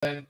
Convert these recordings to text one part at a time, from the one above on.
Then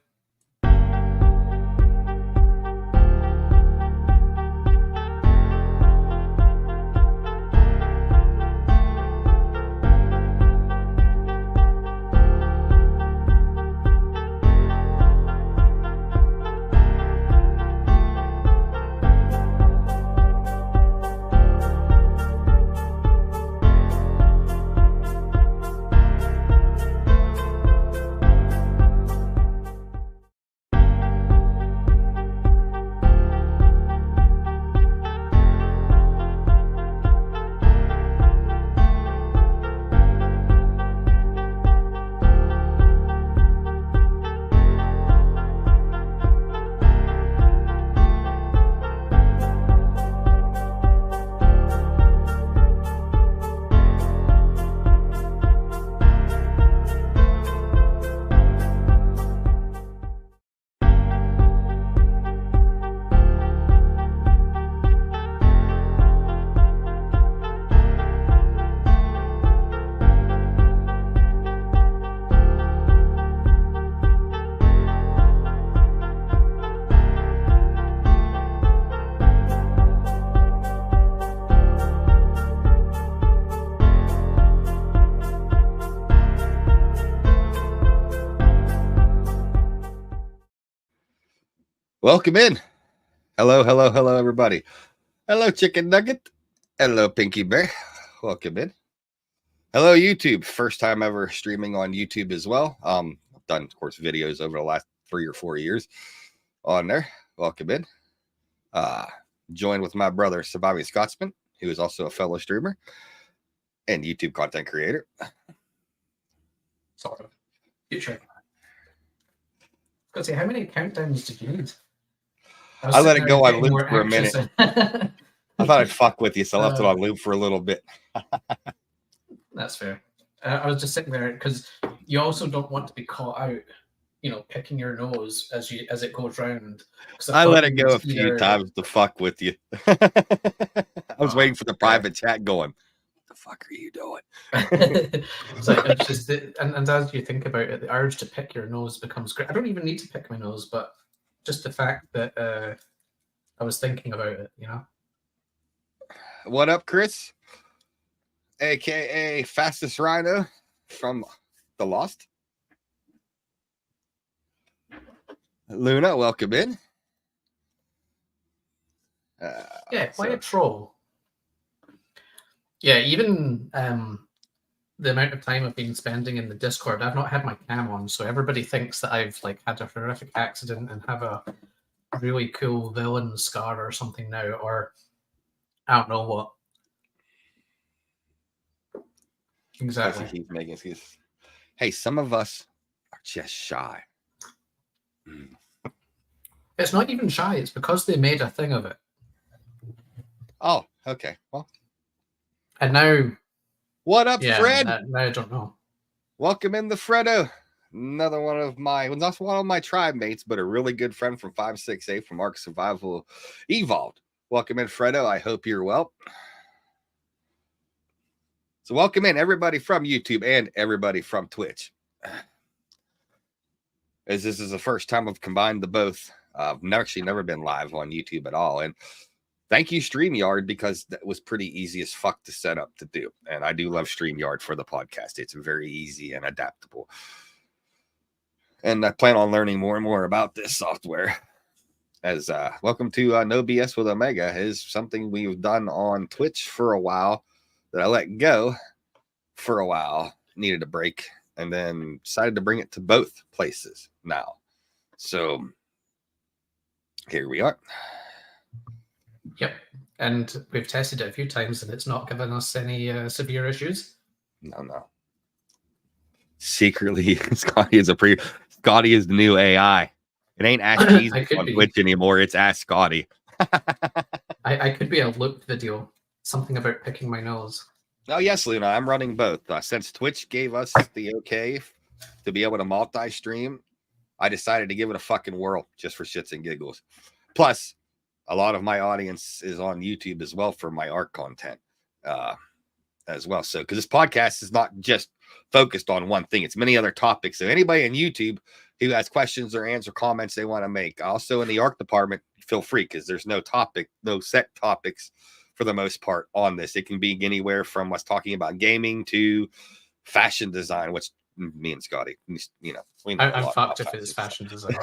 welcome in. Hello, everybody. Hello, Chicken Nugget. Hello, Pinky Bear. Welcome in. Hello, YouTube. First time ever streaming on YouTube as well. I've done, of course, videos over the last 3 or 4 years on there. Welcome in. Joined with my brother, Surviving Scotsman, who is also a fellow streamer and YouTube content creator. sort of future. Let's see, how many countdowns did you need? I let it go on loop for a minute. I thought I'd fuck with you, so I left it on loop for a little bit. That's fair. I was just sitting there because you also don't want to be caught out, picking your nose as it goes round. I let it go a few times to fuck with you. I was waiting for the private chat going, what the fuck are you doing? So it's just, and as you think about it, the urge to pick your nose becomes great. I don't even need to pick my nose, but just the fact that I was thinking about it, What up, Chris? AKA Fastest Rhino from The Lost. Luna, welcome in. Yeah, why a troll? Yeah, even the amount of time I've been spending in the Discord, I've not had my cam on, so everybody thinks that I've had a horrific accident and have a really cool villain scar or something now, or I don't know what. Exactly. He's making excuses. Hey, some of us are just shy. It's not even shy. It's because they made a thing of it. Oh, okay. Well, and now, what up, Fred? Now I don't know. Welcome in the Fredo. Another one of my, well, not one of my tribe mates, but a really good friend from 568 from Ark Survival Evolved. Welcome in, Fredo. I hope you're well. So welcome in everybody from YouTube and everybody from Twitch. As this is the first time I've combined the both. I've actually never been live on YouTube at all. And thank you, StreamYard, because that was pretty easy as fuck to set up to do. And I do love StreamYard for the podcast. It's very easy and adaptable. And I plan on learning more and more about this software. As welcome to No BS with Omega is something we've done on Twitch for a while that I let go for a while, needed a break, and then decided to bring it to both places now. So here we are. Yep. And we've tested it a few times and it's not given us any severe issues. No. Secretly, Scotty is Scotty is the new AI. It ain't Ask Jesus on Twitch anymore. It's Ask Scotty. I could be a loop video. Something about picking my nose. Oh, yes, Luna. I'm running both. Since Twitch gave us the okay to be able to multi-stream, I decided to give it a fucking whirl just for shits and giggles. Plus, a lot of my audience is on YouTube as well for my art content as well. So, because this podcast is not just focused on one thing. It's many other topics. So anybody on YouTube who has questions or answer comments they want to make, also in the art department, feel free, because there's no set topics for the most part on this. It can be anywhere from us talking about gaming to fashion design, which me and Scotty, we know I'm fucked if it's fashion design.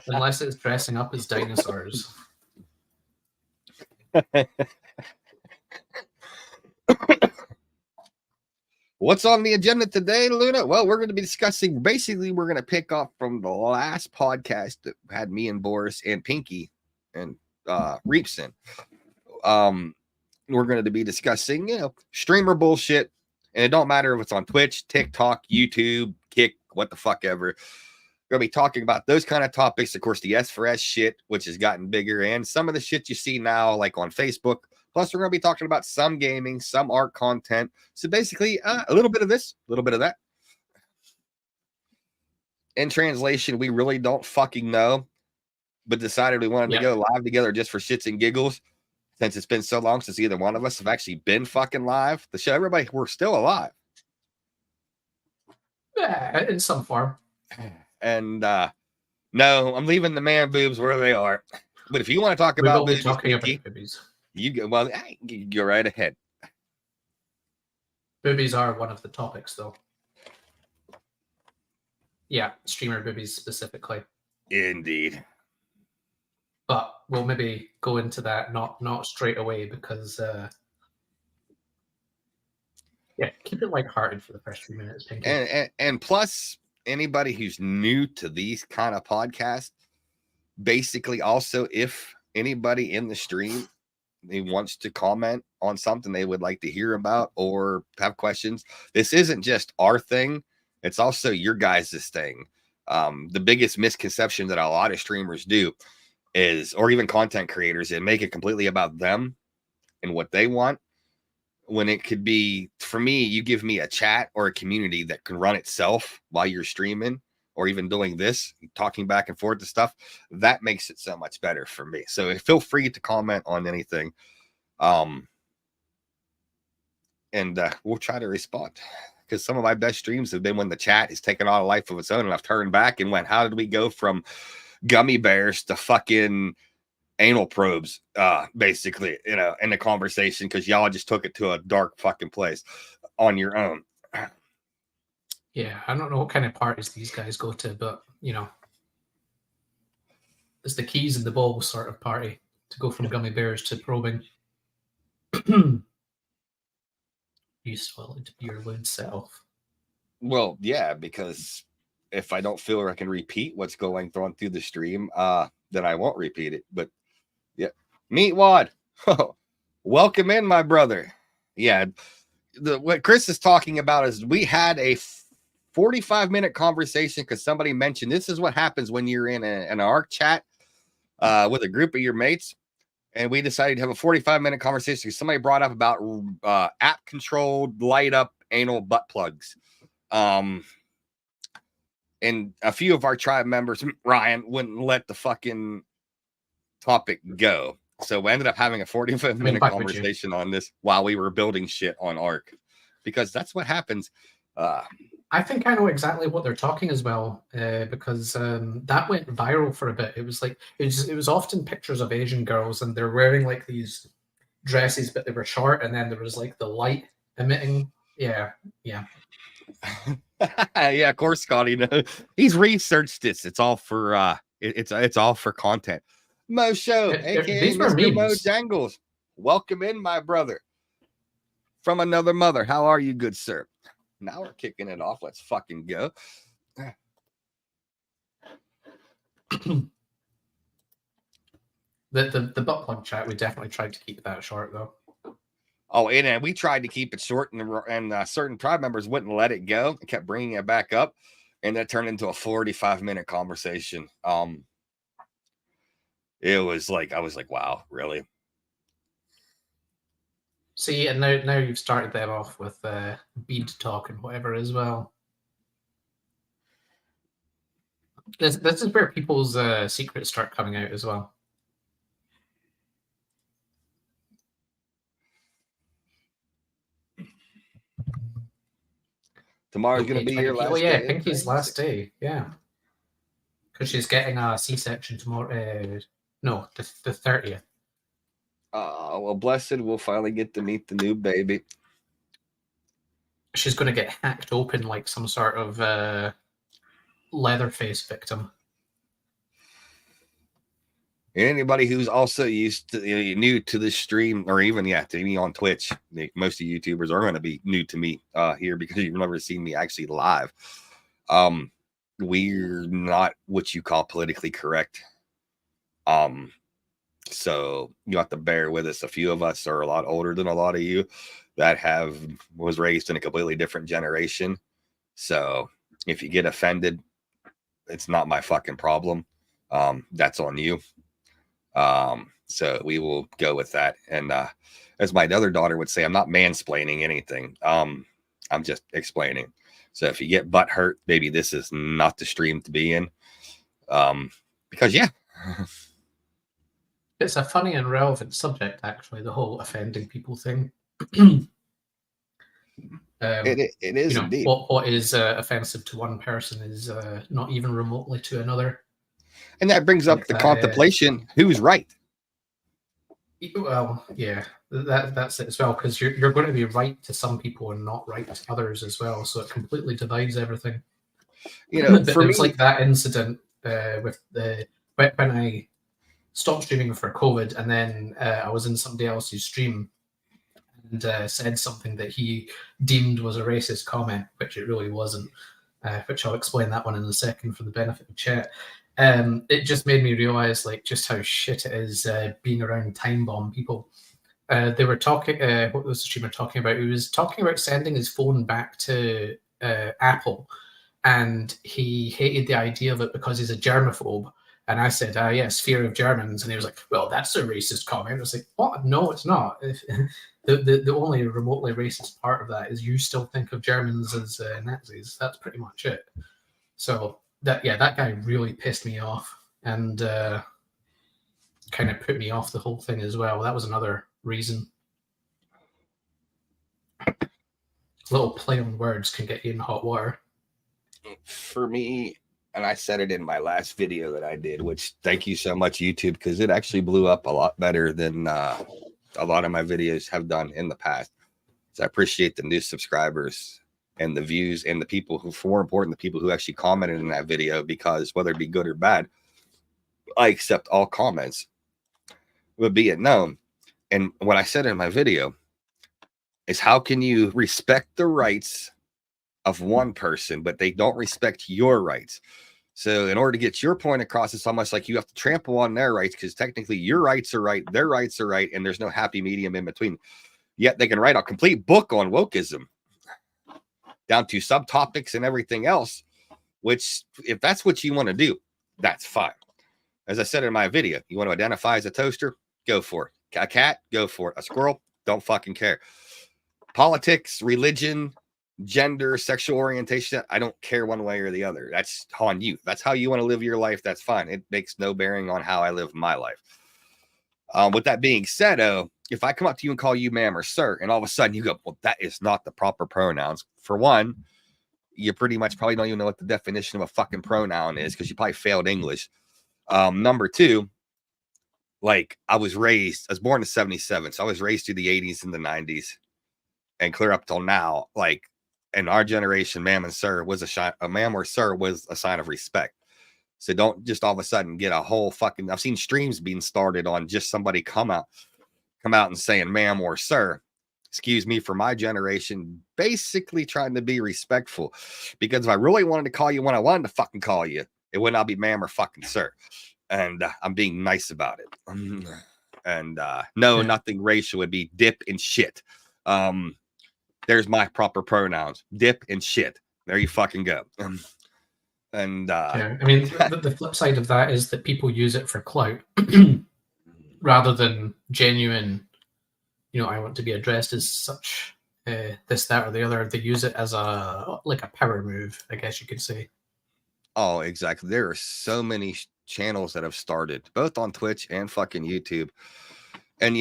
Unless it's dressing up as dinosaurs. What's on the agenda today, Luna? Well, we're going to be discussing, basically, we're going to pick up from the last podcast that had me and Boris and Pinky and Reepson. We're going to be discussing, streamer bullshit. And it don't matter if it's on Twitch, TikTok, YouTube, Kick, what the fuck ever. We're going to be talking about those kind of topics. Of course, the S4S shit, which has gotten bigger, and some of the shit you see now, like on Facebook. Plus, we're going to be talking about some gaming, some art content. So basically, a little bit of this, a little bit of that. In translation, we really don't fucking know, but decided we wanted to go live together just for shits and giggles. Since it's been so long since either one of us have actually been fucking live to show everybody we're still alive. Yeah, in some form. And no, I'm leaving the man boobs where they are. But if you want to talk about boobies, you go. Well, you go right ahead. Boobies are one of the topics, though. Yeah, streamer boobies specifically. Indeed. But we'll maybe go into that not straight away, because keep it lighthearted for the first few minutes, Pinky. And plus, anybody who's new to these kind of podcasts, basically, also, if anybody in the stream wants to comment on something they would like to hear about or have questions, this isn't just our thing, it's also your guys' thing. The biggest misconception that a lot of streamers do is, or even content creators, and make it completely about them and what they want, when it could be, for me, you give me a chat or a community that can run itself while you're streaming, or even doing this, talking back and forth to stuff, that makes it so much better for me. So feel free to comment on anything. And we'll try to respond, because some of my best streams have been when the chat has taken on a life of its own, and I've turned back and went, how did we go from gummy bears to fucking anal probes, basically, in the conversation, because y'all just took it to a dark fucking place on your own. Yeah, I don't know what kind of parties these guys go to, but it's the keys and the balls sort of party to go from gummy bears to probing. You swell to be your lewd self. Well, yeah, because if I don't feel I can repeat what's going on through the stream, then I won't repeat it. But yeah, Meatwad, welcome in, my brother. Yeah, what Chris is talking about is we had a 45-minute conversation, because somebody mentioned this is what happens when you're in an ARC chat with a group of your mates. And we decided to have a 45-minute conversation because somebody brought up about app-controlled light-up anal butt plugs. And a few of our tribe members, Ryan, wouldn't let the fucking topic go. So we ended up having a 45-minute conversation on this while we were building shit on ARC, because that's what happens. I think I know exactly what they're talking as well, because that went viral for a bit. It was like it was often pictures of Asian girls, and they're wearing like these dresses, but they were short, and then there was like the light emitting. Yeah. Yeah, of course, Scotty. No, he's researched this. It's all for it's all for content. Mo Show, aka Mr. Mo Jangles, welcome in, my brother, from another mother. How are you, good sir? Now we're kicking it off. Let's fucking go. The butt plug chat, we definitely tried to keep that short, though. Oh, and we tried to keep it short, and certain tribe members wouldn't let it go and kept bringing it back up, and that turned into a 45-minute conversation. It was like, I was like, wow, really? See, and now you've started them off with bead talk and whatever as well. This is where people's secrets start coming out as well. Tomorrow's going to be your last day. Pinky's last day. Yeah. Because she's getting a C-section tomorrow. No, the 30th. Well, blessed. We'll finally get to meet the new baby. She's going to get hacked open like some sort of Leatherface victim. Anybody who's also new to this stream, or even to me on Twitch, most of YouTubers are going to be new to me here because you've never seen me actually live. We're not what you call politically correct. So you have to bear with us. A few of us are a lot older than a lot of you that was raised in a completely different generation. So if you get offended, it's not my fucking problem. That's on you. So we will go with that. And as my other daughter would say, I'm not mansplaining anything. I'm just explaining. So if you get butt hurt, maybe this is not the stream to be in. Because it's a funny and relevant subject, actually, the whole offending people thing. It is indeed. What is offensive to one person is not even remotely to another. And that brings up the contemplation, who's right? Well, yeah, that's it as well, because you're going to be right to some people and not right to others as well. So it completely divides everything. For me, like that incident with when I stopped streaming for COVID, and then I was in somebody else's stream and said something that he deemed was a racist comment, which it really wasn't. Which I'll explain that one in a second for the benefit of chat. It just made me realize just how shit it is being around time bomb people. They were talking. What was the streamer talking about? He was talking about sending his phone back to Apple, and he hated the idea of it because he's a germaphobe. And I said, yes, fear of Germans. And he was like, well, that's a racist comment. I was like, what? No, it's not. The only remotely racist part of that is you still think of Germans as Nazis. That's pretty much it. So that guy really pissed me off and kind of put me off the whole thing as well. That was another reason. A little play on words can get you in hot water. For me, and I said it in my last video that I did, which thank you so much, YouTube, because it actually blew up a lot better than a lot of my videos have done in the past. So I appreciate the new subscribers and the views and the people who, more important, the people who actually commented in that video, because whether it be good or bad, I accept all comments. But be it known, and what I said in my video is, how can you respect the rights of one person, but they don't respect your rights? So in order to get your point across, it's almost like you have to trample on their rights, because technically your rights are right, their rights are right, and there's no happy medium in between. Yet they can write a complete book on wokeism, down to subtopics and everything else, which, if that's what you want to do, that's fine. As I said in my video, you want to identify as a toaster, go for it. A cat, go for it. A squirrel, don't fucking care. Politics, religion, gender, sexual orientation, I don't care one way or the other. That's on you. That's how you want to live your life. That's fine. It makes no bearing on how I live my life. With that being said, if I come up to you and call you ma'am or sir, and all of a sudden you go, well, that is not the proper pronouns. For one, you pretty much probably don't even know what the definition of a fucking pronoun is, because you probably failed English. Number two, I was born in 77, so I was raised through the 80s and the 90s and clear up till now. In our generation, ma'am and sir was a ma'am or sir was a sign of respect. So don't just all of a sudden get a whole fucking, I've seen streams being started on just somebody come out and saying ma'am or sir. Excuse me, for my generation, basically trying to be respectful, because if I really wanted to call you when I wanted to fucking call you, it would not be ma'am or fucking sir. And I'm being nice about it. And no, nothing racial, would be dip and shit. There's my proper pronouns, dip and shit. There you fucking go. And I mean, the flip side of that is that people use it for clout rather than genuine, I want to be addressed as such, this, that, or the other. They use it as a power move, I guess you could say. Oh, exactly. There are so many channels that have started, both on Twitch and fucking YouTube. And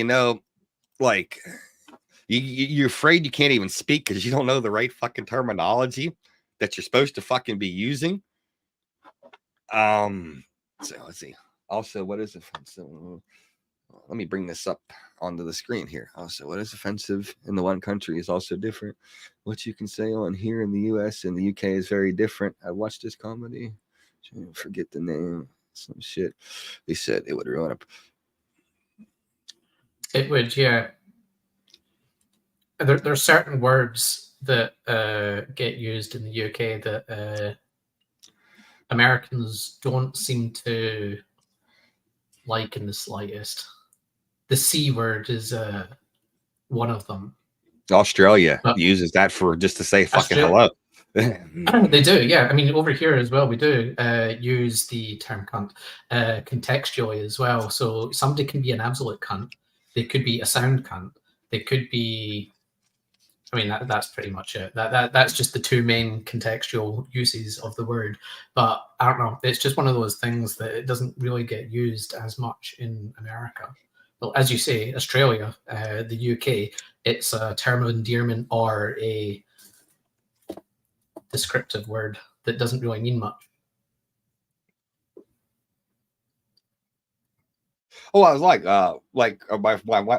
You're afraid you can't even speak because you don't know the right fucking terminology that you're supposed to fucking be using. So let's see. Also, what is offensive? Let me bring this up onto the screen here. Also, what is offensive in the one country is also different. What you can say on here in the US and the UK is very different. I watched this comedy. Forget the name. Some shit. They said it would ruin up. It would, yeah. There are certain words that get used in the UK that Americans don't seem to like in the slightest. The C word is one of them. Australia uses that for just to say fucking hello. They do, yeah. I mean, over here as well, we do use the term cunt contextually as well. So somebody can be an absolute cunt. They could be a sound cunt. They could be. I mean, that's pretty much it. That's just the two main contextual uses of the word. But I don't know. It's just one of those things that it doesn't really get used as much in America. Well, as you say, Australia, the UK, it's a term of endearment or a descriptive word that doesn't really mean much. Oh, I was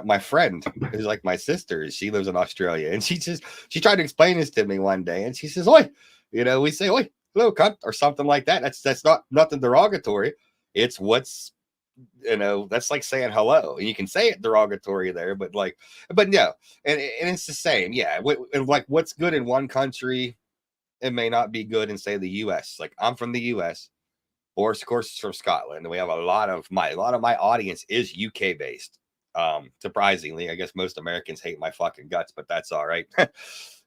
my friend who's like my sister. She lives in Australia, and she tried to explain this to me one day, and she says, "Oi, we say oi, hello, cunt," or something like that. That's not nothing derogatory. It's what's that's like saying hello, and you can say it derogatory there, but no, and it's the same, yeah. Like what's good in one country, it may not be good in say the U.S. Like I'm from the U.S. Boris, of course, is from Scotland, and we have a lot of my audience is UK based. Surprisingly, I guess most Americans hate my fucking guts, but that's all right.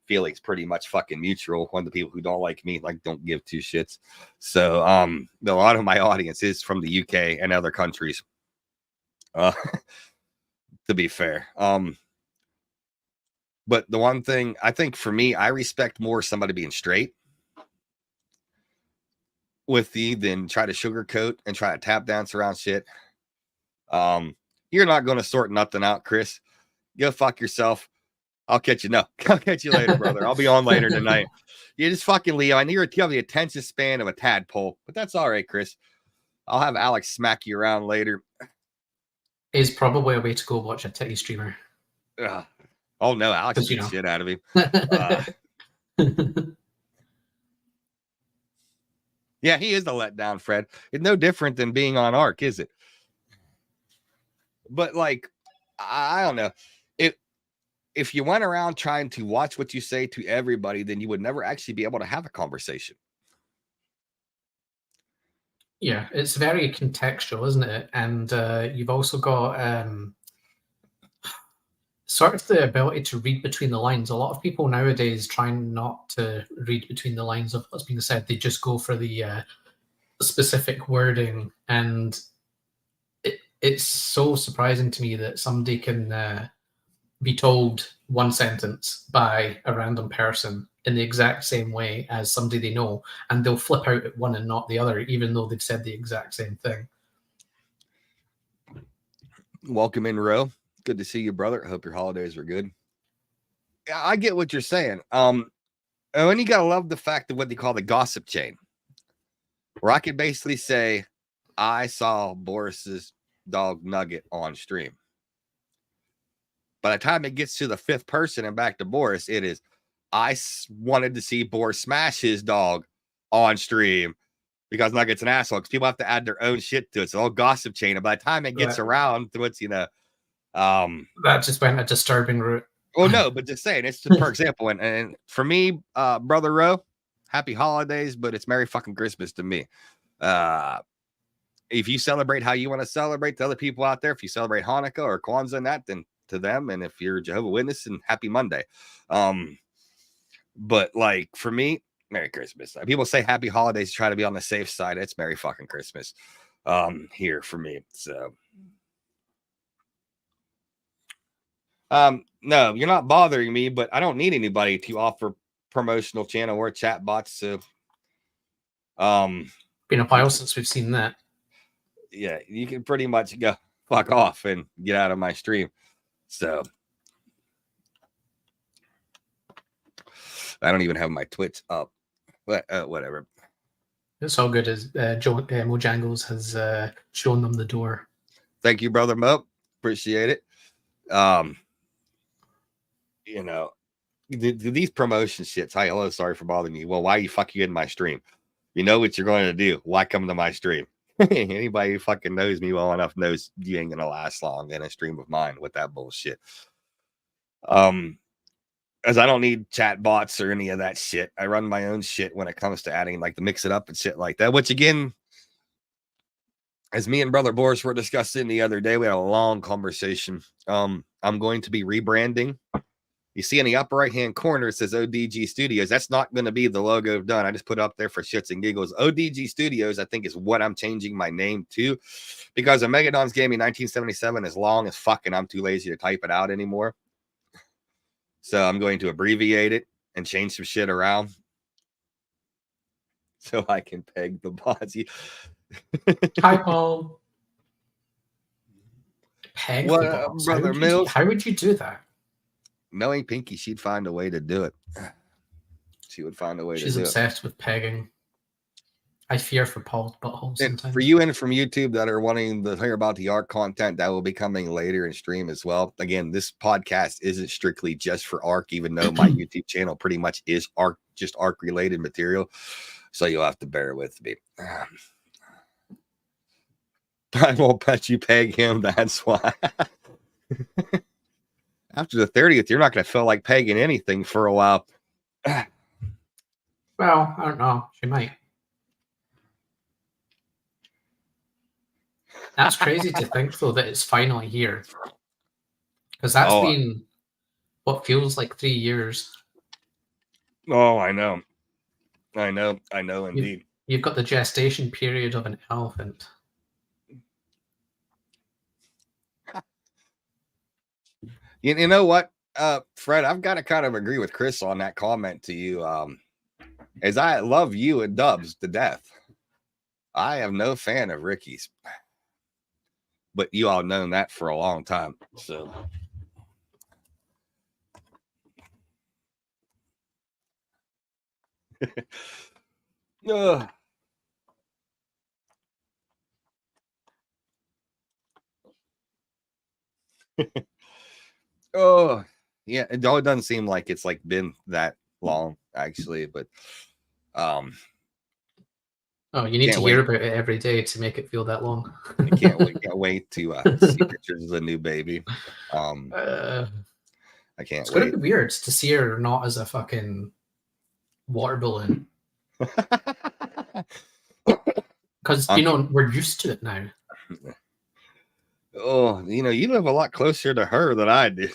Feelings pretty much fucking mutual. One of the people who don't like me don't give two shits. So a lot of my audience is from the UK and other countries. To be fair. But the one thing I think for me, I respect more somebody being straight with you than try to sugarcoat and try to tap dance around shit. You're not going to sort nothing out, Chris. Go fuck yourself. I'll catch you. No, I'll catch you later, brother. I'll be on later tonight. You just fucking Leo. I know you have the attention span of a tadpole, but that's all right, Chris. I'll have Alex smack you around later. Is probably a way to go watch a titty streamer. Oh no, Alex is the shit out of him. Yeah, he is a letdown, Fred. It's no different than being on Ark, is it? But like, I don't know. If you went around trying to watch what you say to everybody, then you would never actually be able to have a conversation. Yeah, it's very contextual, isn't it? And you've also got sort of the ability to read between the lines. A lot of people nowadays trying not to read between the lines of what's being said. They just go for the specific wording, and it's so surprising to me that somebody can be told one sentence by a random person in the exact same way as somebody they know, and they'll flip out at one and not the other, even though they've said the exact same thing. Welcome in, Ro. Good to see you, brother. I hope your holidays were good. I get what you're saying. And you gotta love the fact of what they call the gossip chain, where I could basically say, I saw Boris's dog Nugget on stream. By the time it gets to the fifth person and back to Boris, it is, I wanted to see Boris smash his dog on stream because Nugget's an asshole, because people have to add their own shit to it. It's all gossip chain. And by the time it gets around to what's, that just went a disturbing route. Well, no, but just saying, it's just, for example, and for me, Brother Ro, happy holidays, but it's Merry fucking Christmas to me. If you celebrate how you want to celebrate, to other people out there, if you celebrate Hanukkah or Kwanzaa and that, then to them. And if you're Jehovah's Witness, and happy Monday. But like for me, Merry Christmas. People say happy holidays to try to be on the safe side. It's Merry fucking Christmas here for me. So no, you're not bothering me, but I don't need anybody to offer promotional channel or chat bots. So been a while since we've seen that. Yeah, you can pretty much go fuck off and get out of my stream. So I don't even have my Twitch up. But whatever. It's all good as Mojangles has shown them the door. Thank you, brother Mo. Appreciate it. You know, these promotion shits. Hi, hello, sorry for bothering you. Well, why you fuck you in my stream? You know what you're going to do. Why come to my stream? Anybody who fucking knows me well enough knows you ain't gonna last long in a stream of mine with that bullshit. As I don't need chat bots or any of that shit. I run my own shit when it comes to adding like the mix it up and shit like that. Which again, as me and brother Boris were discussing the other day, we had a long conversation. I'm going to be rebranding. You see in the upper right-hand corner, it says ODG Studios. That's not going to be the logo done. I just put it up there for shits and giggles. ODG Studios, I think, is what I'm changing my name to, because a Megadon's Gaming 1977 is long as fuck, and I'm too lazy to type it out anymore. So I'm going to abbreviate it and change some shit around so I can peg the bots. Hi, Paul. Peg What the bots. brother Mills? How would you do that? Knowing Pinky, she'd find a way to do it. She would find a way to do it. She's obsessed with pegging. I fear for Paul's butthole sometimes. And for you and from YouTube that are wanting to hear about the ARC content, that will be coming later in stream as well. Again, this podcast isn't strictly just for ARC, even though my YouTube channel pretty much is ARC, just ARC related material. So you'll have to bear with me. I won't bet you peg him. That's why. After the 30th, you're not going to feel like pegging anything for a while. Well, I don't know. She might. That's crazy to think, though, that it's finally here. Because that's been what feels like 3 years. Oh, I know. I know indeed. You've got the gestation period of an elephant. You know what, Fred, I've got to kind of agree with Chris on that comment to you. As I love you and Dubs to death, I am no fan of Ricky's. But you all known that for a long time. So oh yeah, it doesn't seem like it's like been that long actually, but oh, you need to hear about it every day to make it feel that long. I can't wait to see pictures of the new baby. I can't wait. It's gonna be weird to see her not as a fucking water balloon. Because we're used to it now. Oh, you live a lot closer to her than I do.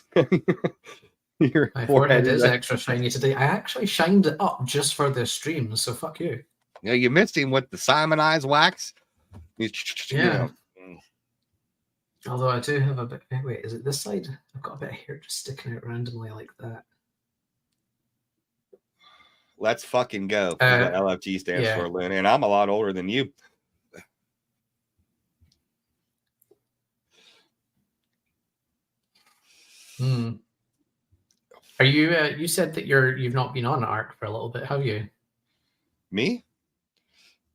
My forehead is extra shiny today. I actually shined it up just for this stream, so fuck you. Yeah, you missed him with the Simonized wax. Yeah. Although I do have a bit. Wait, is it this side? I've got a bit of hair just sticking out randomly like that. Let's fucking go. What LFG stands for, Luna, and I'm a lot older than you. Are you? You said that you've not been on ARC for a little bit, have you? Me?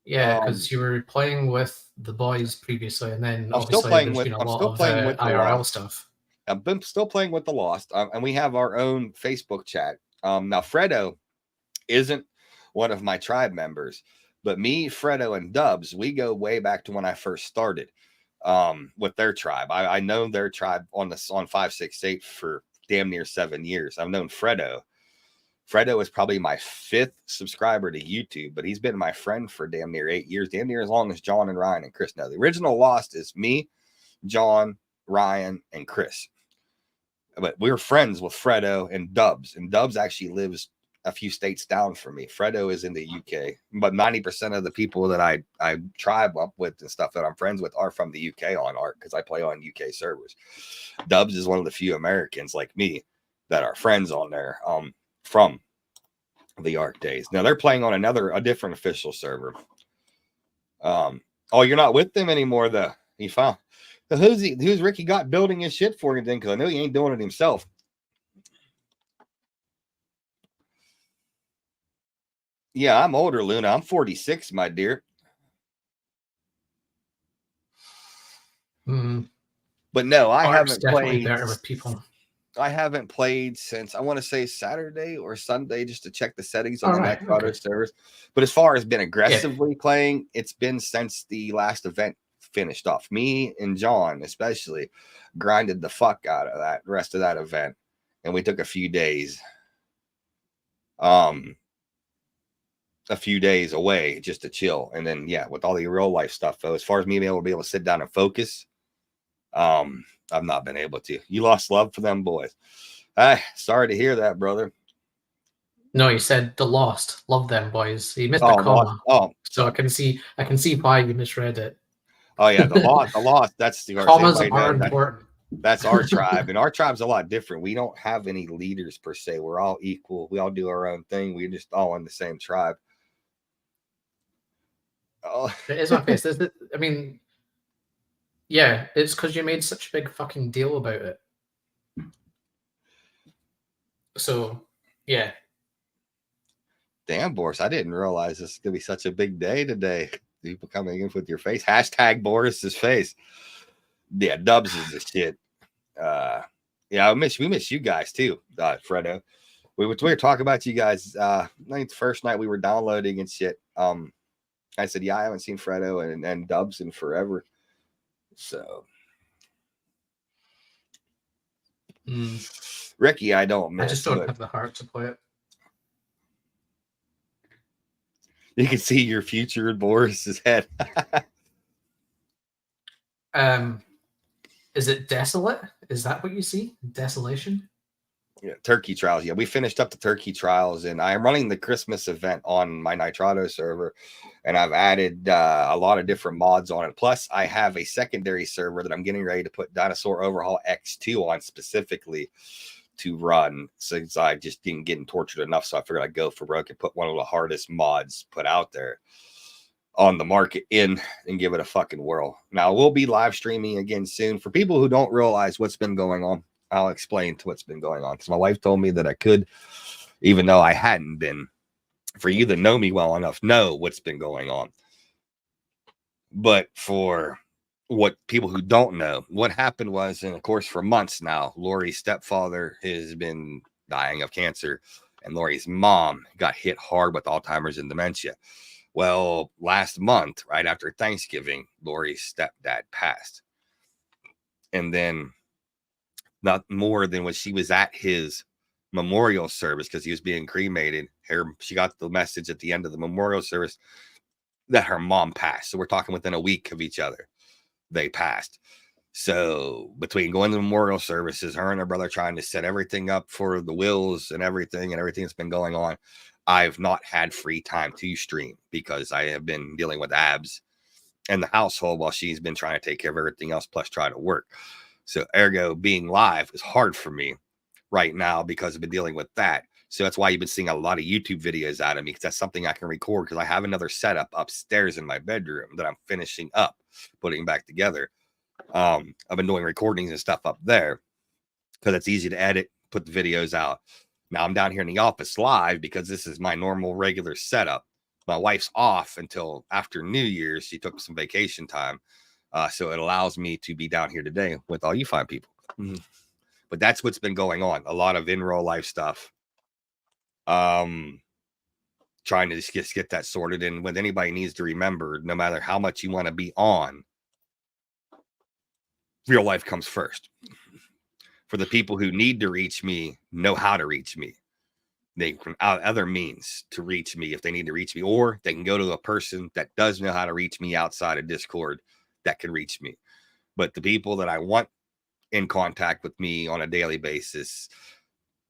Yeah, because you were playing with the boys previously, and then I'm still playing with IRL stuff. I've been still playing with the Lost, and we have our own Facebook chat. Now Fredo isn't one of my tribe members, but me, Fredo, and Dubs, we go way back to when I first started with their tribe. I know their tribe on 568 for damn near 7 years. I've known Fredo. Fredo is probably my 5th subscriber to YouTube, but he's been my friend for damn near 8 years, damn near as long as John and Ryan and Chris know. The original Lost is me, John, Ryan, and Chris. But we're friends with Fredo and Dubs actually lives a few states down from me. Fredo is in the UK, but 90% of the people that I tribe up with and stuff that I'm friends with are from the UK on ARC, because I play on UK servers. Dubs is one of the few Americans like me that are friends on there from the ARC days. Now they're playing on a different official server. Oh, you're not with them anymore, though. He found. So who's Ricky got building his shit for him then? Because I know he ain't doing it himself. Yeah, I'm older, Luna. I'm 46, my dear. But no, I Art's haven't definitely played. better with people. I haven't played since I want to say Saturday or Sunday just to check the settings on All the right, Night Auto okay. servers. But as far as been Yeah. aggressively playing, it's been since the last event finished off. Me and John, especially, grinded the fuck out of that rest of that event, and we took a few days away just to chill. And then yeah, with all the real life stuff though, as far as me being able to sit down and focus, I've not been able to. You lost love for them boys. Sorry to hear that, brother. No, he said the Lost. Love them boys. He missed a Oh, comma. So sorry. I can see why you misread it. Oh yeah, the lost. That's the Commas are important. That's our tribe, and our tribe's a lot different. We don't have any leaders per se. We're all equal. We all do our own thing. We're just all in the same tribe. Oh. It is my face. I mean, yeah, it's because you made such a big fucking deal about it. So, yeah. Damn, Boris, I didn't realize this is gonna be such a big day today. People coming in with your face. Hashtag Boris's face. Yeah, Dubs is the shit. Yeah, we miss you guys too, Fredo. We were talking about you guys. I think the first night we were downloading and shit. I said, yeah, I haven't seen Fredo and Dubs in forever. So Ricky, I don't miss. I just don't have the heart to play it. You can see your future in Boris's head. Is it desolate? Is that what you see? Desolation? Yeah, turkey trials. Yeah, we finished up the turkey trials, and I am running the Christmas event on my Nitrado server, and I've added a lot of different mods on it. Plus, I have a secondary server that I'm getting ready to put Dinosaur Overhaul X2 on specifically to run, since I just didn't getting tortured enough. So I figured I'd go for broke and put one of the hardest mods put out there on the market in and give it a fucking whirl. Now we'll be live streaming again soon. For people who don't realize what's been going on, I'll explain to what's been going on, because my wife told me that I could, even though I hadn't been. For you that know me well enough, know what's been going on. But for what people who don't know, what happened was, and of course for months now, Lori's stepfather has been dying of cancer, and Lori's mom got hit hard with Alzheimer's and dementia. Well, last month, right after Thanksgiving, Lori's stepdad passed. And then not more than when she was at his memorial service, because he was being cremated, she got the message at the end of the memorial service that her mom passed. So we're talking within a week of each other, they passed. So between going to memorial services, her and her brother trying to set everything up for the wills and everything that's been going on, I've not had free time to stream because I have been dealing with abs and the household while she's been trying to take care of everything else, plus try to work. So ergo, being live is hard for me right now because I've been dealing with that. So that's why you've been seeing a lot of YouTube videos out of me, because that's something I can record, because I have another setup upstairs in my bedroom that I'm finishing up, putting back together. I've been doing recordings and stuff up there because it's easy to edit, put the videos out. Now I'm down here in the office live because this is my normal regular setup. My wife's off until after New Year's. She took some vacation time. So it allows me to be down here today with all you fine people. But that's what's been going on. A lot of in real life stuff. Trying to just get that sorted. And when anybody needs to remember, no matter how much you want to be on, real life comes first. For the people who need to reach me, know how to reach me. They can other means to reach me if they need to reach me, or they can go to a person that does know how to reach me outside of Discord that can reach me. But the people that I want in contact with me on a daily basis,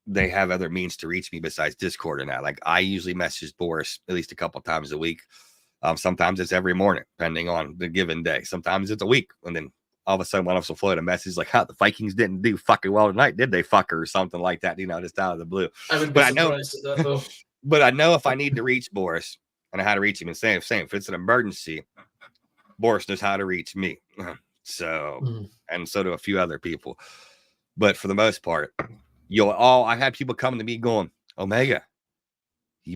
they have other means to reach me besides Discord and that. Like I usually message Boris at least a couple times a week. Sometimes it's every morning, depending on the given day. Sometimes it's a week, and then all of a sudden one of us will float a message like, the Vikings didn't do fucking well tonight, did they, fucker? Or something like that, just out of the blue. I would be surprised at that, though. But I know if I need to reach Boris and how to reach him, and same, if it's an emergency, Boris knows how to reach me. So, and so do a few other people. But for the most part, I had people coming to me going, Omega,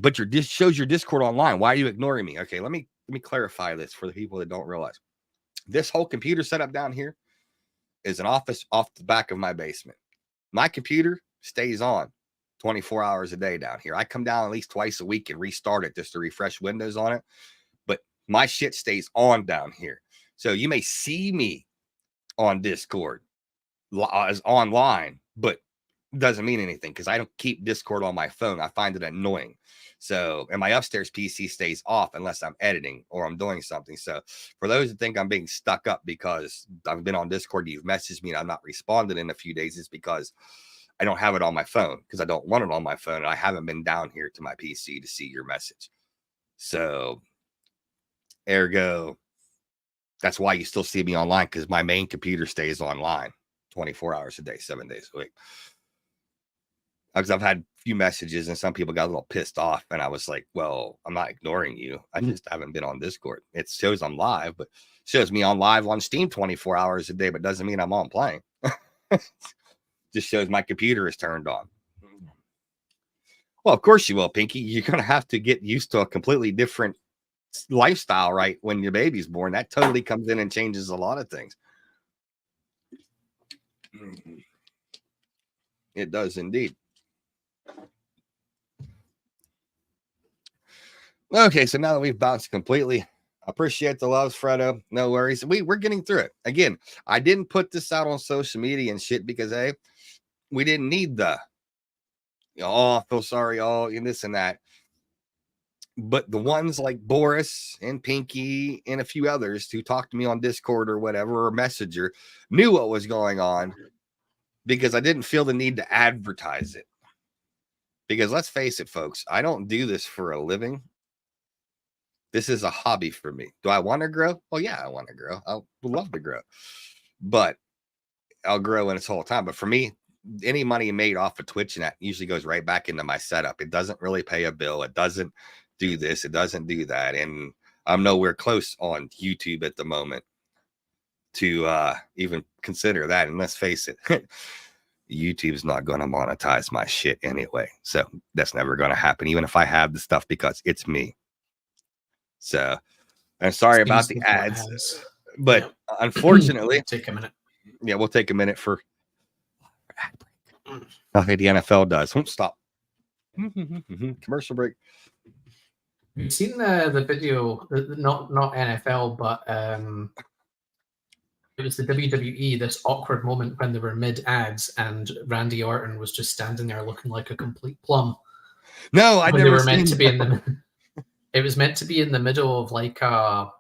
But this shows your Discord online. Why are you ignoring me? Okay, let me clarify this for the people that don't realize. This whole computer setup down here is an office off the back of my basement. My computer stays on 24 hours a day down here. I come down at least twice a week and restart it just to refresh Windows on it. But my shit stays on down here. So you may see me on Discord as online, but doesn't mean anything because I don't keep Discord on my phone. I find it annoying. So, and my upstairs PC stays off unless I'm editing or I'm doing something. So, for those that think I'm being stuck up because I've been on Discord, you've messaged me and I'm not responded in a few days, it's because I don't have it on my phone because I don't want it on my phone. And I haven't been down here to my PC to see your message. So, ergo, that's why you still see me online because my main computer stays online 24 hours a day, 7 days a week. Because I've had a few messages and some people got a little pissed off. And I was like, well, I'm not ignoring you. I just haven't been on Discord. It shows I'm live, but shows me on live on Steam 24 hours a day, but doesn't mean I'm on playing. Just shows my computer is turned on. Well, of course you will, Pinky. You're going to have to get used to a completely different lifestyle, right? When your baby's born, that totally comes in and changes a lot of things. It does indeed. Okay, so now that we've bounced completely, appreciate the loves, Fredo. No worries. We're getting through it. Again, I didn't put this out on social media and shit because, hey, we didn't need the, oh, I feel sorry, oh, and this and that. But the ones like Boris and Pinky and a few others who talked to me on Discord or whatever, or Messenger, knew what was going on because I didn't feel the need to advertise it. Because let's face it, folks, I don't do this for a living. This is a hobby for me. Do I want to grow? Well, yeah, I want to grow. I would love to grow. But I'll grow in its whole time. But for me, any money made off of Twitch and that usually goes right back into my setup. It doesn't really pay a bill. It doesn't do this. It doesn't do that. And I'm nowhere close on YouTube at the moment to even consider that. And let's face it, YouTube's not going to monetize my shit anyway. So that's never going to happen, even if I have the stuff, because it's me. So I'm sorry about the ads, but yeah. Unfortunately, take a minute. Yeah, we'll take a minute for ad break. Okay, the NFL does. Won't stop. Commercial break. You've seen the video, not NFL, but it was the WWE, this awkward moment when they were mid ads and Randy Orton was just standing there looking like a complete plum. No, I never seen meant to be in the. It was meant to be in the middle of like a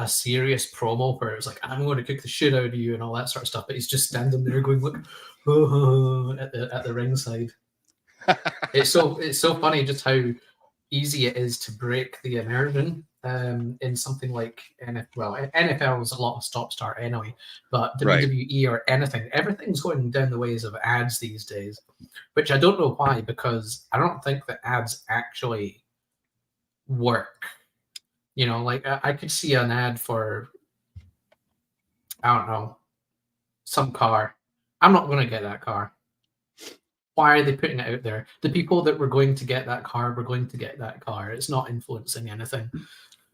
serious promo where it was like, I'm going to kick the shit out of you and all that sort of stuff. But he's just standing there going, look, at the ringside. It's so funny just how easy it is to break the immersion in something like NFL is a lot of stop-start anyway, but WWE or anything, everything's going down the ways of ads these days, which I don't know why, because I don't think that ads actually work. You know, like I could see an ad for, I don't know, some car. I'm not going to get that car. Why are they putting it out there? The people that were going to get that car were going to get that car. It's not influencing anything.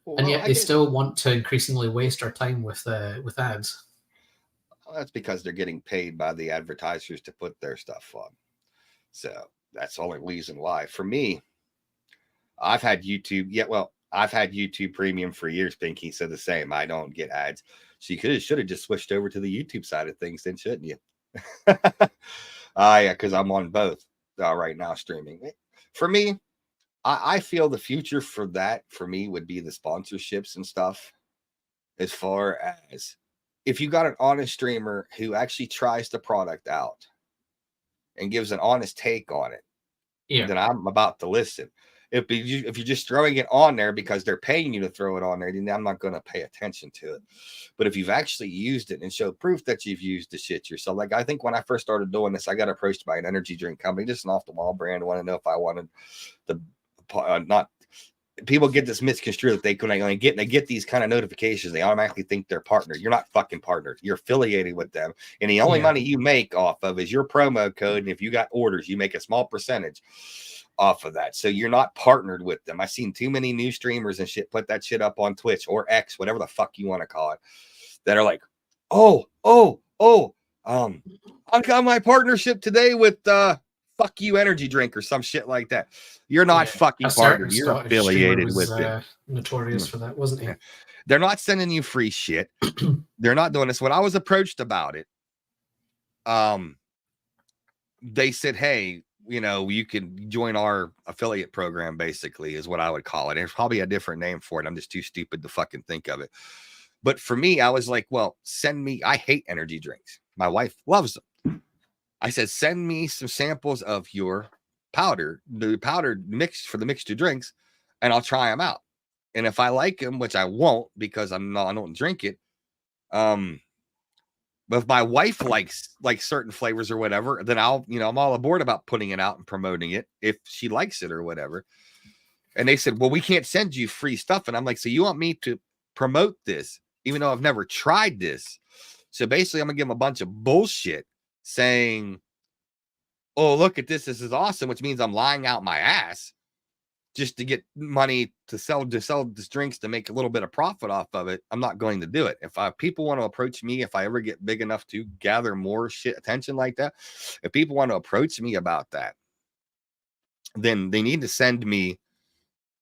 Well, and yet they still want to increasingly waste our time with ads. Well, that's because they're getting paid by the advertisers to put their stuff on. So that's the only reason why. For me, I've had YouTube. Yeah, well, I've had YouTube Premium for years. Pinky said the same. I don't get ads. So you should have just switched over to the YouTube side of things, then, shouldn't you? Yeah, because I'm on both right now streaming. For me, I feel the future for that for me would be the sponsorships and stuff. As far as if you got an honest streamer who actually tries the product out and gives an honest take on it, then I'm about to listen. If you're just throwing it on there because they're paying you to throw it on there, then I'm not going to pay attention to it. But if you've actually used it and show proof that you've used the shit yourself, like I think when I first started doing this, I got approached by an energy drink company, just an off the wall brand. I want to know if I wanted the not. People get this misconstrued that they get these kind of notifications. They automatically think they're partnered. You're not fucking partnered. You're affiliated with them, and the only money you make off of is your promo code. And if you got orders, you make a small percentage off of that. So you're not partnered with them. I've seen too many new streamers and shit put that shit up on Twitch or X, whatever the fuck you want to call it, that are like, I got my partnership today with fuck you energy drink or some shit like that. You're not fucking partnered. You're Scottish affiliated was, with it. Notorious for that, wasn't he? They're not sending you free shit. They're not doing this. When I was approached about it, they said, hey, you can join our affiliate program, basically, is what I would call it. There's probably a different name for it. I'm just too stupid to fucking think of it. But for me, I was like, well, send me. I hate energy drinks. My wife loves them. I said, send me some samples of your powder, the powdered mix for the mixture drinks, and I'll try them out. And if I like them, which I won't because I don't drink it. But if my wife likes certain flavors or whatever, then I'm all aboard about putting it out and promoting it if she likes it or whatever. And they said, well, we can't send you free stuff. And I'm like, so you want me to promote this, even though I've never tried this? So basically, I'm going to give them a bunch of bullshit saying, oh, look at this. This is awesome, which means I'm lying out my ass just to get money to sell these drinks to make a little bit of profit off of it. I'm not going to do it. If people want to approach me, if I ever get big enough to gather more attention like that, if people want to approach me about that, then they need to send me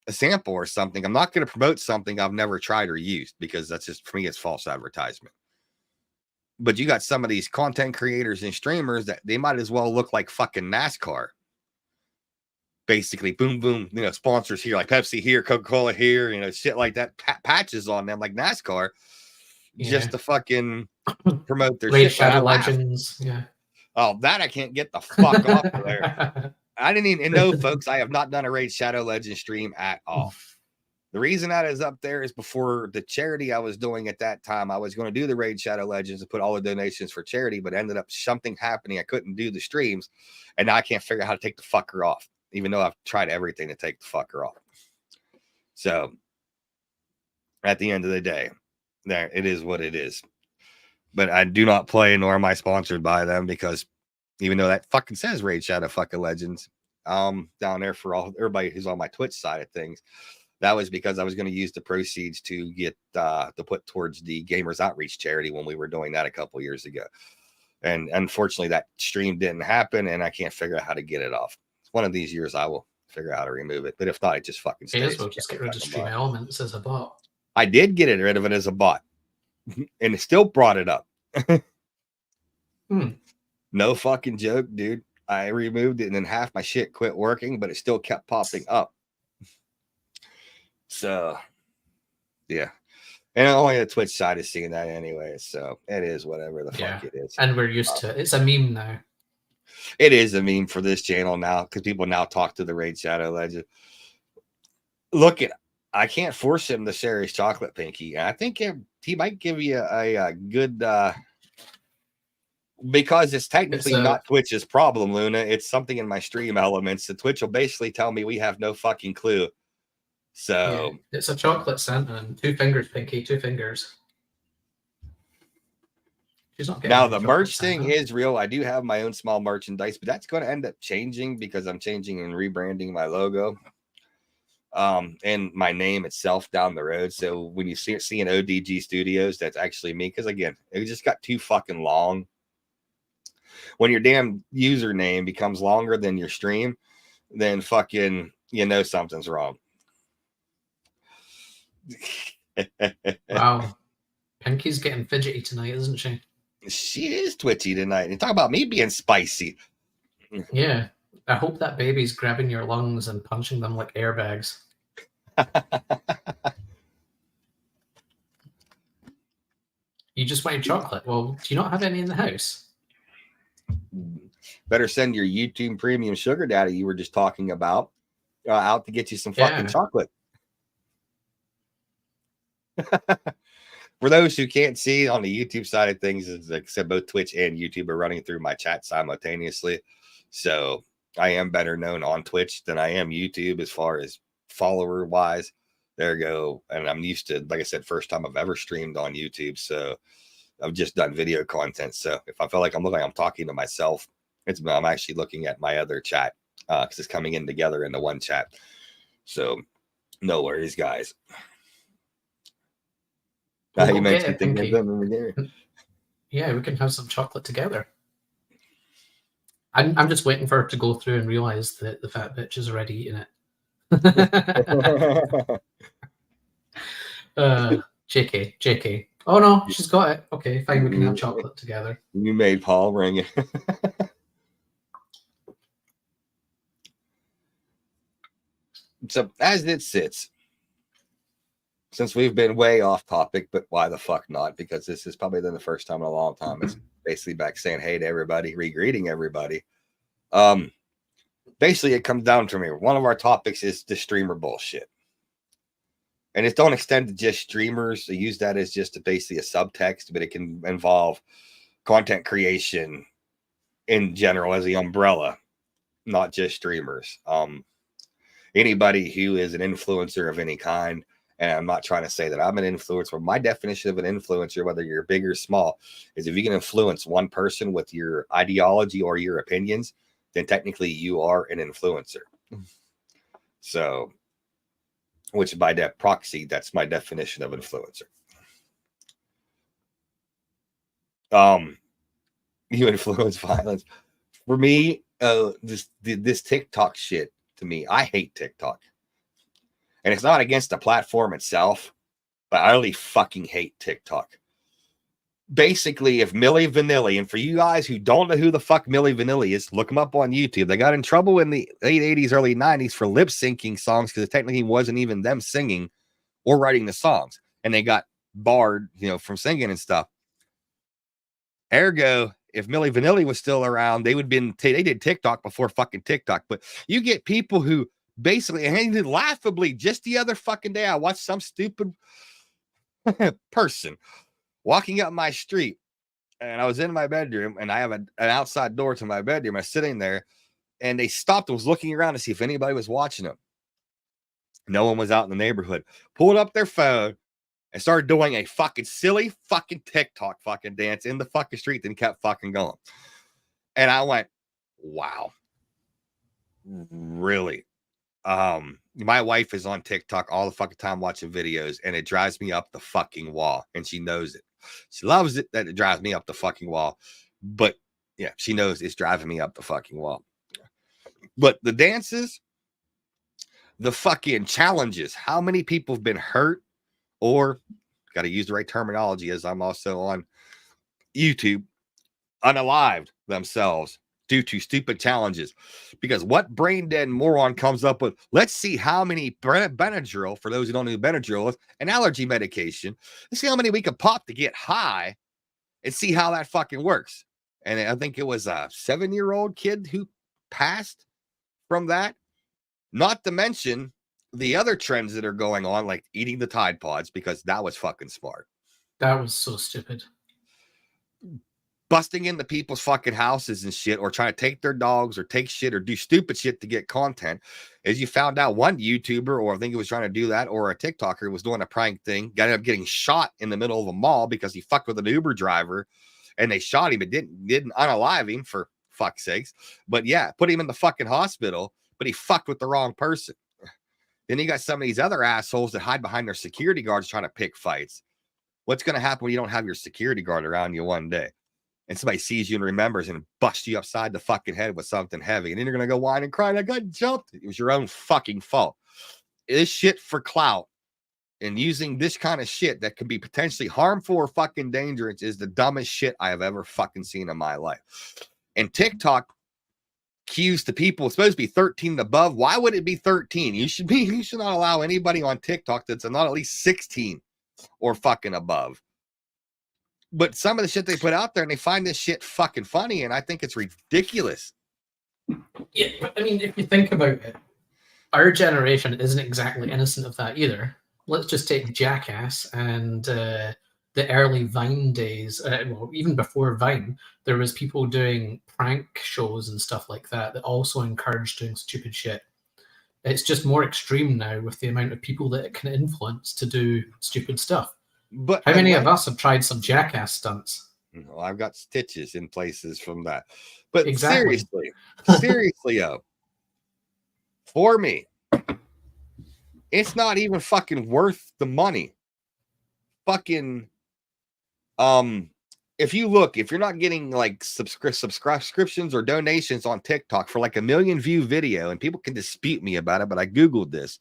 a sample or something. I'm not going to promote something I've never tried or used, because that's just, for me, it's false advertisement. But you got some of these content creators and streamers that they might as well look like fucking NASCAR. Basically, boom, boom, sponsors here, like Pepsi here, Coca-Cola here, shit like that, patches on them like NASCAR, just to fucking promote their Raid shit. Shadow Legends, Oh, that I can't get the fuck off of there. I didn't even know, folks, I have not done a Raid Shadow Legends stream at all. The reason that is up there is before the charity I was doing at that time, I was going to do the Raid Shadow Legends and put all the donations for charity, but ended up something happening. I couldn't do the streams, and now I can't figure out how to take the fucker off, even though I've tried everything to take the fucker off. So at the end of the day, there it is what it is. But I do not play, nor am I sponsored by them, because even though that fucking says Raid Shadow fucking Legends down there for everybody who's on my Twitch side of things, that was because I was going to use the proceeds to get to put towards the Gamers Outreach charity when we were doing that a couple years ago. And unfortunately, that stream didn't happen, and I can't figure out how to get it off. One of these years, I will figure out how to remove it. But if not, it just fucking stays. Well, just get rid of Stream Elements as a bot. I did get rid of it as a bot, and it still brought it up. No fucking joke, dude. I removed it, and then half my shit quit working, but it still kept popping up. So, yeah. And only the Twitch side is seeing that anyway. So it is whatever the fuck it is. And we're used to it. It's a meme now. It is a meme for this channel now, because people now talk to the Raid Shadow Legend. Look, I can't force him to share his chocolate pinky. And I think he might give you a good, because it's technically not Twitch's problem, Luna. It's something in my stream elements. The Twitch will basically tell me we have no fucking clue. So it's a chocolate Santa and 2 fingers, Pinky, 2 fingers. She's not getting now the merch thing is real. I do have my own small merchandise, but that's going to end up changing because I'm changing and rebranding my logo and my name itself down the road. So when you see an ODG Studios, that's actually me, because again, it just got too fucking long. When your damn username becomes longer than your stream, then fucking something's wrong. Wow. Pinky's getting fidgety tonight, isn't she? She is twitchy tonight. And talk about me being spicy. Yeah. I hope that baby's grabbing your lungs and punching them like airbags. You just wanted chocolate. Well, do you not have any in the house? Better send your YouTube premium sugar daddy you were just talking about out to get you some fucking chocolate. For those who can't see on the YouTube side of things, like I said, both Twitch and YouTube are running through my chat simultaneously. So I am better known on Twitch than I am YouTube as far as follower wise. There you go. And I'm used to, like I said, first time I've ever streamed on YouTube. So I've just done video content. So if I feel like I'm talking to myself, I'm actually looking at my other chat because it's coming in together in the one chat. So no worries, guys. You mentioned yeah, we can have some chocolate together. I'm just waiting for her to go through and realize that the fat bitch is already eating it. JK. Oh no, she's got it. Okay, fine, we can have chocolate together. You made Paul ring it. So as it sits, since we've been way off topic, but why the fuck not? Because this is probably then the first time in a long time it's basically back saying hey to everybody, re-greeting everybody. Basically it comes down to me. One of our topics is the streamer bullshit. And it don't extend to just streamers. They use that as just basically a subtext, but it can involve content creation in general as the umbrella, not just streamers. Anybody who is an influencer of any kind, and I'm not trying to say that I'm an influencer, but my definition of an influencer, whether you're big or small, is if you can influence one person with your ideology or your opinions, then technically you are an influencer. So, which by that proxy, that's my definition of influencer. You influence violence. For me, this TikTok shit, to me, I hate TikTok. And it's not against the platform itself, but I really fucking hate TikTok. Basically, if Milli Vanilli, and for you guys who don't know who the fuck Milli Vanilli is, look them up on YouTube. They got in trouble in the late 80s, early 90s for lip syncing songs because it technically wasn't even them singing or writing the songs. And they got barred, from singing and stuff. Ergo, if Milli Vanilli was still around, they did TikTok before fucking TikTok. But you get people who basically, and laughably, just the other fucking day, I watched some stupid person walking up my street, and I was in my bedroom, and I have an outside door to my bedroom. I was sitting there, and they stopped and was looking around to see if anybody was watching them. No one was out in the neighborhood. Pulled up their phone and started doing a fucking silly fucking TikTok fucking dance in the fucking street, and kept fucking going. And I went, wow, really? My wife is on TikTok all the fucking time watching videos, and it drives me up the fucking wall, and she knows it. She loves it that it drives me up the fucking wall, but yeah, she knows it's driving me up the fucking wall. But the dances, the fucking challenges, how many people have been hurt, or got to use the right terminology as I'm also on YouTube, unalived themselves due to stupid challenges. Because what brain dead moron comes up with, let's see how many Benadryl, for those who don't know who Benadryl is, an allergy medication, let's see how many we can pop to get high and see how that fucking works. And I think it was a 7-year-old kid who passed from that. Not to mention the other trends that are going on, like eating the Tide Pods, because that was fucking smart. That was so stupid. Busting into people's fucking houses and shit, or trying to take their dogs or take shit or do stupid shit to get content. As you found out, one YouTuber, or I think he was trying to do that, or a TikToker, was doing a prank thing, got up getting shot in the middle of a mall because he fucked with an Uber driver, and they shot him. It didn't unalive him, for fuck's sakes. But yeah, put him in the fucking hospital, but he fucked with the wrong person. Then you got some of these other assholes that hide behind their security guards trying to pick fights. What's going to happen when you don't have your security guard around you one day, and somebody sees you and remembers and busts you upside the fucking head with something heavy, and then you're going to go whine and cry, I got jumped. It was your own fucking fault. This shit for clout and using this kind of shit that can be potentially harmful or fucking dangerous is the dumbest shit I have ever fucking seen in my life. And TikTok cues to people, it's supposed to be 13 and above. Why would it be 13? You should not allow anybody on TikTok that's not at least 16 or fucking above. But some of the shit they put out there, and they find this shit fucking funny, and I think it's ridiculous. Yeah, but I mean, if you think about it, our generation isn't exactly innocent of that either. Let's just take Jackass and the early Vine days. Well, even before Vine, there was people doing prank shows and stuff like that that also encouraged doing stupid shit. It's just more extreme now with the amount of people that it can influence to do stupid stuff. But how many of us have tried some Jackass stunts? Well, I've got stitches in places from that. But exactly. seriously, yo, For me, it's not even fucking worth the money. Fucking, if you're not getting like subscriptions or donations on TikTok for like a 1 million view video, and people can dispute me about it, but I Googled this.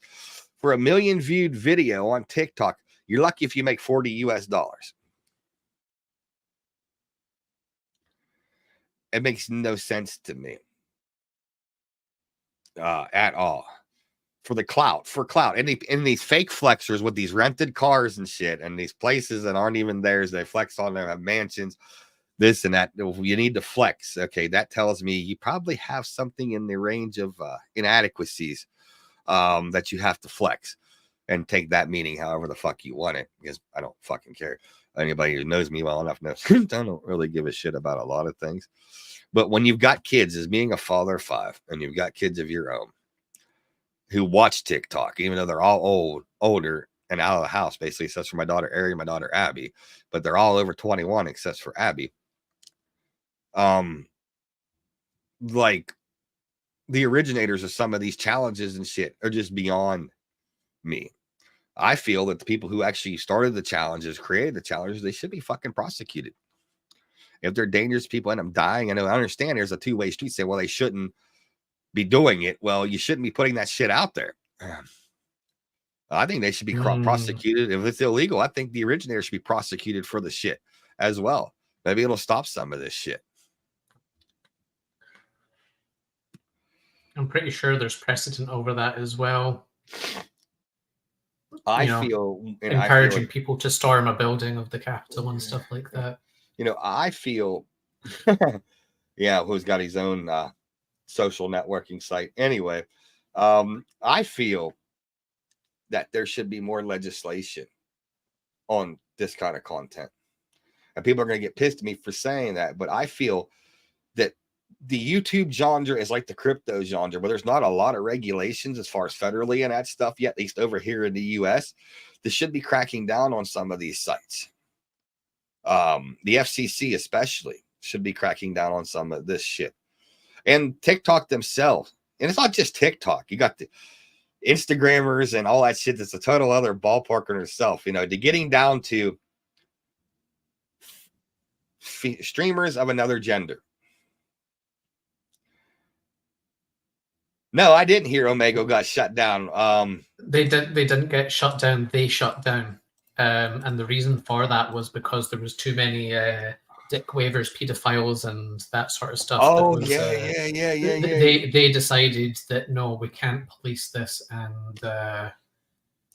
For a 1 million viewed video on TikTok, you're lucky if you make $40 US. It makes no sense to me at all. For clout, and these fake flexers with these rented cars and shit, and these places that aren't even theirs, they flex on them, have mansions, this and that. You need to flex. Okay, that tells me you probably have something in the range of inadequacies that you have to flex, and take that meaning however the fuck you want it, because I don't fucking care. Anybody who knows me well enough knows I don't really give a shit about a lot of things. But when you've got kids, as being a father of 5, and you've got kids of your own who watch TikTok, even though they're all older and out of the house, basically, except for my daughter Ari and my daughter Abby, but they're all over 21 except for Abby. Like, the originators of some of these challenges and shit are just beyond me. I feel that the people who actually started the challenges, created the challenges, they should be fucking prosecuted. If they're dangerous people end up dying, I understand there's a two-way street. Say, well, they shouldn't be doing it. Well, you shouldn't be putting that shit out there. I think they should be prosecuted. If it's illegal, I think the originator should be prosecuted for the shit as well. Maybe it'll stop some of this shit. I'm pretty sure there's precedent over that as well. I feel encouraging people to storm a building of the Capitol and stuff like that. I feel, yeah, who's got his own social networking site. Anyway, I feel that there should be more legislation on this kind of content. And people are going to get pissed at me for saying that, but I feel that the YouTube genre is like the crypto genre, where there's not a lot of regulations as far as federally and that stuff yet, at least over here in the US. They should be cracking down on some of these sites. The FCC especially should be cracking down on some of this shit. And TikTok themselves. And it's not just TikTok. You got the Instagrammers and all that shit that's a total other ballpark in itself, to getting down to streamers of another gender. No, I didn't hear Omega got shut down. They didn't get shut down. They shut down. And the reason for that was because there was too many dick wavers, pedophiles, and that sort of stuff. Oh, that was, yeah. They decided that, no, we can't police this. And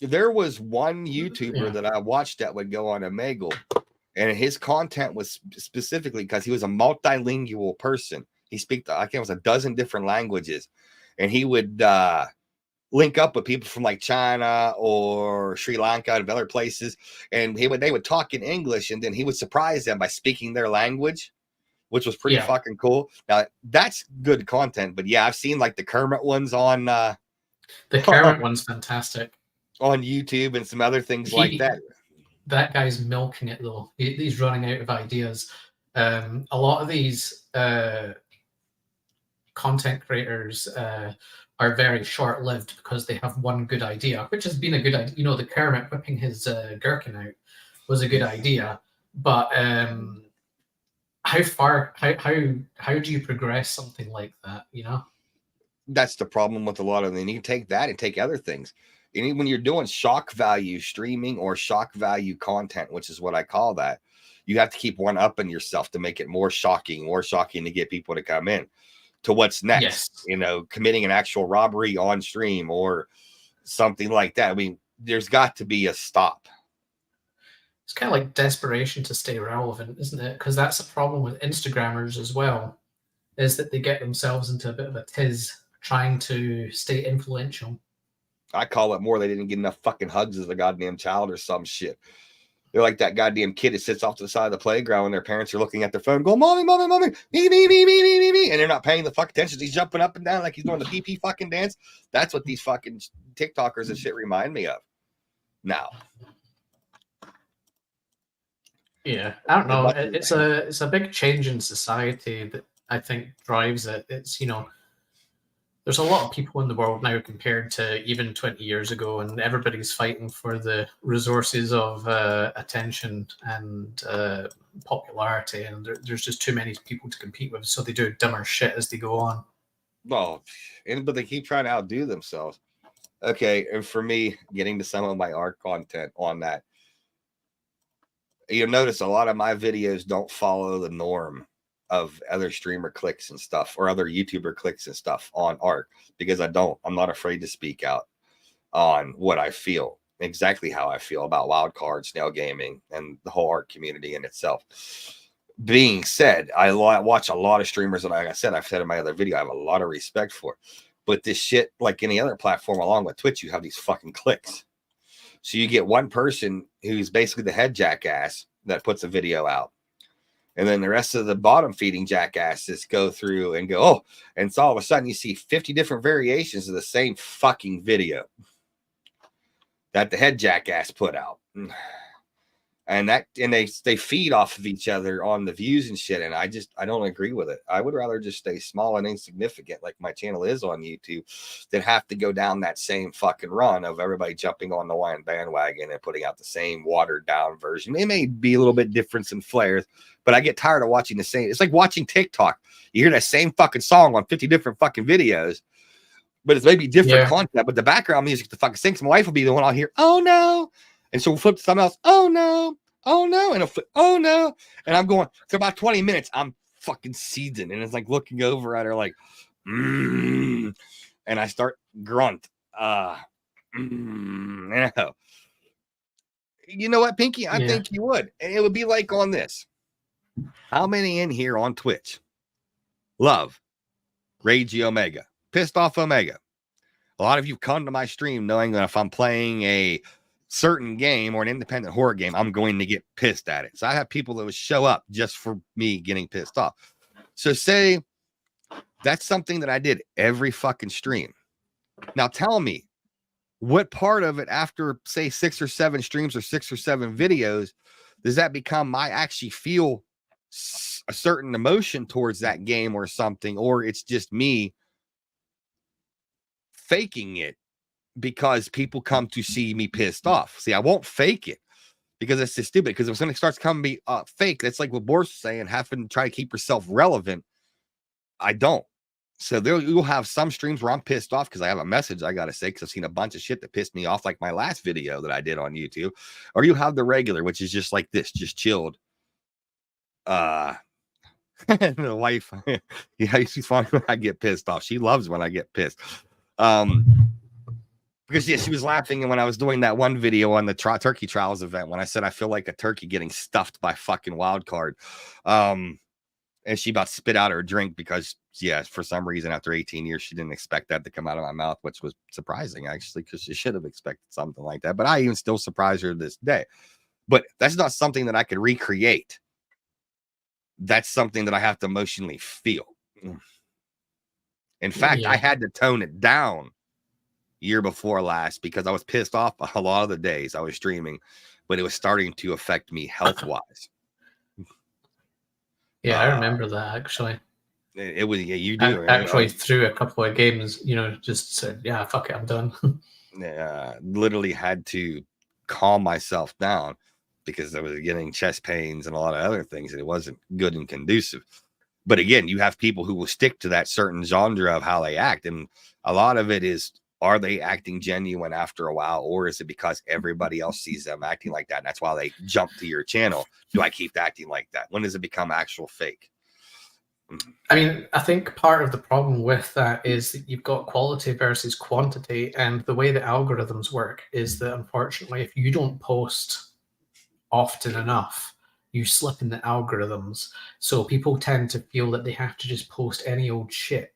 there was one YouTuber that I watched that would go on Omegle, and his content was specifically because he was a multilingual person. He speaks, I think it was a dozen different languages. And he would link up with people from like China or Sri Lanka and other places. And they would talk in English, and then he would surprise them by speaking their language, which was pretty fucking cool. Now, that's good content. But yeah, I've seen like the Kermit ones on the Kermit one's fantastic. On YouTube and some other things like that. That guy's milking it, though. He's running out of ideas. A lot of these content creators are very short-lived because they have one good idea, which has been a good idea. The Kermit whipping his gherkin out was a good idea, but how do you progress something like that? That's the problem with a lot of them. You can take that and take other things. And when you're doing shock value streaming or shock value content, which is what I call that, you have to keep one up in yourself to make it more shocking to get people to come in to what's next. Yes. Committing an actual robbery on stream or something like that. I mean, there's got to be a stop. It's kind of like desperation to stay relevant, isn't it? Because that's a problem with Instagrammers as well, is that they get themselves into a bit of a tiz trying to stay influential. I call it more they didn't get enough fucking hugs as a goddamn child or some shit. They're like that goddamn kid that sits off to the side of the playground when their parents are looking at their phone, going, "Mommy, mommy, mommy, me," and they're not paying the fuck attention. He's jumping up and down like he's doing the pee fucking dance. That's what these fucking TikTokers and shit remind me of. Now. Yeah, I don't know. It's a big change in society that I think drives it. It's There's a lot of people in the world now compared to even 20 years ago, and everybody's fighting for the resources of attention and popularity, and there's just too many people to compete with, so they do dumber shit as they go on. Well, but they keep trying to outdo themselves. Okay, and for me, getting to some of my art content on that, you'll notice a lot of my videos don't follow the norm of other streamer clicks and stuff, or other YouTuber clicks and stuff on art, because I'm not afraid to speak out on what I feel, exactly how I feel about wild cards, snail gaming, and the whole art community in itself. Being said, I watch a lot of streamers, and like I said, I've said in my other video, I have a lot of respect for. But this shit, like any other platform along with Twitch, you have these fucking clicks. So you get one person who's basically the head jackass that puts a video out. And then the rest of the bottom feeding jackasses go through and go, oh, and so all of a sudden you see 50 different variations of the same fucking video that the head jackass put out. And they feed off of each other on the views and shit. And I don't agree with it. I would rather just stay small and insignificant, like my channel is on YouTube, than have to go down that same fucking run of everybody jumping on the wine bandwagon and putting out the same watered down version. It may be a little bit different in flares, but I get tired of watching the same. It's like watching TikTok. You hear that same fucking song on 50 different fucking videos, but it's maybe different content, but the background music, the fucking sings. My wife will be the one I'll hear, oh no. And so we'll flip to something else. Oh no. Oh no. And it'll flip, oh no. And I'm going, for about 20 minutes, I'm fucking seething. And it's like looking over at her like, and I start grunt. You know what, Pinky? I think you would. And it would be like on this. How many in here on Twitch love Ragey Omega? Pissed Off Omega. A lot of you come to my stream knowing that if I'm playing a certain game or an independent horror game, I'm going to get pissed at it. So I have people that would show up just for me getting pissed off. So say that's something that I did every fucking stream. Now tell me, what part of it after, say, 6 or 7 streams or 6 or 7 videos does that become I actually feel a certain emotion towards that game or something, or it's just me faking it because people come to see me pissed off? See, I won't fake it because it's just stupid. Because if something starts coming to be fake, that's like what Boris was saying, having to try to keep yourself relevant. I don't. So you'll have some streams where I'm pissed off because I have a message I got to say, because I've seen a bunch of shit that pissed me off, like my last video that I did on YouTube. Or you have the regular, which is just like this, just chilled. The wife, yeah, she's fine when I get pissed off. She loves when I get pissed. Because she was laughing when I was doing that one video on the turkey trials event when I said I feel like a turkey getting stuffed by fucking wild card. And she about spit out her drink because, for some reason after 18 years, she didn't expect that to come out of my mouth, which was surprising, actually, because she should have expected something like that. But I even still surprise her to this day. But that's not something that I could recreate. That's something that I have to emotionally feel. In fact, I had to tone it down year before last because I was pissed off a lot of the days I was streaming, but it was starting to affect me health-wise. Yeah, I remember that, actually. It was, you do. Actually, through a couple of games, just said, yeah, fuck it, I'm done. Literally had to calm myself down because I was getting chest pains and a lot of other things, and it wasn't good and conducive. But again, you have people who will stick to that certain genre of how they act. And a lot of it is, are they acting genuine after a while, or is it because everybody else sees them acting like that? And that's why they jump to your channel. Do I keep acting like that? When does it become actual fake? I mean, I think part of the problem with that is that you've got quality versus quantity. And the way the algorithms work is that, unfortunately, if you don't post often enough, you slip in the algorithms. So people tend to feel that they have to just post any old shit.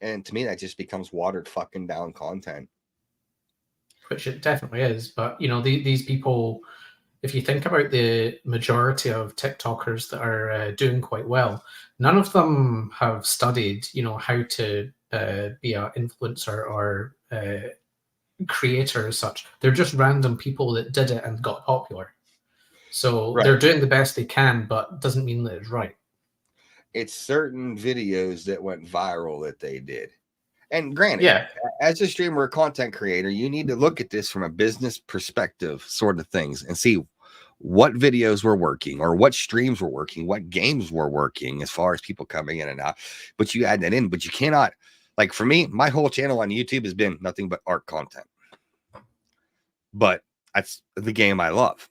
And to me, that just becomes watered fucking down content. Which it definitely is. But, these people, if you think about the majority of TikTokers that are doing quite well, none of them have studied, how to be an influencer or creator as such. They're just random people that did it and got popular. So they're doing the best they can, but doesn't mean that it's right. It's certain videos that went viral that they did. And granted, Yeah. as a streamer or content creator, you need to look at this from a business perspective sort of things and see what videos were working or what streams were working, what games were working as far as people coming in and out. But you add that in, but you cannot, like for me, my whole channel on YouTube has been nothing but art content. But that's the game I love.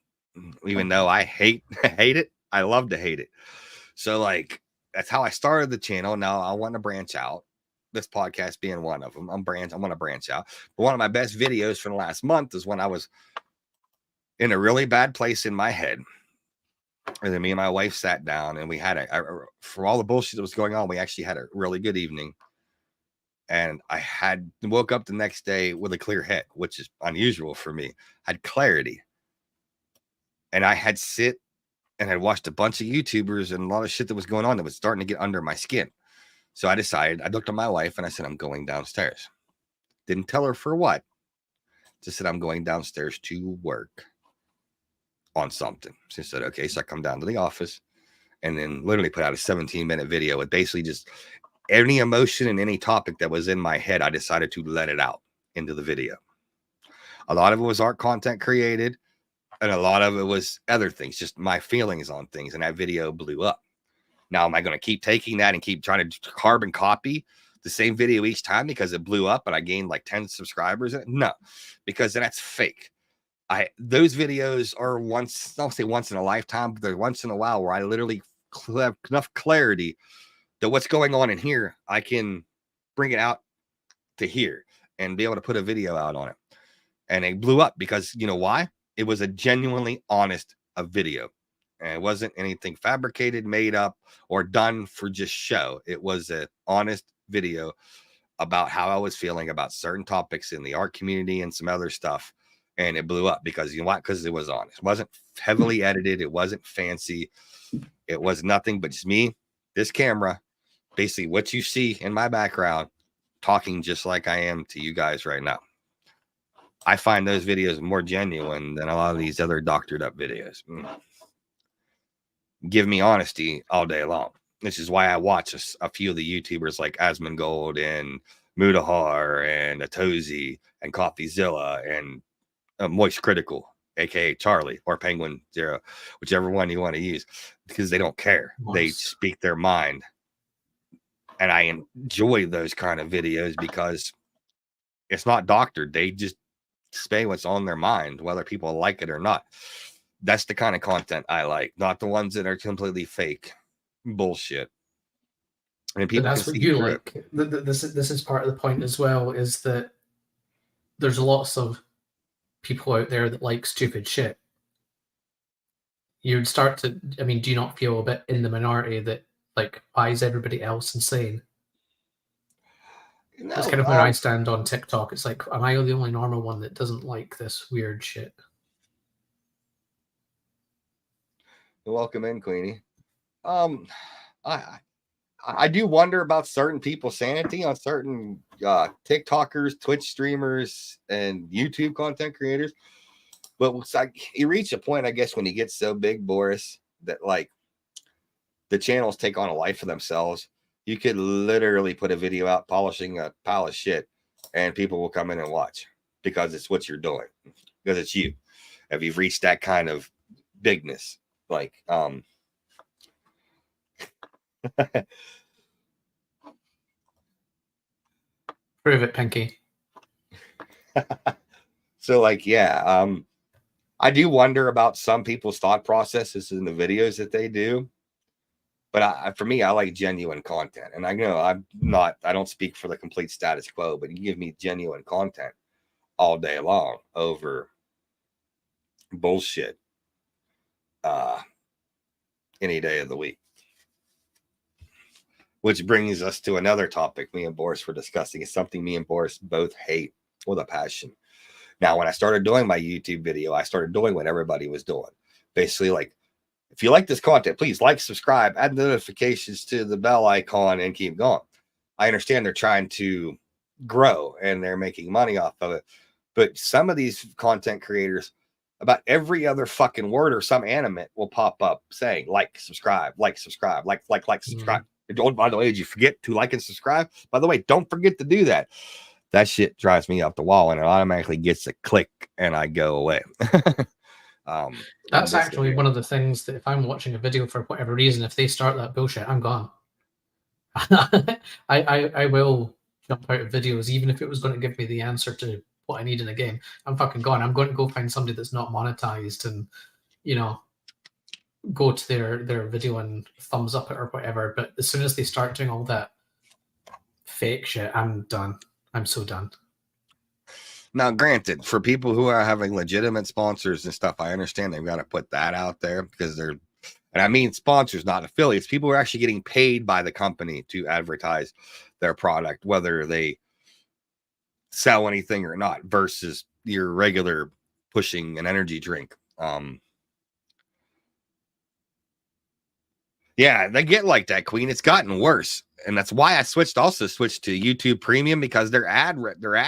Even though I hate it, I love to hate it. So like that's how I started the channel. Now I want to branch out. This podcast being one of them. I want to branch out. But one of my best videos from the last month is when I was in a really bad place in my head. And then me and my wife sat down and we had for all the bullshit that was going on, we actually had a really good evening. And I woke up the next day with a clear head, which is unusual for me. I had clarity. And I had and I watched a bunch of YouTubers and a lot of shit that was going on that was starting to get under my skin. So I decided, I looked at my wife and I said, I'm going downstairs. Didn't tell her for what. Just said, I'm going downstairs to work on something. She said, okay. So I come down to the office and then literally put out a 17-minute video with basically just any emotion and any topic that was in my head. I decided to let it out into the video. A lot of it was art content created, and a lot of it was other things, just my feelings on things. And that video blew up. Now, am I going to keep taking that and keep trying to carbon copy the same video each time because it blew up and I gained like 10 subscribers? No, because that's fake. Those videos are I don't say once in a lifetime, but they're once in a while where I literally have enough clarity that what's going on in here, I can bring it out to here and be able to put a video out on it. And it blew up because you know why? It was a genuinely honest video. And it wasn't anything fabricated, made up, or done for just show. It was an honest video about how I was feeling about certain topics in the art community and some other stuff. And it blew up because you know what? Because it was honest. It wasn't heavily edited. It wasn't fancy. It was nothing but just me, this camera, basically what you see in my background, talking just like I am to you guys right now. I find those videos more genuine than a lot of these other doctored up videos. Give me honesty all day long. This is why I watch a few of the YouTubers like Asmongold and Mudahar and Atozy and CoffeeZilla and Moist Critical, aka Charlie or Penguin Zero, whichever one you want to use, because they don't care. Nice. They speak their mind. And I enjoy those kind of videos because it's not doctored. They just say what's on their mind, whether people like it or not. That's the kind of content I like, not the ones that are completely fake bullshit. And people that's what you like. This is part of the point as well, is that there's lots of people out there that like stupid shit. You'd start to, I mean, do you not feel a bit in the minority that, like, why is everybody else insane? No, that's kind of where I stand on TikTok. It's like, am I the only normal one that doesn't like this weird shit? Welcome in, Queenie. I do wonder about certain people's sanity on certain TikTokers, Twitch streamers, and YouTube content creators. But it's like you reach a point, I guess, when you get so big, Boris, that like the channels take on a life of themselves. You could literally put a video out polishing a pile of shit, and people will come in and watch because it's what you're doing, because it's you. If you've reached that kind of bigness, like prove it, Pinky. So like, yeah, I do wonder about some people's thought processes in the videos that they do. But for me, I like genuine content. And I know I don't speak for the complete status quo, but you give me genuine content all day long over bullshit any day of the week. Which brings us to another topic me and Boris were discussing. It's something me and Boris both hate with a passion. Now, when I started doing my YouTube video, I started doing what everybody was doing. Basically, like, if you like this content, please like, subscribe, add notifications to the bell icon, and keep going. I understand they're trying to grow and they're making money off of it. But some of these content creators, about every other fucking word or some animate will pop up saying like, subscribe, like, subscribe, like, subscribe. Don't, by the way, did you forget to like and subscribe? By the way, don't forget to do that. That shit drives me up the wall, and it automatically gets a click, and I go away. That's actually one of the things that if I'm watching a video for whatever reason, if they start that bullshit, I'm gone. I will jump out of videos, even if it was going to give me the answer to what I need in a game. I'm fucking gone. I'm going to go find somebody that's not monetized and, you know, go to their video and thumbs up it or whatever. But as soon as they start doing all that fake shit, I'm done. I'm so done. Now, granted, for people who are having legitimate sponsors and stuff, I understand they've got to put that out there because they're, and I mean sponsors, not affiliates. People are actually getting paid by the company to advertise their product, whether they sell anything or not, versus your regular pushing an energy drink. Yeah, they get like that, Queen. It's gotten worse, and that's why I switched to YouTube Premium, because their ad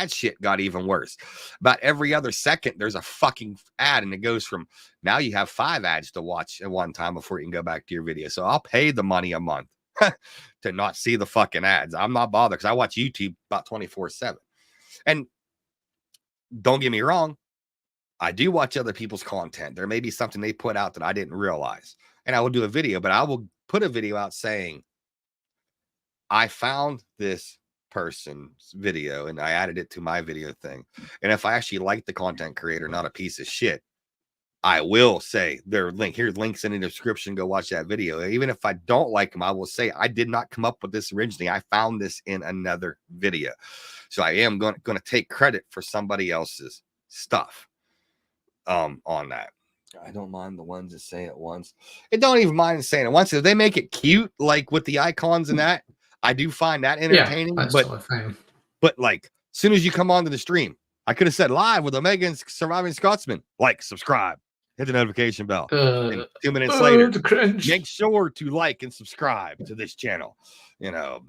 shit got even worse. About every other second, there's a fucking ad, and it goes from now you have 5 ads to watch at one time before you can go back to your video. So I'll pay the money a month to not see the fucking ads. I'm not bothered because I watch YouTube about 24/7. And don't get me wrong, I do watch other people's content. There may be something they put out that I didn't realize, and I will do a video, but I will put a video out saying, I found this person's video and I added it to my video thing. And if I actually like the content creator, not a piece of shit, I will say their link. Here's links in the description. Go watch that video. Even if I don't like them, I will say I did not come up with this originally. I found this in another video. So I am going to take credit for somebody else's stuff on that. I don't mind the ones that say it once. It don't even mind saying it once. If they make it cute, like with the icons and that, I do find that entertaining. Yeah, that's totally fine. But like, as soon as you come onto the stream, I could have said live with Omega and Surviving Scotsman. Like, subscribe, hit the notification bell. And 2 minutes later, make sure to like and subscribe to this channel. You know,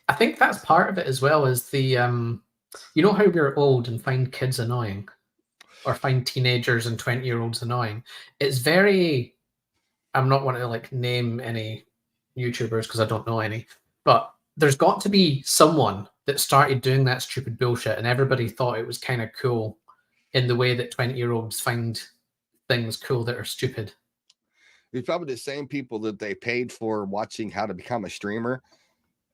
I think that's part of it as well. Is the you know how we're old and find kids annoying, or find teenagers and 20-year-olds annoying. It's very, I'm not wanting to like name any YouTubers because I don't know any, but there's got to be someone that started doing that stupid bullshit and everybody thought it was kind of cool in the way that 20-year-olds find things cool that are stupid. It's probably the same people that they paid for watching how to become a streamer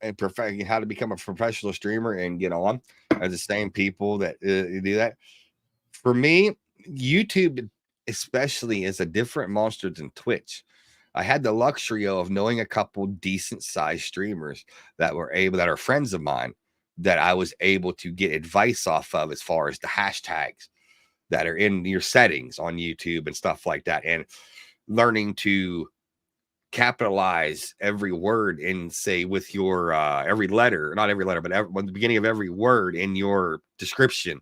and how to become a professional streamer and get on, are the same people that do that. For me, YouTube especially is a different monster than Twitch. I had the luxury of knowing a couple decent sized streamers that are friends of mine, that I was able to get advice off of as far as the hashtags that are in your settings on YouTube and stuff like that, and learning to capitalize every word in, say, with your every letter, not every letter, but at the beginning of every word in your description,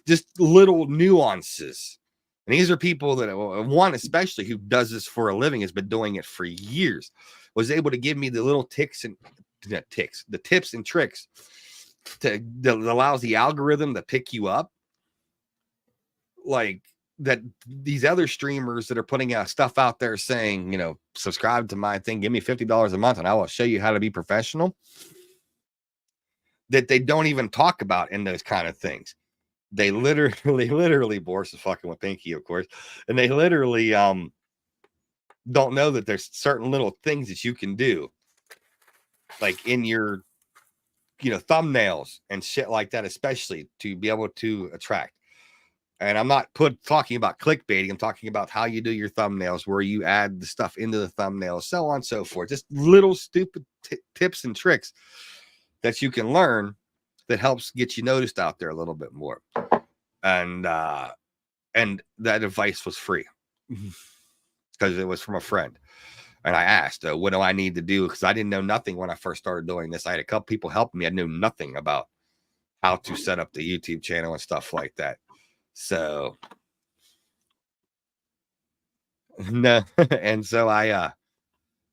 just little nuances. And these are people that, one especially who does this for a living, has been doing it for years, was able to give me the little the tips and tricks that allows the algorithm to pick you up, like that these other streamers that are putting out stuff out there saying, you know, subscribe to my thing, give me $50 a month and I will show you how to be professional, that they don't even talk about in those kind of things. They literally Boris is fucking with Pinky, of course, and they literally don't know that there's certain little things that you can do, like in your, you know, thumbnails and shit like that, especially to be able to attract. And I'm not talking about clickbaiting. I'm talking about how you do your thumbnails, where you add the stuff into the thumbnails, so on and so forth. Just little stupid tips and tricks that you can learn that helps get you noticed out there a little bit more. And that advice was free because it was from a friend. And I asked, what do I need to do? Because I didn't know nothing when I first started doing this. I had a couple people helping me. I knew nothing about how to set up the YouTube channel and stuff like that. So no, and so and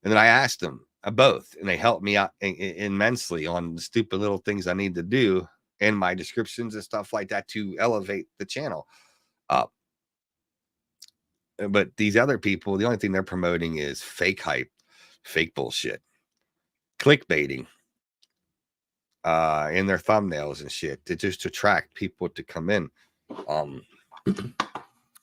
then I asked them both, and they helped me out immensely on the stupid little things I need to do in my descriptions and stuff like that to elevate the channel up. But these other people, the only thing they're promoting is fake hype, fake bullshit. clickbaiting in their thumbnails and shit to just attract people to come in.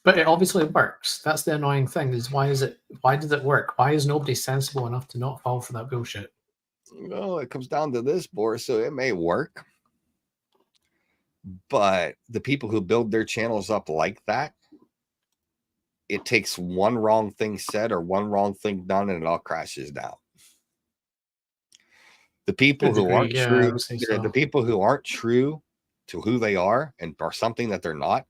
But it obviously works. That's the annoying thing. Is why does it work? Why is nobody sensible enough to not fall for that bullshit? Well, it comes down to this, Boris. So it may work, but the people who build their channels up like that, it takes one wrong thing said or one wrong thing done, and it all crashes down. The people who aren't true, the people who aren't true to who they are and are something that they're not,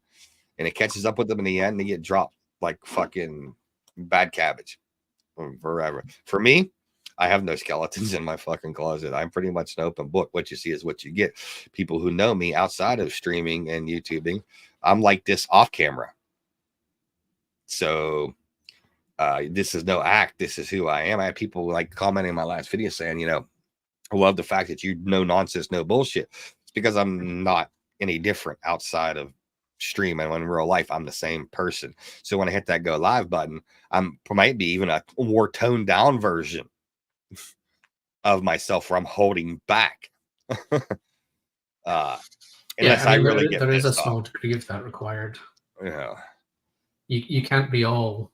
and it catches up with them in the end, they get dropped like fucking bad cabbage forever. For me, I have no skeletons in my fucking closet. I'm pretty much an open book. What you see is what you get. People who know me outside of streaming and YouTubing, I'm like this off camera. So this is no act. This is who I am. I had people like commenting in my last video saying, you know, I love the fact that you no nonsense, no bullshit. It's because I'm not any different outside of stream, and in real life, I'm the same person. So when I hit that go live button, I'm might be even a more toned down version of myself where I'm holding back. Unless I really get there is a pissed small off. degree of that required. Yeah. You can't be all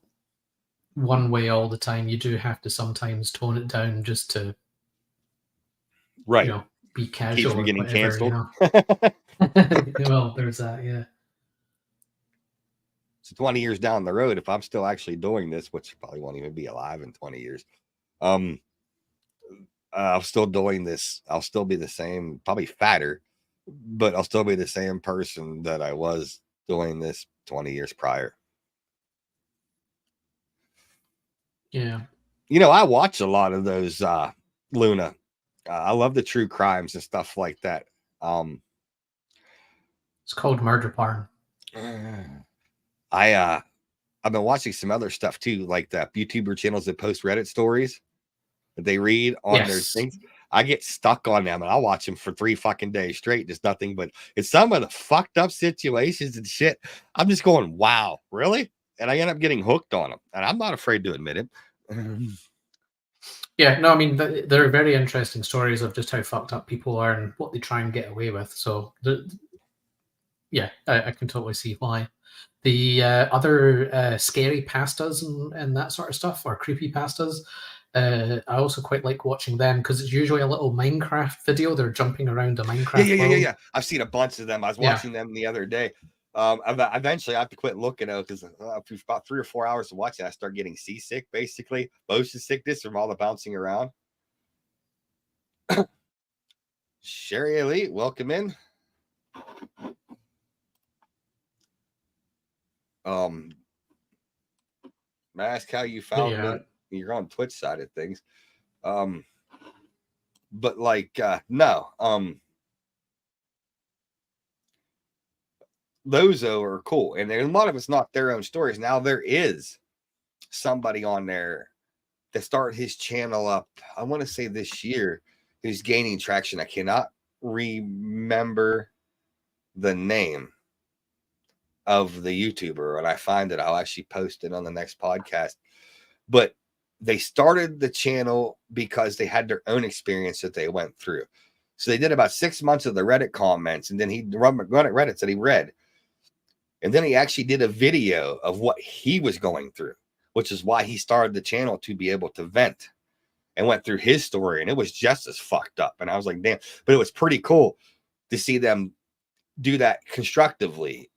one way all the time. You do have to sometimes tone it down just to, right, you know, be casual. Keep from getting whatever, canceled. You know? Well, there's that, yeah. So 20 years down the road, if I'm still actually doing this, which probably won't even be alive in 20 years, I'm still doing this. I'll still be the same, probably fatter, but I'll still be the same person that I was doing this 20 years prior. Yeah. You know, I watch a lot of those Luna. I love the true crimes and stuff like that. It's called murder porn. I've been watching some other stuff too, like the YouTuber channels that post Reddit stories that they read on their things. I get stuck on them and I'll watch them for 3 fucking days straight. Just nothing but it's some of the fucked up situations and shit. I'm just going, wow, really? And I end up getting hooked on them. And I'm not afraid to admit it. Yeah, no, I mean, there are very interesting stories of just how fucked up people are and what they try and get away with. So, yeah, I can totally see why. The other scary pastas and that sort of stuff, or creepy pastas, I also quite like watching them because it's usually a little Minecraft video. They're jumping around a Minecraft world. Yeah. I've seen a bunch of them. I was watching them the other day. Eventually, I have to quit looking because about 3 or 4 hours to watch it, I start getting seasick, basically motion sickness from all the bouncing around. Sherry Elite, welcome in. Ask how you found me. You're on Twitch side of things. But like no. Those are cool, and a lot of it's not their own stories. Now there is somebody on there that started his channel up, I want to say this year, who's gaining traction. I cannot remember the name of the YouTuber, and I find it, I'll actually post it on the next podcast. But they started the channel because they had their own experience that they went through. So they did about 6 months of the Reddit comments, and then he run at Reddit that he read. And then he actually did a video of what he was going through, which is why he started the channel, to be able to vent, and went through his story. And it was just as fucked up. And I was like, damn, but it was pretty cool to see them do that constructively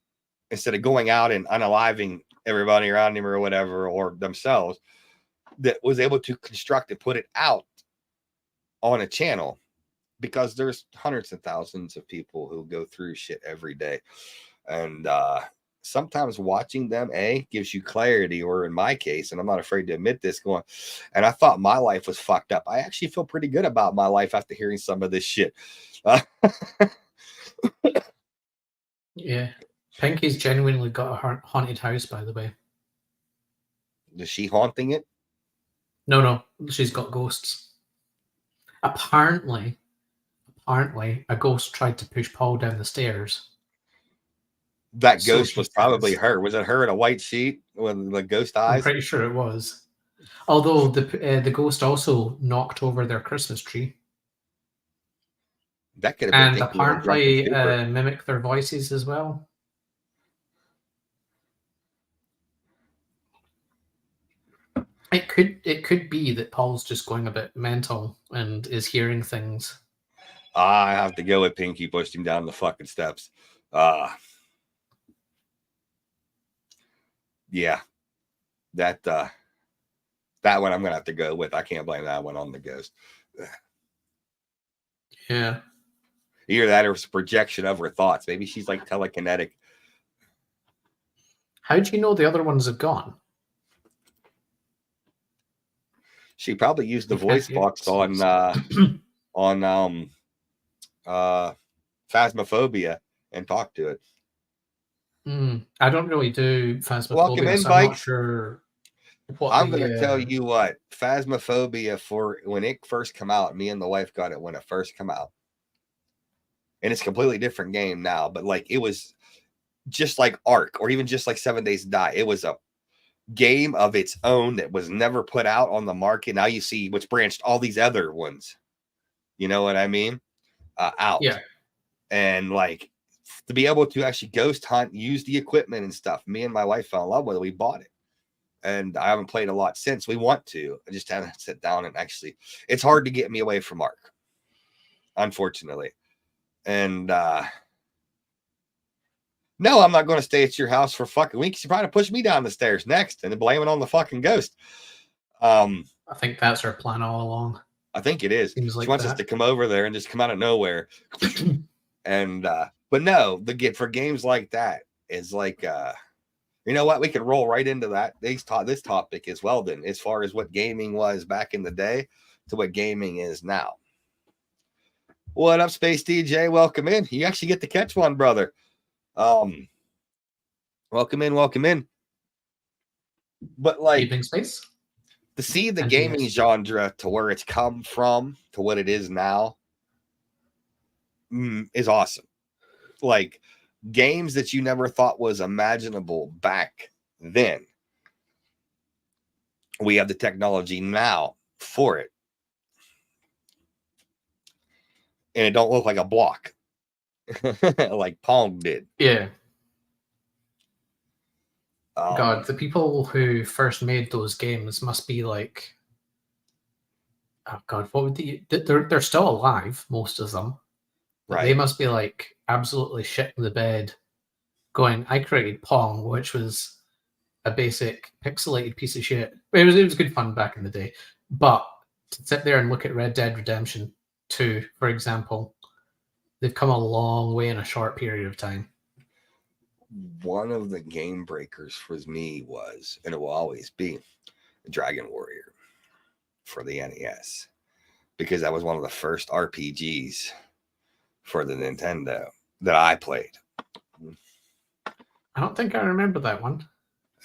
instead of going out and unaliving everybody around him or whatever, or themselves, that was able to construct and put it out on a channel, because there's hundreds of thousands of people who go through shit every day. And sometimes watching them gives you clarity, or in my case, and I'm not afraid to admit this, going, and I thought my life was fucked up. I actually feel pretty good about my life after hearing some of this shit. Yeah. Pinky's genuinely got a haunted house, by the way. Is she haunting it? No, she's got ghosts. Apparently, a ghost tried to push Paul down the stairs. That ghost was probably her. Was it her in a white sheet with the ghost eyes? I'm pretty sure it was. Although the ghost also knocked over their Christmas tree. That could have been And thinking of a drunken apparently stupor. mimic their voices as well. It could be that Paul's just going a bit mental and is hearing things. I have to go with Pinky pushing down the fucking steps. Yeah, that one I'm gonna have to go with. I can't blame that one on the ghost. Yeah. Either that or it's a projection of her thoughts. Maybe she's like telekinetic. How do you know the other ones have gone? She probably used the You can't voice hear box on Phasmophobia and talked to it. I don't really do Welcome Phasmophobia, in, so I'm not Bike. sure what I'm gonna tell you what, Phasmophobia, for when it first come out, me and the wife got it when it first come out. And it's a completely different game now, but like it was just like Ark or even just like 7 Days to Die. It was a game of its own that was never put out on the market. Now you see what's branched all these other ones. You know what I mean? Out. Yeah. And like to be able to actually ghost hunt, use the equipment and stuff. Me and my wife fell in love with it. We bought it. And I haven't played a lot since. We want to. I just haven't sit down and actually, it's hard to get me away from Ark, unfortunately. And no, I'm not going to stay at your house for fucking weeks. You're probably push me down the stairs next and then blame it on the fucking ghost. I think that's our plan all along. I think it is. Seems She like wants us to come over there and just come out of nowhere. And but no, for games like that is like you know what? We can roll right into that. This topic as well then, as far as what gaming was back in the day to what gaming is now. What up, Space DJ? Welcome in. You actually get to catch one, brother. Welcome in. But like Evening Space? to see the And gaming yes. genre to where it's come from to what it is now is awesome. Like games that you never thought was imaginable back then. We have the technology now for it. And it don't look like a block like Pong did. Yeah. God, the people who first made those games must be like, oh God, what would they're still alive, most of them. But right. They must be like absolutely shitting the bed going, I created Pong, which was a basic pixelated piece of shit. It was good fun back in the day. But to sit there and look at Red Dead Redemption 2, for example, they've come a long way in a short period of time. One of the game breakers for me was, and it will always be, Dragon Warrior for the NES. Because that was one of the first RPGs for the Nintendo that I played. I don't think I remember that one.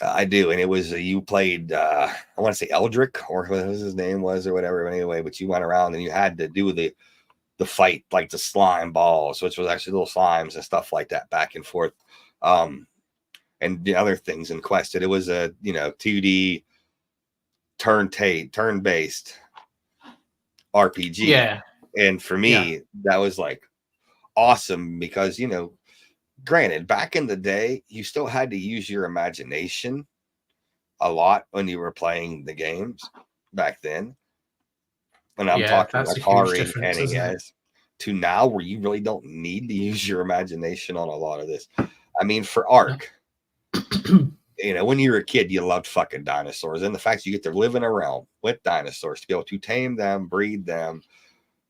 I do, and it was you played. I want to say Eldrick or what his name was or whatever. Anyway, but you went around and you had to do the fight like the slime balls, which was actually little slimes and stuff like that, back and forth, and the other things in Quest. It was a 2D turn based RPG. Yeah, and for me, that was like awesome because granted, back in the day, you still had to use your imagination a lot when you were playing the games back then. And I'm talking Atari and NES to now where you really don't need to use your imagination on a lot of this. I mean, for Ark, when you were a kid, you loved fucking dinosaurs. And the fact you get to live in a realm with dinosaurs, to be able to tame them, breed them,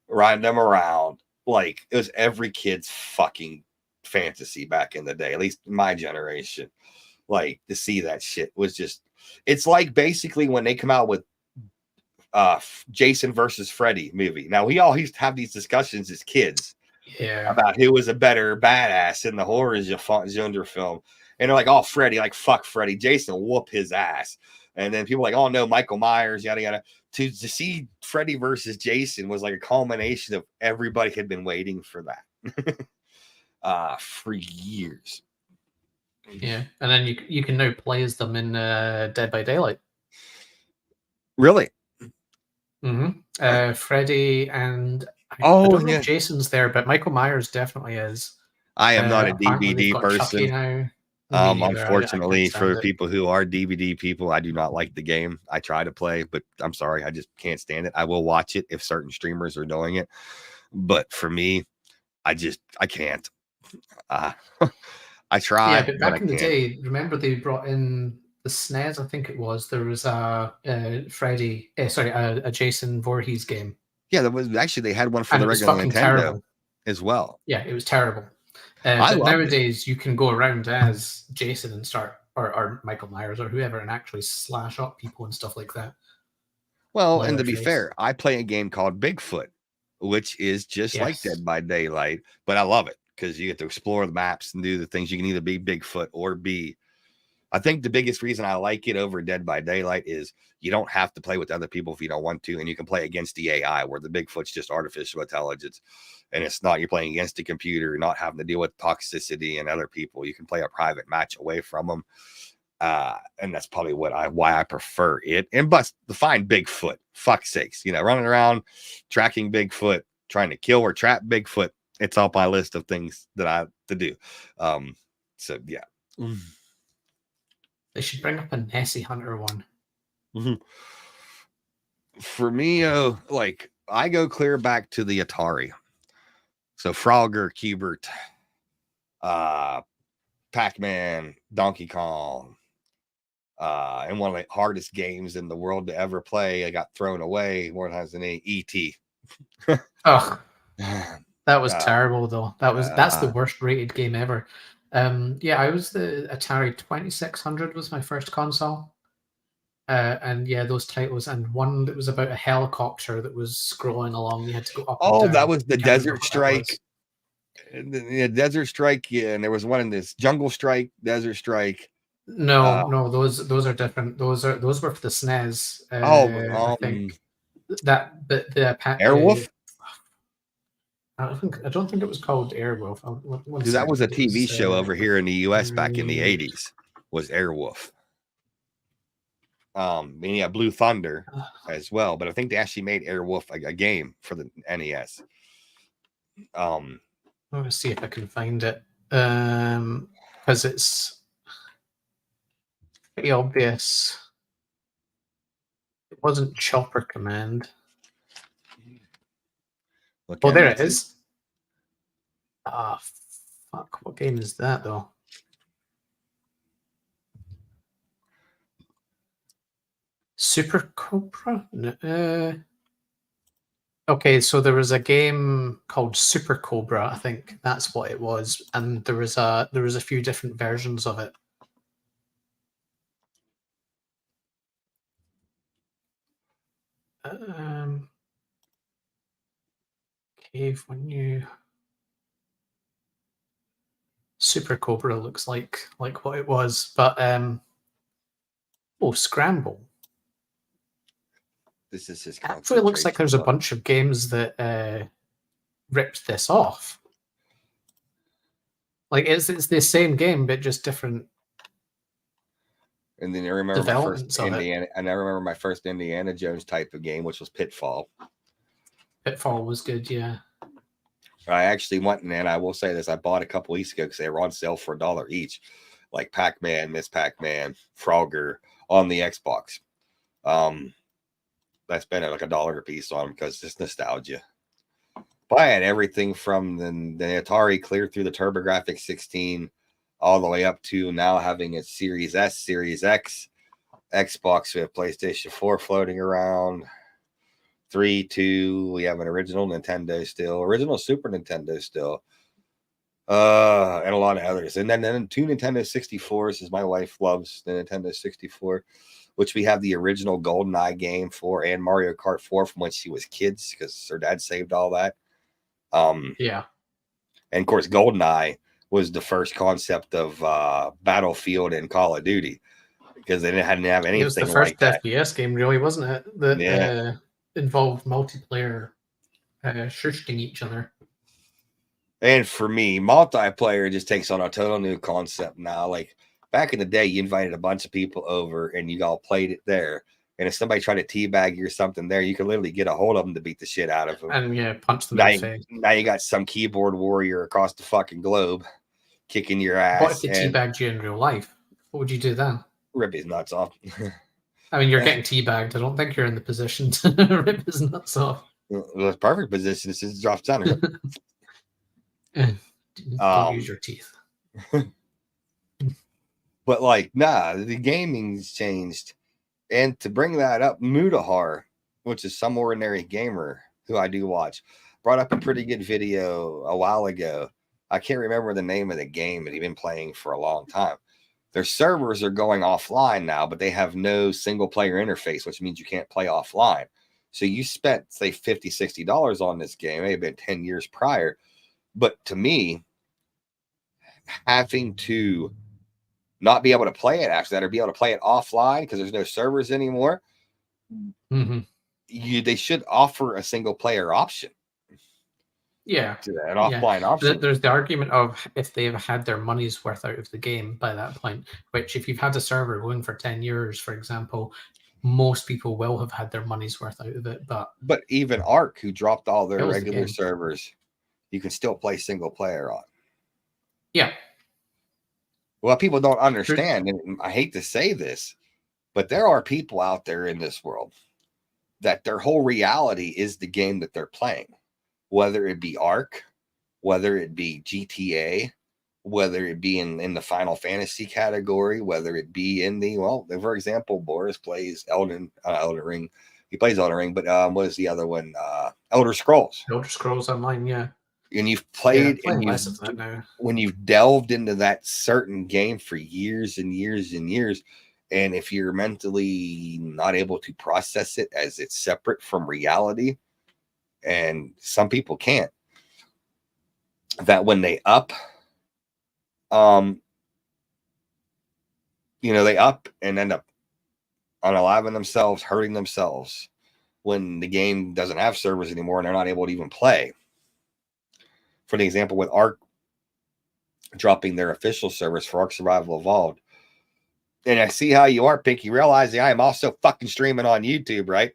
ride them around, like it was every kid's fucking fantasy back in the day, at least my generation. Like to see that shit was just, it's like basically when they come out with Jason versus Freddy movie. Now we all used to have these discussions as kids about who was a better badass in the horror genre film. And they're like, oh, Freddy, like fuck Freddy. Jason will whoop his ass. And then people are like, oh no, Michael Myers, yada yada. To see Freddy versus Jason was like a culmination of everybody had been waiting for that for years. Yeah, and then you can now play as them in Dead by Daylight. Really? Freddy and I Oh, don't know if yeah. Jason's there, but Michael Myers definitely is. I am not a Apparently they've DVD got Chucky person. now. Me neither. I can't Unfortunately, stand for it. people who are DVD people, I do not like the game. I try to play, but I'm sorry, I just can't stand it. I will watch it if certain streamers are doing it, but for me, I can't. Uh, I Yeah, try, but but I back in the can't. day, remember they brought in the SNES, I think it was. There was a Jason Voorhees game, Yeah, that was actually they had one for and the it was regular fucking Nintendo terrible. as well. Yeah, it was terrible. I But loved it. nowadays, you can go around as Jason and start, or Michael Myers or whoever, and actually slash up people and stuff like that. Well, and to be Leatherface. fair, I play a game called Bigfoot, which is just like Yes. Dead by Daylight, but I love it because you get to explore the maps and do the things. You can either be Bigfoot or be. I think the biggest reason I like it over Dead by Daylight is you don't have to play with other people if you don't want to, and you can play against the AI, where the Bigfoot's just artificial intelligence, and it's not you're playing against a computer, not having to deal with toxicity and other people. You can play a private match away from them. And that's probably why I prefer it. And but to find Bigfoot, fuck sakes, running around tracking Bigfoot, trying to kill or trap Bigfoot. It's on my list of things that I to do. So yeah. They should bring up a Nessie Hunter one. For me, like I go clear back to the Atari. So Frogger, Cubert, Pac-Man, Donkey Kong, and one of the hardest games in the world to ever play. I got thrown away more times than any E.T. Ugh, that was terrible though. That's the worst rated game ever. Yeah, I was the Atari 2600 was my first console. And yeah, those titles, and one that was about a helicopter that was scrolling along. You had to go up and Oh, that down. was the Can't remember Desert what that Strike. was. Yeah, Desert Strike. Yeah, and there was one in this Jungle Strike, Desert Strike. No, those are different. Those were for the SNES. I think that, but Airwolf. I don't think it was called Airwolf. One Because that was a second. It TV was show over here in the U.S. back in the Atari. '80s. Was Airwolf. And yeah, Blue Thunder as well. But I think they actually made Airwolf a game for the NES. Let me see if I can find it. Because it's pretty obvious. It wasn't Chopper Command. Oh, there it is. Ah, fuck. What game is that, though? Super Cobra? Okay, so there was a game called Super Cobra, I think that's what it was, and there was a few different versions of it. Cave when you Super Cobra looks like what it was, but oh, Scramble. This is his Actually, it looks like there's a bunch of games that ripped this off. Like it's the same game, but just different. And then I remember my first Indiana, and I remember my first Indiana Jones type of game, which was Pitfall. Pitfall was good, yeah. I actually went and I will say this: I bought a couple weeks ago because they were on sale for $1 each, like Pac-Man, Miss Pac-Man, Frogger on the Xbox. I spent like $1 a piece on them because it's nostalgia. But I had everything from the Atari clear through the TurboGrafx 16 all the way up to now having a Series S, Series X, Xbox. We have PlayStation 4 floating around. 3, 2. We have an original Nintendo still, original Super Nintendo still, and a lot of others. And then 2 Nintendo 64s, as my wife loves the Nintendo 64, which we have the original GoldenEye game for, and Mario Kart 4 from when she was kids because her dad saved all that. Yeah. And of course, GoldenEye was the first concept of Battlefield and Call of Duty because they hadn't have anything. It was the first like FPS game, really, wasn't it? That involved multiplayer shooting each other. And for me, multiplayer just takes on a total new concept now. Like back in the day, you invited a bunch of people over and you all played it there. And if somebody tried to teabag you or something there, you could literally get a hold of them to beat the shit out of them. And punch them in the face. Now you got some keyboard warrior across the fucking globe kicking your ass. What if they teabagged you in real life? What would you do then? Rip his nuts off. I mean, you're getting teabagged. I don't think you're in the position to rip his nuts off. Well, the perfect position is to drop down. Don't use your teeth. But like, nah, the gaming's changed. And to bring that up, Mudahar, which is some ordinary gamer who I do watch, brought up a pretty good video a while ago. I can't remember the name of the game, but he'd been playing for a long time. Their servers are going offline now, but they have no single player interface, which means you can't play offline. So you spent, say, $50, $60 on this game. It may have been 10 years prior. But to me, having to not be able to play it after that or be able to play it offline because there's no servers anymore, they should offer a single player option. Yeah. An offline option. There's the argument of if they've had their money's worth out of the game by that point, which if you've had a server going for 10 years, for example, most people will have had their money's worth out of it. But even Ark, who dropped all their regular servers, you can still play single player on. Yeah. Well, people don't understand, and I hate to say this, but there are people out there in this world that their whole reality is the game that they're playing. Whether it be Ark, whether it be GTA, whether it be in the Final Fantasy category, whether it be in the, for example, Boris plays Elden Ring. He plays Elden Ring, but what is the other one? Elder Scrolls. Elder Scrolls Online, yeah. And you've played and less of that now. When you've delved into that certain game for years and years and years, and if you're mentally not able to process it as it's separate from reality, and some people can't, that when they up, they up and end up unaliving themselves, hurting themselves when the game doesn't have servers anymore and they're not able to even play. For the example, with Ark dropping their official servers for Ark Survival Evolved, and I see how you are, Pinky, realizing I am also fucking streaming on YouTube, right?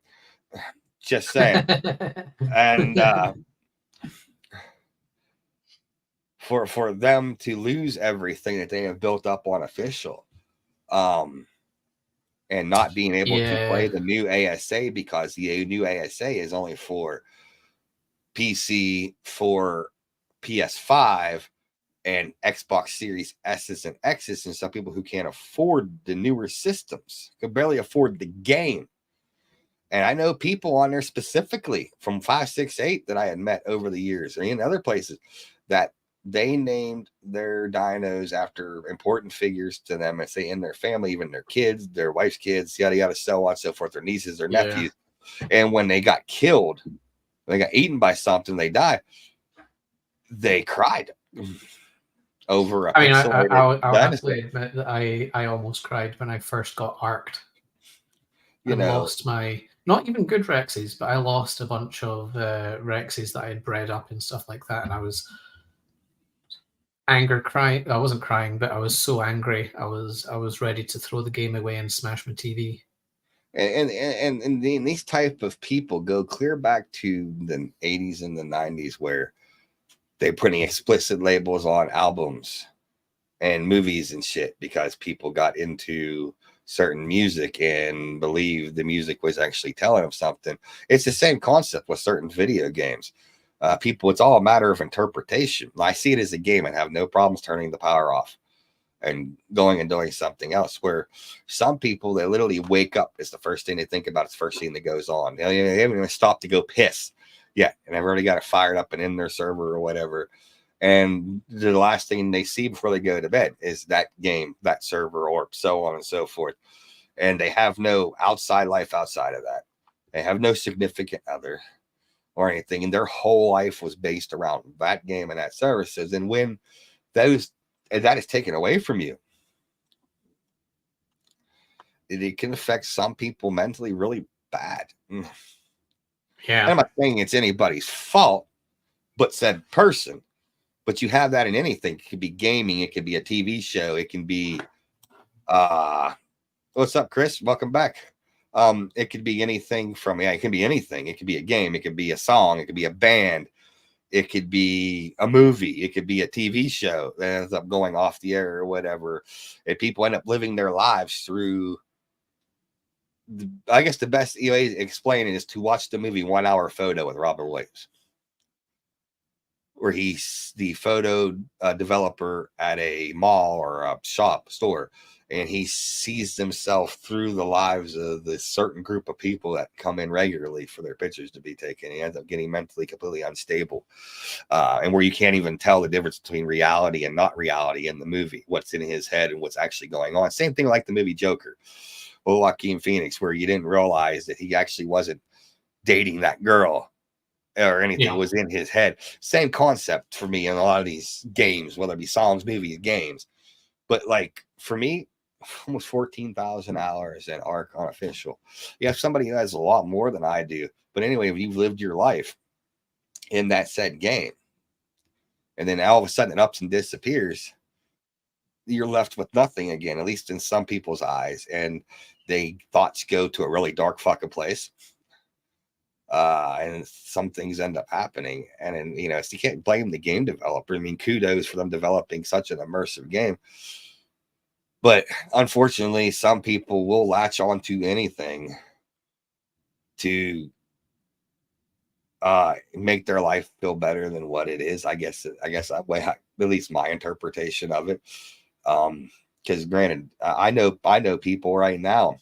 Just saying. And for them to lose everything that they have built up on official, and not being able to play the new ASA because the new ASA is only for PC, for PS5, and Xbox Series S's and X's, and some people who can't afford the newer systems can barely afford the game. And I know people on there specifically from 568 that I had met over the years or in other places that they named their dinos after important figures to them, and say in their family, even their kids, their wife's kids, yada, yada, so on, so forth, their nieces, their nephews. And when they got killed, they got eaten by something, they died, they cried over a I'll happily admit that I almost cried when I first got arked. I lost my, not even good Rexes, but I lost a bunch of Rexes that I had bred up and stuff like that, and I was crying. I wasn't crying, but I was so angry. I was ready to throw the game away and smash my TV. And these type of people go clear back to the 80s and the 90s where they're putting explicit labels on albums and movies and shit because people got into certain music and believed the music was actually telling them something. It's the same concept with certain video games. It's all a matter of interpretation. I see it as a game and have no problems turning the power off and going and doing something else, where some people, they literally wake up. It's the first thing they think about. It's the first thing that goes on. They haven't even stopped to go piss yet, and they've already got it fired up and in their server or whatever. And the last thing they see before they go to bed is that game, that server, or so on and so forth. And they have no outside life outside of that. They have no significant other or anything. And their whole life was based around that game and that services. And when that is taken away from you, it can affect some people mentally really bad. Yeah. I'm not saying it's anybody's fault, but said person. But you have that in anything. It could be gaming. It could be a TV show. It can be, what's up, Chris? Welcome back. It could be anything from, it can be anything. It could be a game. It could be a song. It could be a band. It could be a movie. It could be a TV show that ends up going off the air or whatever. And people end up living their lives through, I guess the best way to explain it is to watch the movie 1 Hour Photo with Robert Williams, where he's the photo developer at a mall or a store, and he sees himself through the lives of this certain group of people that come in regularly for their pictures to be taken. He ends up getting mentally completely unstable, and where you can't even tell the difference between reality and not reality in the movie, what's in his head and what's actually going on. Same thing like the movie Joker, or Joaquin Phoenix, where you didn't realize that he actually wasn't dating that girl or anything. Was in his head. Same concept for me in a lot of these games, whether it be songs, movies, games. But like for me, almost 14,000 hours in Ark Unofficial. You have somebody who has a lot more than I do. But anyway, if you've lived your life in that said game, and then all of a sudden it ups and disappears, you're left with nothing again, at least in some people's eyes. And they thoughts go to a really dark fucking place. And some things end up happening. And then, you know, so you can't blame the game developer. I mean, kudos for them developing such an immersive game. But unfortunately, some people will latch onto anything to make their life feel better than what it is. I guess that way, at least my interpretation of it. Because granted, I know people right now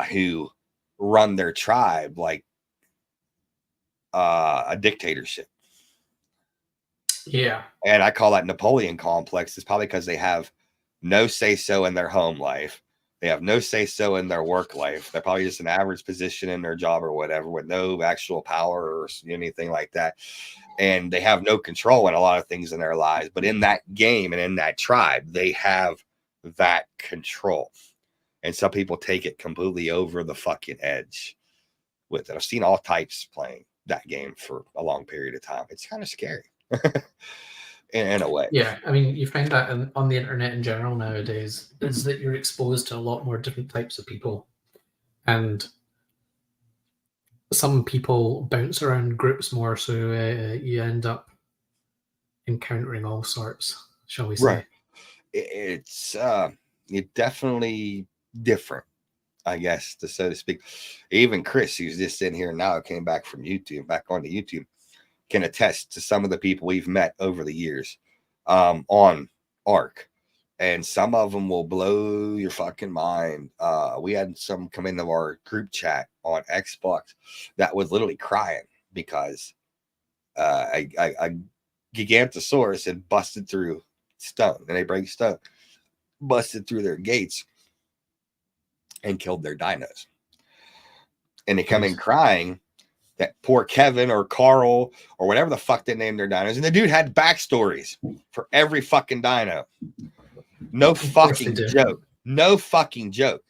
who run their tribe like a dictatorship. Yeah. And I call that Napoleon complex. It's probably because they have no say-so in their home life. They have no say-so in their work life. They're probably just an average position in their job or whatever with no actual power or anything like that. And they have no control in a lot of things in their lives. But in that game and in that tribe, they have that control. And some people take it completely over the fucking edge with it. I've seen all types playing that game for a long period of time. It's kind of scary. in a way. Yeah, I mean, you find that on the internet in general nowadays, is that you're exposed to a lot more different types of people. And some people bounce around groups more, so you end up encountering all sorts, shall we say. Right. It's definitely different, I guess, so to speak. Even Chris, who's just sitting here now, came back from YouTube, back onto YouTube, can attest to some of the people we've met over the years on Ark. And some of them will blow your fucking mind. We had some come into our group chat on Xbox that was literally crying because a Gigantosaurus had busted through stone, and they break stone, busted through their gates and killed their dinos. And they come in crying that poor Kevin or Carl or whatever the fuck they named their dinos. And the dude had backstories for every fucking dino. No fucking joke. No fucking joke.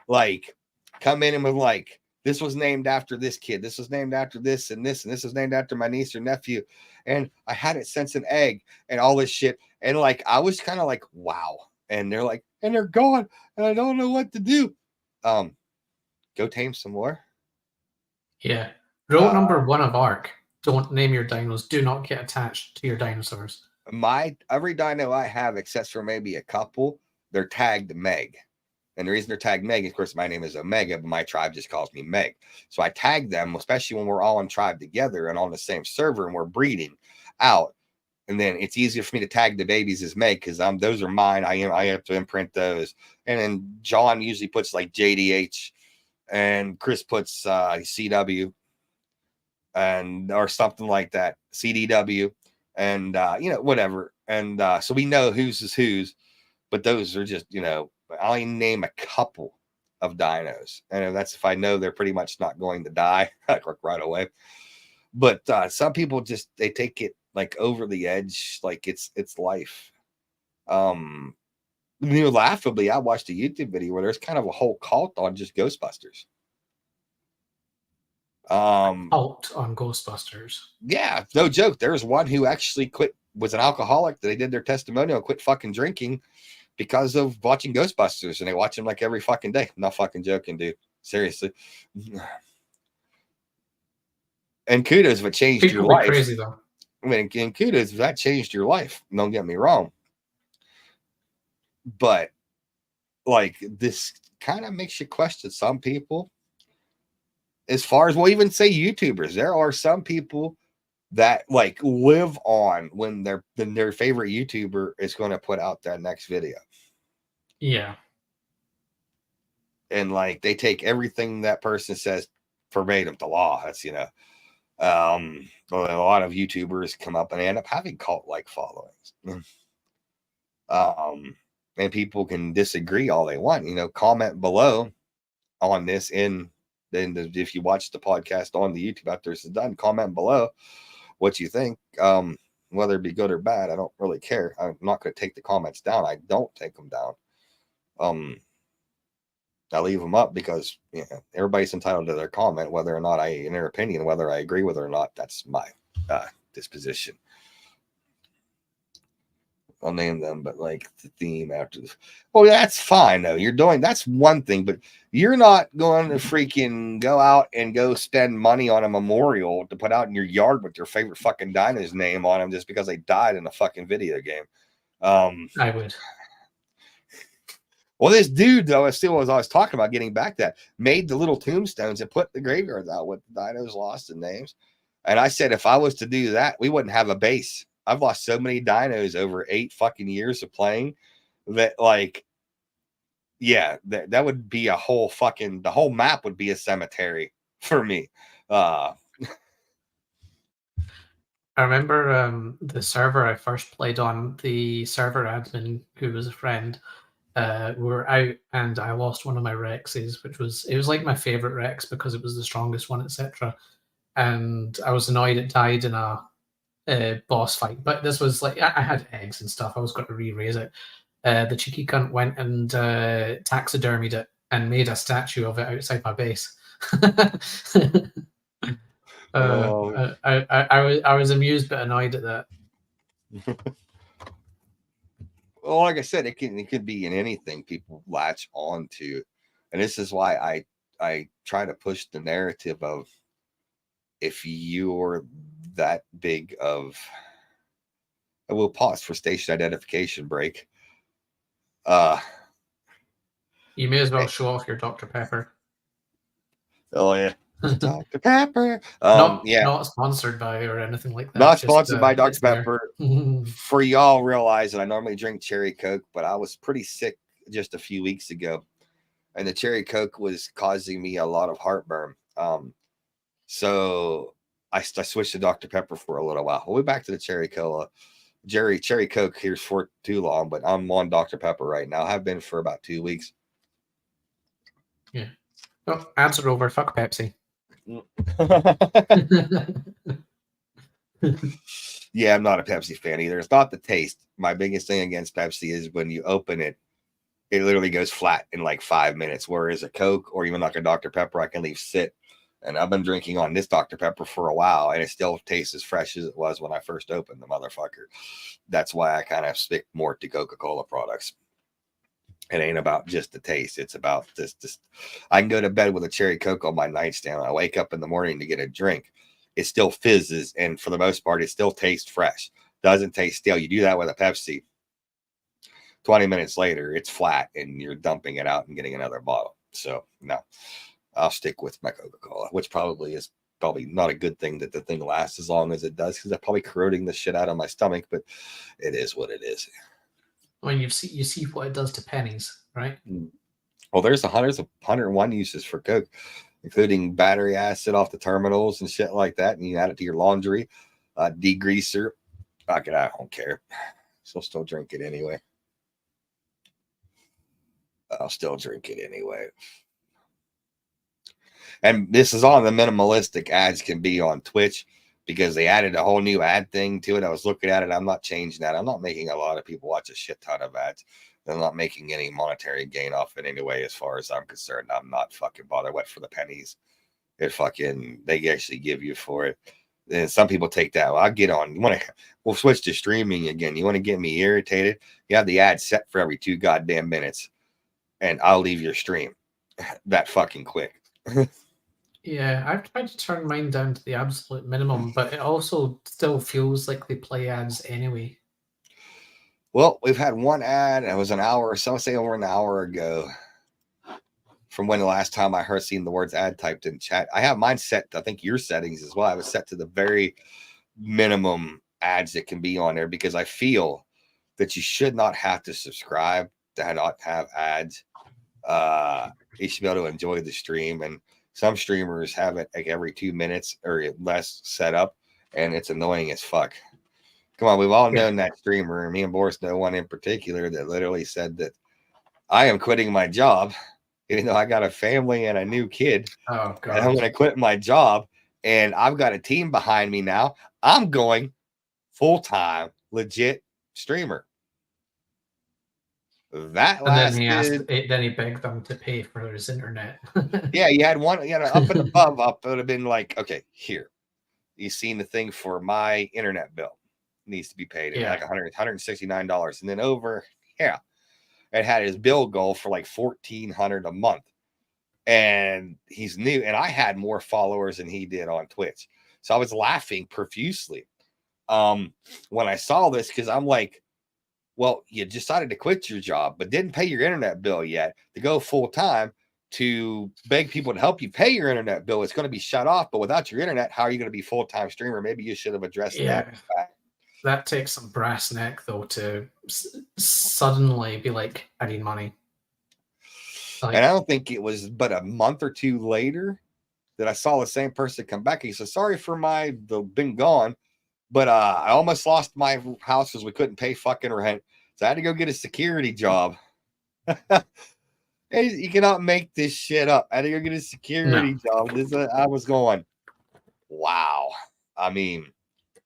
Like, come in and was like, this was named after this kid. This was named after this and this. And this was named after my niece or nephew. And I had it since an egg and all this shit. And like, I was kind of like, wow. And they're like, and they're gone. And I don't know what to do. Go tame some more. Yeah. Rule number 1 of Ark: don't name your dinos. Do not get attached to your dinosaurs. Every dino I have, except for maybe a couple, they're tagged Meg. And the reason they're tagged Meg, of course, my name is Omega, but my tribe just calls me Meg. So I tag them, especially when we're all in tribe together and on the same server and we're breeding out. And then it's easier for me to tag the babies as Meg because those are mine. I have to imprint those. And then John usually puts like JDH, and Chris puts CW and or something like that, CDW, and whatever. And so we know whose is whose, but those are just, I only name a couple of dinos, and that's if I know they're pretty much not going to die right away. But some people just, they take it like over the edge, like it's life. Laughably, I watched a YouTube video where there's kind of a whole cult on just Ghostbusters. Cult on Ghostbusters. Yeah, no joke. There was one who actually was an alcoholic. They did their testimonial, quit fucking drinking because of watching Ghostbusters, and they watch them like every fucking day. I'm not fucking joking, dude. Seriously. And kudos if it changed People your be life. crazy though. I mean, and kudos if that changed your life. Don't get me wrong. But like this kind of makes you question some people. As far as we'll even say YouTubers, there are some people that like live on when their favorite YouTuber is going to put out that next video. Yeah. And like they take everything that person says verbatim to law. That's a lot of YouTubers come up and end up having cult-like followings. And people can disagree all they want. Comment below on this if you watch the podcast on the YouTube after this is done, comment below what you think. Whether it be good or bad, I don't really care. I'm not going to take the comments down. I don't take them down. I leave them up because everybody's entitled to their comment, whether or not in their opinion, whether I agree with it or not. That's my disposition. I'll name them, but like the theme after this. Well, that's fine though. That's one thing, but you're not going to freaking go out and go spend money on a memorial to put out in your yard with your favorite fucking dino's name on them just because they died in a fucking video game. I would. Well, this dude, though, as I was talking about getting back to that, made the little tombstones and put the graveyards out with the dinos lost in names. And I said, if I was to do that, we wouldn't have a base. I've lost so many dinos over 8 fucking years of playing that, like, yeah, that would be the whole map would be a cemetery for me. I remember the server I first played on, the server admin, who was a friend, were out, and I lost one of my Rexes, it was like my favorite Rex because it was the strongest one, etc. And I was annoyed it died in a boss fight, but this was like I had eggs and stuff. I was going to re-raise it. The cheeky cunt went and taxidermied it and made a statue of it outside my base. I was amused but annoyed at that. Well, like I said, it could be in anything people latch on to, and this is why I try to push the narrative of if you're that big of. I will pause for station identification break. You may as well show off your Dr. Pepper. Oh yeah, Dr. Pepper. Not sponsored by or anything like that. Not sponsored by Dr. Pepper. For y'all realize that I normally drink cherry Coke, but I was pretty sick just a few weeks ago, and the cherry Coke was causing me a lot of heartburn. So I switched to Dr. Pepper for a little while. We'll be back to the cherry cola. Cherry Coke here's for too long, but I'm on Dr. Pepper right now. I have been for about 2 weeks. Yeah. Oh, answer over. Fuck Pepsi. Yeah, I'm not a Pepsi fan either. It's not the taste. My biggest thing against Pepsi is when you open it, it literally goes flat in like 5 minutes. Whereas a Coke or even like a Dr. Pepper, I can leave sit. And I've been drinking on this Dr. Pepper for a while, and it still tastes as fresh as it was when I first opened the motherfucker. That's why I kind of stick more to Coca-Cola products. It ain't about just the taste. It's about this. I can go to bed with a cherry Coke on my nightstand. I wake up in the morning to get a drink. It still fizzes, and for the most part, it still tastes fresh. Doesn't taste stale. You do that with a Pepsi. 20 minutes later, it's flat, and you're dumping it out and getting another bottle. So, no. I'll stick with my Coca-Cola, which is probably not a good thing that the thing lasts as long as it does, because I'm probably corroding the shit out of my stomach, but it is what it is. I mean, you see what it does to pennies, right? Well, there's 101 uses for Coke, including battery acid off the terminals and shit like that, and you add it to your laundry, degreaser. I don't care. So I'll still drink it anyway. And this is all the minimalistic ads can be on Twitch, because they added a whole new ad thing to it. I was looking at it. I'm not changing that. I'm not making a lot of people watch a shit ton of ads. They're not making any monetary gain off it anyway, as far as I'm concerned. I'm not fucking bothered. What for the pennies they actually give you for it. And some people take that. Well, I'll get on. We'll switch to streaming again. You want to get me irritated? You have the ad set for every 2 goddamn minutes, and I'll leave your stream. that fucking quick. Yeah, I've tried to turn mine down to the absolute minimum, but it also still feels like they play ads anyway. Well, we've had one ad. It was an hour, so I'll say over an hour ago from when the last time I heard seen the words ad typed in chat. I have mine set, I think your settings as well. I was set to the very minimum ads that can be on there because I feel that you should not have to subscribe to not have ads. You should be able to enjoy the stream. And some streamers have it like every 2 minutes or less set up, and it's annoying as fuck. Come on, we've all known that streamer, and me and Boris know one in particular that literally said that I am quitting my job, even though I got a family and a new kid. Oh, God. And I'm going to quit my job, and I've got a team behind me now. I'm going full-time, legit streamer. That lasted. Then he begged them to pay for his internet. Yeah, you had one, up and above up. It would have been like, okay, here, you seen the thing for my internet bill needs to be paid at like $169, and then over, it had his bill goal for like $1,400 a month, and he's new, and I had more followers than he did on Twitch, so I was laughing profusely when I saw this because I'm like, well, you decided to quit your job, but didn't pay your internet bill yet to go full time to beg people to help you pay your internet bill. It's going to be shut off, but without your internet, how are you going to be full-time streamer? Maybe you should have addressed that. That takes some brass neck, though, to suddenly be like, I need money. And I don't think it was but a month or two later that I saw the same person come back. He said, sorry for been gone, but I almost lost my house because we couldn't pay fucking rent. So I had to go get a security job. You cannot make this shit up. I had to go get a security job. I was going, wow. I mean,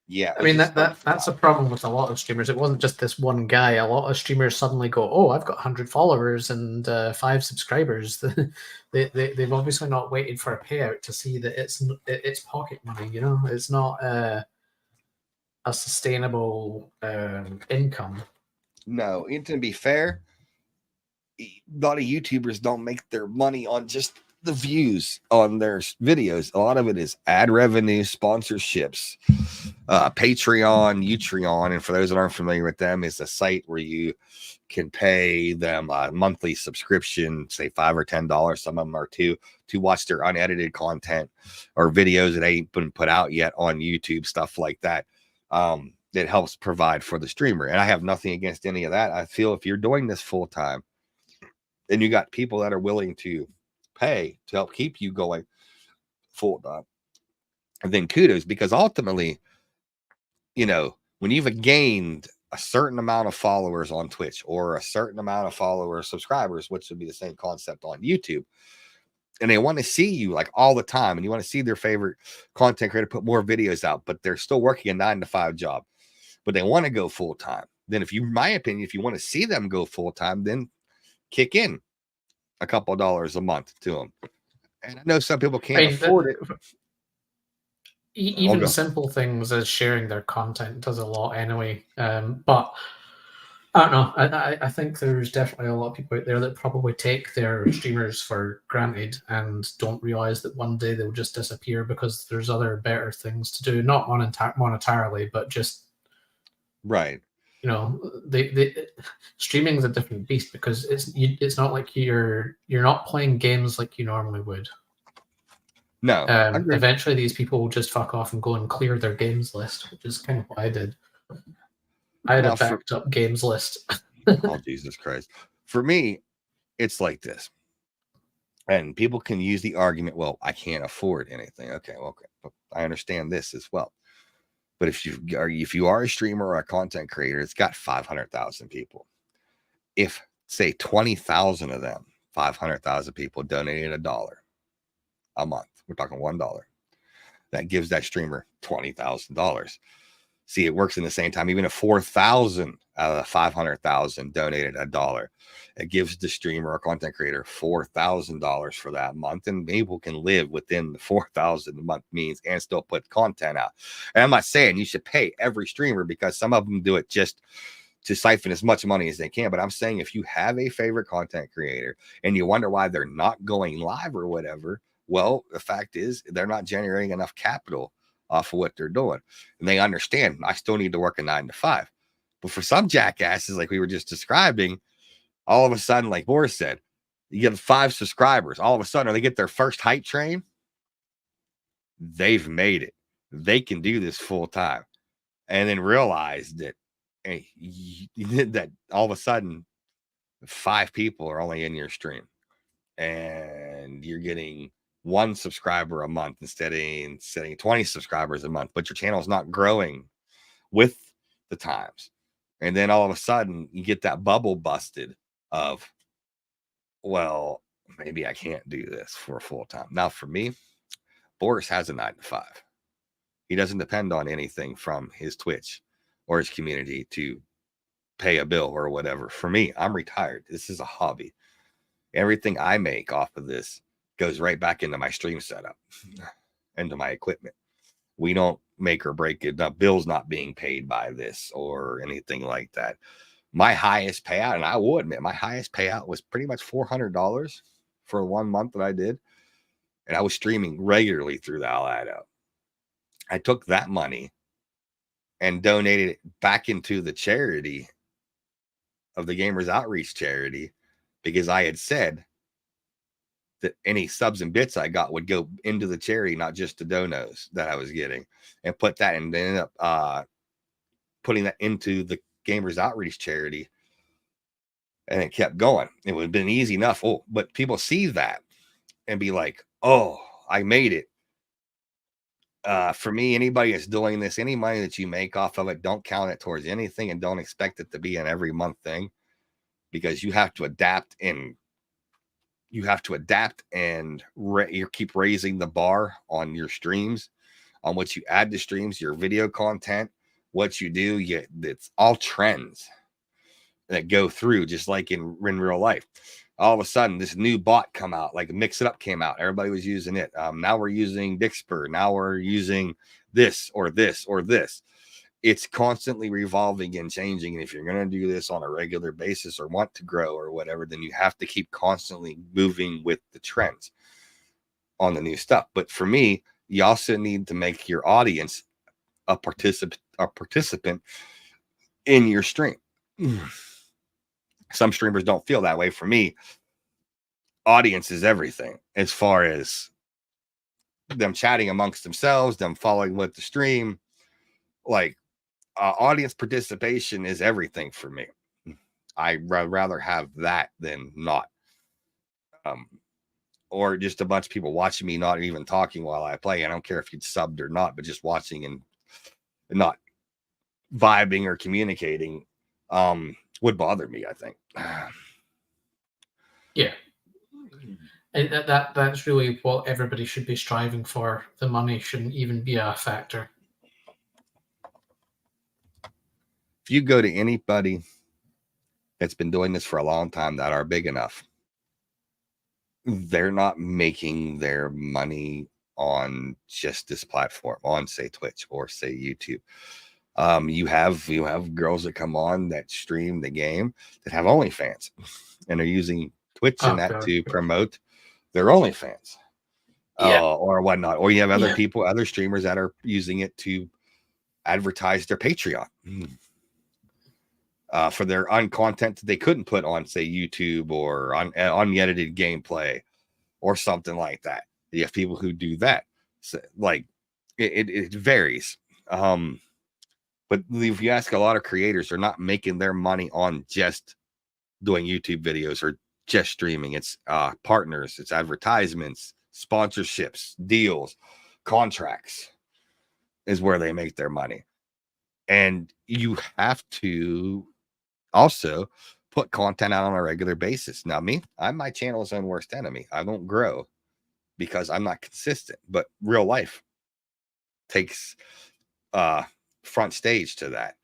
yeah. I mean, that's a problem with a lot of streamers. It wasn't just this one guy. A lot of streamers suddenly go, oh, I've got 100 followers and 5 subscribers. They've obviously not waited for a payout to see that it's pocket money, It's not a sustainable income. No, and to be fair, a lot of YouTubers don't make their money on just the views on their videos. A lot of it is ad revenue, sponsorships, Patreon, Utreon. And for those that aren't familiar with them, is a site where you can pay them a monthly subscription, say $5 or $10. Some of them are $2 to watch their unedited content or videos that ain't been put out yet on YouTube, stuff like that. That helps provide for the streamer. And I have nothing against any of that. I feel if you're doing this full time, and you got people that are willing to pay to help keep you going full time, and then kudos, because ultimately, when you've gained a certain amount of followers on Twitch or a certain amount of subscribers, which would be the same concept on YouTube, and they want to see you like all the time, and you want to see their favorite content creator put more videos out, but they're still working a 9-to-5 job, but they want to go full time. Then in my opinion, if you want to see them go full time, then kick in a couple of dollars a month to them. And I know some people can't afford it. Even simple things as sharing their content does a lot anyway. But I don't know. I think there's definitely a lot of people out there that probably take their streamers for granted and don't realize that one day they'll just disappear because there's other better things to do, not monetarily, but just right. Streaming is a different beast because it's not like you're not playing games like you normally would. No. Eventually, these people will just fuck off and go and clear their games list, which is kind of what I did. I had a backed up games list. Oh, Jesus Christ. For me, it's like this. And people can use the argument, well, I can't afford anything. Okay. I understand this as well. But if you are a streamer or a content creator, it's got 500,000 people. If, say, 20,000 of them, 500,000 people donated $1 a month, we're talking $1, that gives that streamer $20,000. See, it works in the same time. Even if 4,000 out of the 500,000 donated $1, it gives the streamer or content creator $4,000 for that month, and people can live within the 4,000 a month means and still put content out. And I'm not saying you should pay every streamer, because some of them do it just to siphon as much money as they can. But I'm saying if you have a favorite content creator and you wonder why they're not going live or whatever, well, the fact is they're not generating enough capital off of what they're doing. And they understand I still need to work a 9 to 5. But for some jackasses, like we were just describing, all of a sudden, like Boris said, you get 5 subscribers. All of a sudden, they get their first hype train. They've made it. They can do this full time. And then realize that, hey, that all of a sudden 5 people are only in your stream and you're getting 1 subscriber a month instead of 20 subscribers a month, but your channel is not growing with the times. And then all of a sudden you get that bubble busted of, well, maybe I can't do this for a full time. Now for me, Boris has a 9 to 5. He doesn't depend on anything from his Twitch or his community to pay a bill or whatever. For me, I'm retired. This is a hobby. Everything I make off of this goes right back into my stream setup, into my equipment. We don't make or break it. The bill's not being paid by this or anything like that. My highest payout, and I will admit, my highest payout was pretty much $400 for 1 month that I did. And I was streaming regularly through the Alado. I took that money and donated it back into the charity of the Gamers Outreach charity, because I had said that any subs and bits I got would go into the charity, not just the donos that I was getting, and put that and ended up putting that into the Gamers Outreach charity. And it kept going. It would have been easy enough. Oh, but people see that and be like, oh, I made it. For me, anybody that's doing this, any money that you make off of it, don't count it towards anything and don't expect it to be an every month thing, because you have to adapt and you keep raising the bar on your streams, on what you add to streams, your video content, what you do. It's all trends that go through, just like in real life. All of a sudden, this new bot come out, like Mix It Up came out. Everybody was using it. Now we're using Dixper. Now we're using this or this or this. It's constantly revolving and changing. And if you're going to do this on a regular basis or want to grow or whatever, then you have to keep constantly moving with the trends on the new stuff. But for me, you also need to make your audience a participant in your stream. Some streamers don't feel that way. For me, audience is everything, as far as them chatting amongst themselves, them following with the stream. Like, audience participation is everything for me. I'd rather have that than not. Or just a bunch of people watching me, not even talking while I play. I don't care if you'd subbed or not, but just watching and not vibing or communicating would bother me, I think. Yeah. And that's really what everybody should be striving for. The money shouldn't even be a factor. If you go to anybody that's been doing this for a long time that are big enough, they're not making their money on just this platform, on say Twitch or say YouTube. You have girls that come on that stream the game that have OnlyFans and are using Twitch and that to promote their OnlyFans, or whatnot. Or you have other people, other streamers that are using it to advertise their Patreon for their content that they couldn't put on, say, YouTube or on unedited gameplay or something like that. You have people who do that. So, like, it varies. But if you ask a lot of creators, they're not making their money on just doing YouTube videos or just streaming. It's partners, it's advertisements, sponsorships, deals, contracts is where they make their money. And you have to also put content out on a regular basis. Now, I'm my channel's own worst enemy. I don't grow because I'm not consistent, but real life takes front stage to that.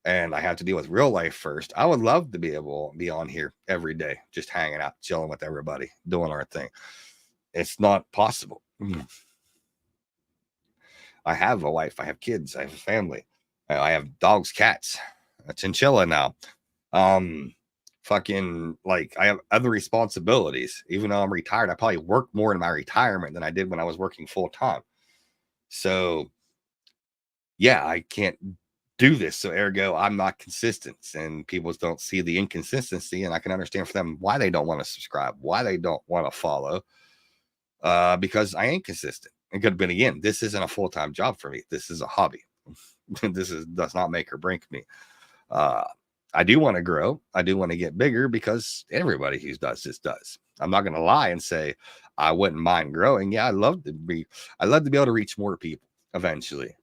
And I have to deal with real life first. I would love to be able to be on here every day, just hanging out, chilling with everybody, doing our thing. It's not possible. I have a wife, I have kids, I have a family, I have dogs, cats. a chinchilla now. Fucking like I have other responsibilities. Even though I'm retired, I probably work more in my retirement than I did when I was working full time. So yeah, I can't do this. So ergo, I'm not consistent, and people don't see the inconsistency, and I can understand for them why they don't want to subscribe, why they don't want to follow, because I ain't consistent. And good, but again, this isn't a full-time job for me. This is a hobby. Does not make or break me. I do want to grow. I do want to get bigger because everybody who does this does. I'm not going to lie and say I wouldn't mind growing. Yeah, I'd love to be able to reach more people eventually.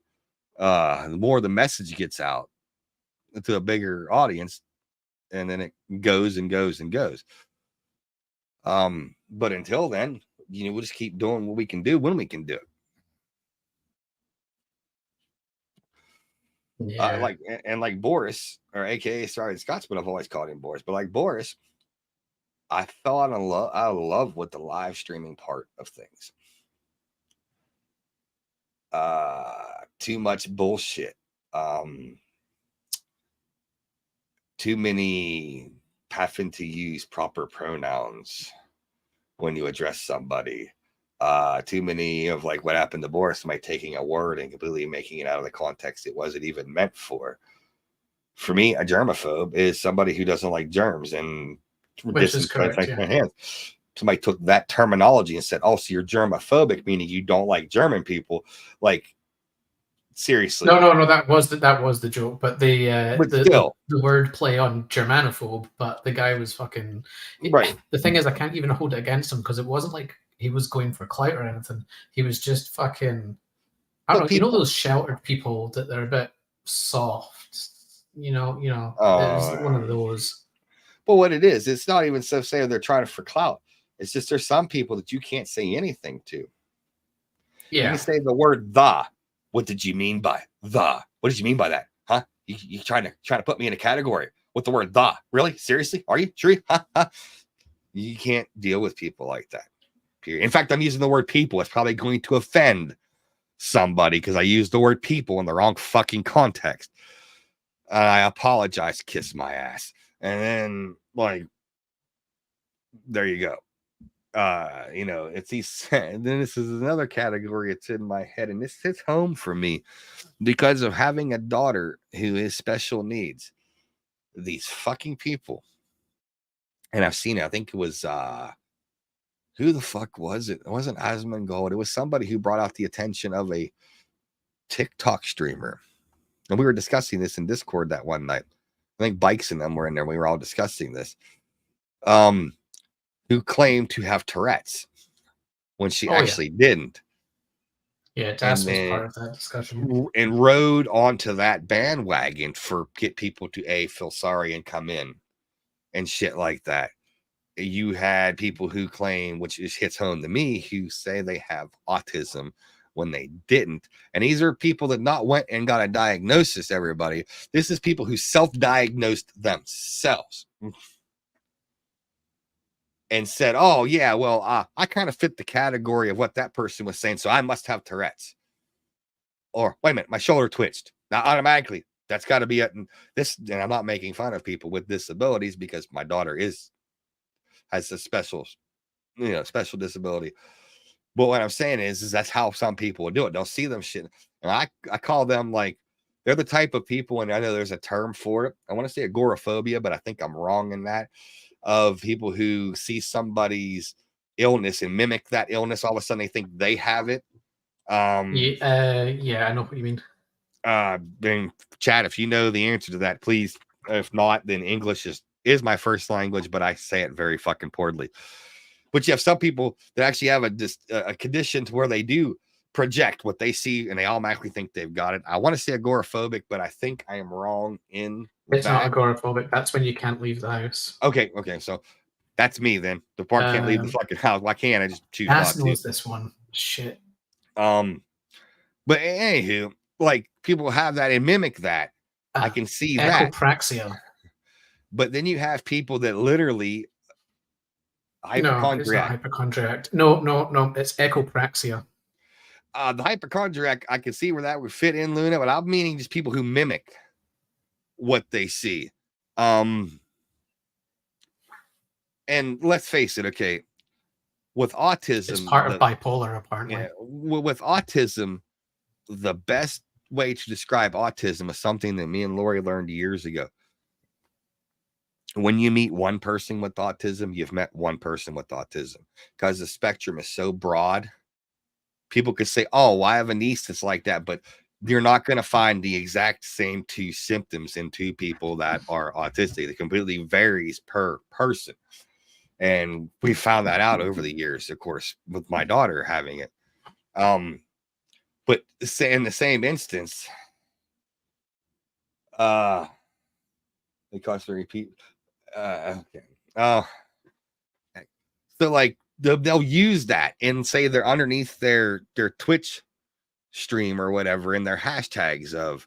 The more the message gets out to a bigger audience, and then it goes and goes and goes. But until then, we'll just keep doing what we can do when we can do it. Yeah. Like Boris, or AKA Surviving Scotsman, I've always called him Boris, but like Boris, I fell in love with the live streaming part of things. Too much bullshit. Too many having to use proper pronouns when you address somebody. Too many of like what happened to Boris, somebody taking a word and completely making it out of the context it wasn't even meant for. For me, a germaphobe is somebody who doesn't like germs, and which is correct. Yeah. Somebody took that terminology and said, "Oh, so you're germophobic, meaning you don't like German people." Like, seriously? No. That was the joke, but Still, the word play on Germanophobe. But the guy was fucking right. The thing is, I can't even hold it against him because it wasn't like he was going for clout or anything. He was just fucking. I don't know. You know those sheltered people that they're a bit soft. It was one of those. But what it is, it's not even so say they're trying for clout. It's just there's some people that you can't say anything to. Yeah. You can say the word "the." What did you mean by "the"? What did you mean by that? Huh? You trying to put me in a category with the word "the"? Really? Seriously? Are you sure? You can't deal with people like that. Period. In fact, I'm using the word "people." It's probably going to offend somebody because I used the word "people" in the wrong fucking context. I apologize. Kiss my ass. And then, like, there you go. It's these. And then this is another category. It's in my head, and this hits home for me because of having a daughter who is special needs. These fucking people, and I've seen it. I think it was who the fuck was it? It wasn't Asmongold. It was somebody who brought out the attention of a TikTok streamer, and we were discussing this in Discord that one night. I think Bikes and them were in there. We were all discussing this. Who claimed to have Tourette's when she actually didn't. Yeah, Das was part of that discussion. And rode onto that bandwagon for get people to feel sorry and come in and shit like that. You had people who claim, which hits home to me, who say they have autism when they didn't. And these are people that not went and got a diagnosis, everybody. This is people who self-diagnosed themselves. And said, "Oh yeah, well, I kind of fit the category of what that person was saying, so I must have Tourette's." Or wait a minute, my shoulder twitched. Now automatically, that's got to be this. And I'm not making fun of people with disabilities because my daughter has a special disability. But what I'm saying is that's how some people do it. They'll see them shit, and I call them like they're the type of people, and I know there's a term for it. I want to say agoraphobia, but I think I'm wrong in that. Of people who see somebody's illness and mimic that illness, all of a sudden they think they have it. I know what you mean. Then chat, if you know the answer to that, please. If not, then English is my first language, but I say it very fucking poorly. But you have some people that actually have a condition to where they do project what they see and they automatically think they've got it. I want to say agoraphobic, but I think I am wrong in it's not agoraphobic. That's when you can't leave the house. Okay, so that's me then. The part can't leave the fucking house. Why can't I just choose not to? knows this one. Shit. But anywho, like people have that and mimic that. I can see that. Echopraxia. But then you have people that literally hypochondriac. No, it's not hypochondriac. No, it's echopraxia. The hypochondriac, I can see where that would fit in, Luna, but I'm meaning just people who mimic what they see. And let's face it, okay, with autism, it's part of bipolar, apparently. Yeah, with autism, the best way to describe autism is something that me and Lori learned years ago. When you meet one person with autism, you've met one person with autism, because the spectrum is so broad. People could say, oh, well, I have a niece that's like that, but you're not going to find the exact same two symptoms in two people that are autistic. It completely varies per person. And we found that out over the years, of course, with my daughter having it. But say in the same instance, because to repeat, okay. So like they'll use that and say they're underneath their Twitch stream or whatever in their hashtags of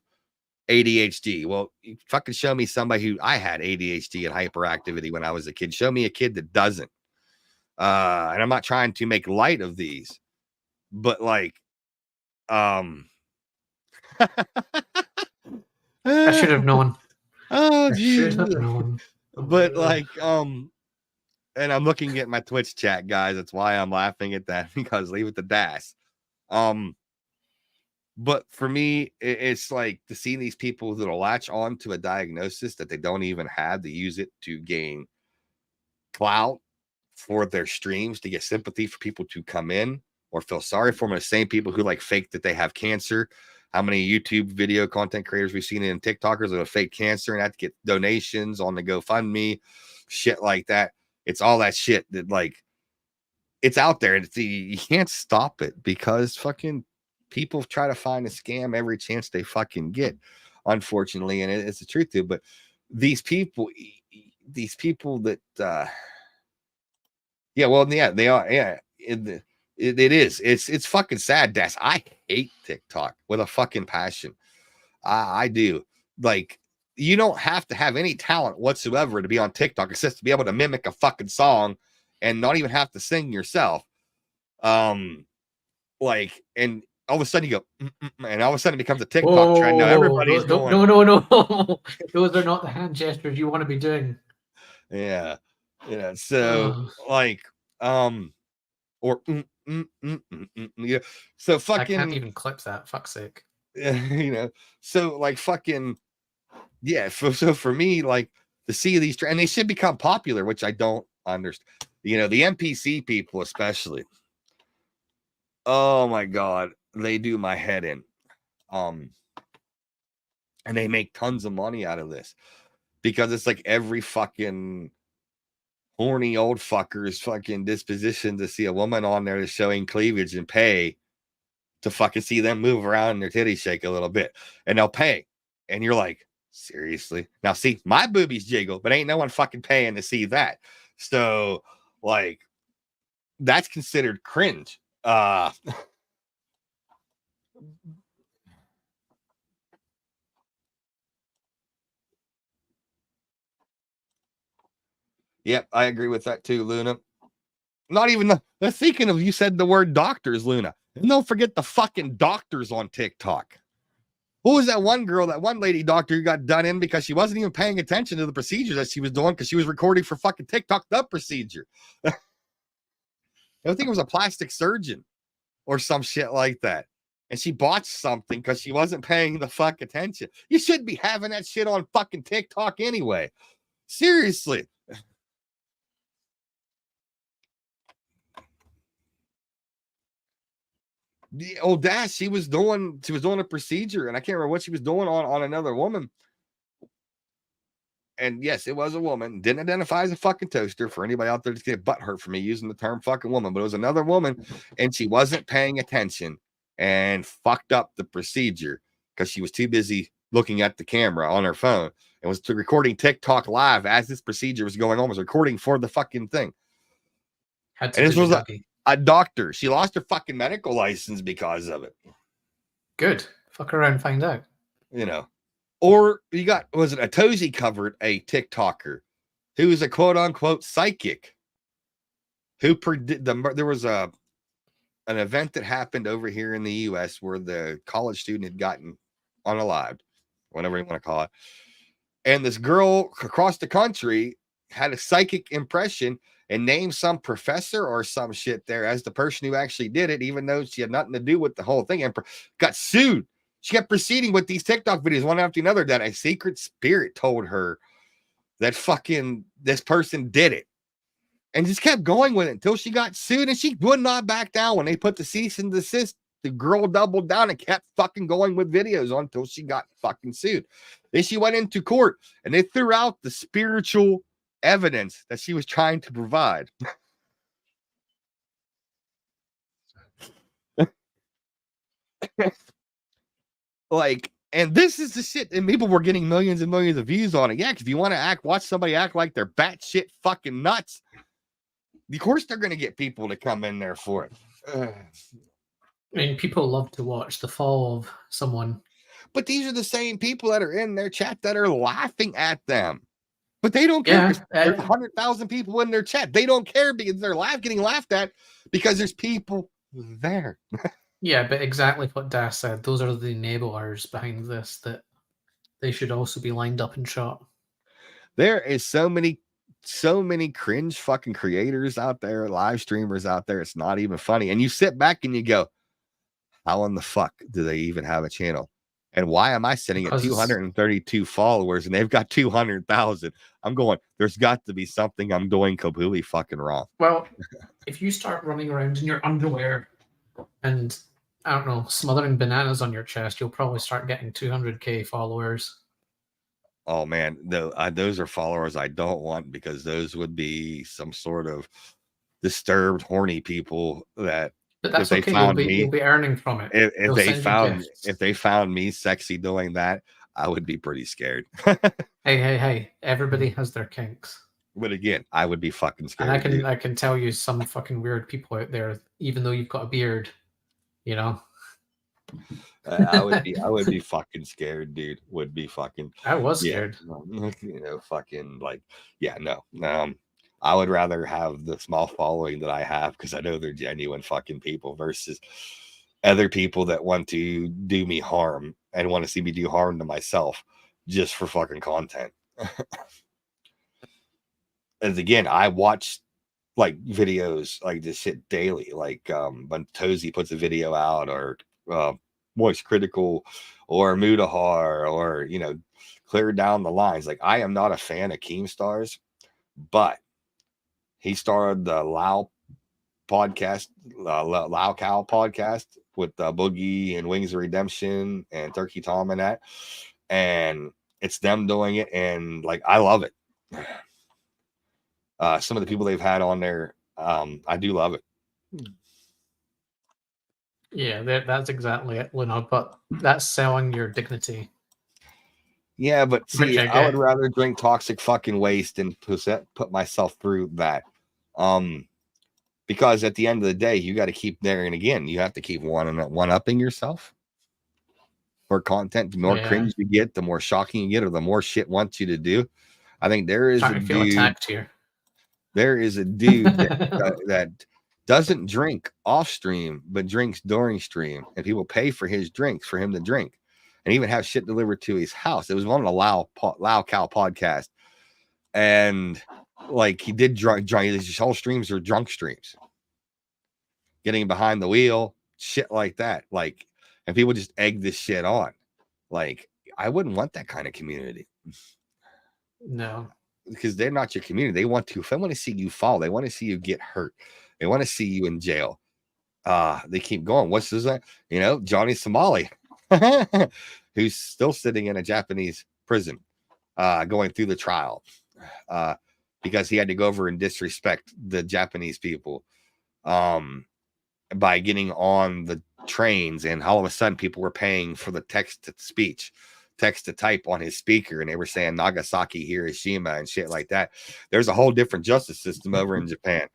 ADHD. Well, you fucking show me somebody who I had ADHD and hyperactivity when I was a kid. Show me a kid that doesn't. And I'm not trying to make light of these, but like, I should have known. Oh, I should have known. But like, and I'm looking at my Twitch chat, guys. That's why I'm laughing at that, because leave it to Das. But for me, it's like to see these people that'll latch on to a diagnosis that they don't even have, to use it to gain clout for their streams, to get sympathy for people to come in or feel sorry for them. The same people who like fake that they have cancer. How many YouTube video content creators we've seen in TikTokers that have fake cancer and have to get donations on the GoFundMe, shit like that. It's all that shit that like it's out there. You can't stop it, because fucking people try to find a scam every chance they fucking get, unfortunately, and it's the truth too. But these people that yeah, well, yeah, they are. Yeah, it is. It's fucking sad, Des. I hate TikTok with a fucking passion. I do. Like, you don't have to have any talent whatsoever to be on TikTok. It's just to be able to mimic a fucking song and not even have to sing yourself. Like, and all of a sudden you go, and all of a sudden it becomes a TikTok trend. Now everybody's going, no. Those are not the hand gestures you want to be doing. Yeah. So like, or yeah. So fucking, I can't even clip that. Fuck's sake. So like fucking, yeah. So for me, like to see these, and they should become popular, which I don't understand. The NPC people especially. Oh my god, they do my head in. And they make tons of money out of this, because it's like every fucking horny old fucker's fucking disposition to see a woman on there that's showing cleavage and pay to fucking see them move around and their titties shake a little bit, and they'll pay. And you're like, seriously? Now see, my boobies jiggle, but ain't no one fucking paying to see that. So like, that's considered cringe. Yep, I agree with that too, Luna. Not even the thinking of, you said the word doctors, Luna. And don't forget the fucking doctors on TikTok. Who was that one girl, that one lady doctor who got done in because she wasn't even paying attention to the procedure that she was doing, because she was recording for fucking TikTok the procedure. I think it was a plastic surgeon or some shit like that. And she botched something because she wasn't paying the fuck attention. You shouldn't be having that shit on fucking TikTok anyway. Seriously. The old Dash, she was doing a procedure, and I can't remember what she was doing on another woman. And yes, it was a woman. Didn't identify as a fucking toaster, for anybody out there that's getting butthurt for me using the term fucking woman, but it was another woman, and she wasn't paying attention and fucked up the procedure because she was too busy looking at the camera on her phone and was recording TikTok live as this procedure was going on, was recording for the fucking thing. And this was a doctor. She lost her fucking medical license because of it. Good. Fuck around and find out. Or you got, was it Atozy covered a TikToker who was a quote unquote psychic who there was an event that happened over here in the US where the college student had gotten unalived, whatever you want to call it. And this girl across the country had a psychic impression and named some professor or some shit there as the person who actually did it, even though she had nothing to do with the whole thing, and got sued. She kept proceeding with these TikTok videos one after another that a secret spirit told her that fucking this person did it, and just kept going with it until she got sued, and she would not back down. When they put the cease and desist, the girl doubled down and kept fucking going with videos on until she got fucking sued. Then she went into court and they threw out the spiritual evidence that she was trying to provide. Like, and this is the shit, and people were getting millions and millions of views on it. Yeah, because if you want to watch somebody act like they're batshit fucking nuts, of course they're going to get people to come in there for it. I mean, people love to watch the fall of someone. But these are the same people that are in their chat that are laughing at them. But they don't care. There's 100,000 people in their chat. They don't care because they're getting laughed at because there's people there. Yeah, but exactly what Das said. Those are the enablers behind this, that they should also be lined up and shot. There is so many cringe fucking creators out there, live streamers out there. It's not even funny. And you sit back and you go, how in the fuck do they even have a channel? And why am I sitting at 232 followers and they've got 200,000? I'm going, there's got to be something I'm doing completely fucking wrong. Well, if you start running around in your underwear and, I don't know, smothering bananas on your chest, you'll probably start getting 200K followers. Oh, man, those are followers I don't want, because those would be some sort of disturbed, horny people that, but that's okay. You'll be earning from it. If they found me sexy doing that, I would be pretty scared. Hey! Everybody has their kinks. But again, I would be fucking scared. And I can tell you some fucking weird people out there, even though you've got a beard, you know. I would be fucking scared, dude. Would be fucking. I was scared. You know, fucking like, yeah, no. I would rather have the small following that I have, because I know they're genuine fucking people, versus other people that want to do me harm and want to see me do harm to myself just for fucking content. As again, I watch like videos like this shit daily. Like when Tozy puts a video out, or Moist Critical, or Mudahar, or, you know, clear down the lines. Like, I am not a fan of Keemstar's, but he started the Lao podcast, Lao Cow podcast with Boogie and Wings of Redemption and Turkey Tom and that. And it's them doing it. And like, I love it. Some of the people they've had on there, I do love it. Yeah, that's exactly it, Luna. But that's selling your dignity. Yeah, but see, I would rather drink toxic fucking waste and put myself through that. Because at the end of the day, you got to keep there, and again, you have to keep one-upping yourself for content. The more cringe you get, the more shocking you get, or the more shit wants you to do. I think there is a dude. Attacked here. There is a dude that doesn't drink off stream, but drinks during stream, and people pay for his drinks for him to drink, and even have shit delivered to his house. It was one of the Lao Cow podcast, and like, he did drunk. His whole streams are drunk streams, getting behind the wheel, shit like that. Like, and people just egg this shit on. Like, I wouldn't want that kind of community. No, because they're not your community. They want to. If they want to see you fall, they want to see you get hurt. They want to see you in jail. They keep going. What's this? You know, Johnny Somali, who's still sitting in a Japanese prison, going through the trial, because he had to go over and disrespect the Japanese people, by getting on the trains, and all of a sudden people were paying for the text to type on his speaker, and they were saying Nagasaki, Hiroshima, and shit like that. There's a whole different justice system over in Japan,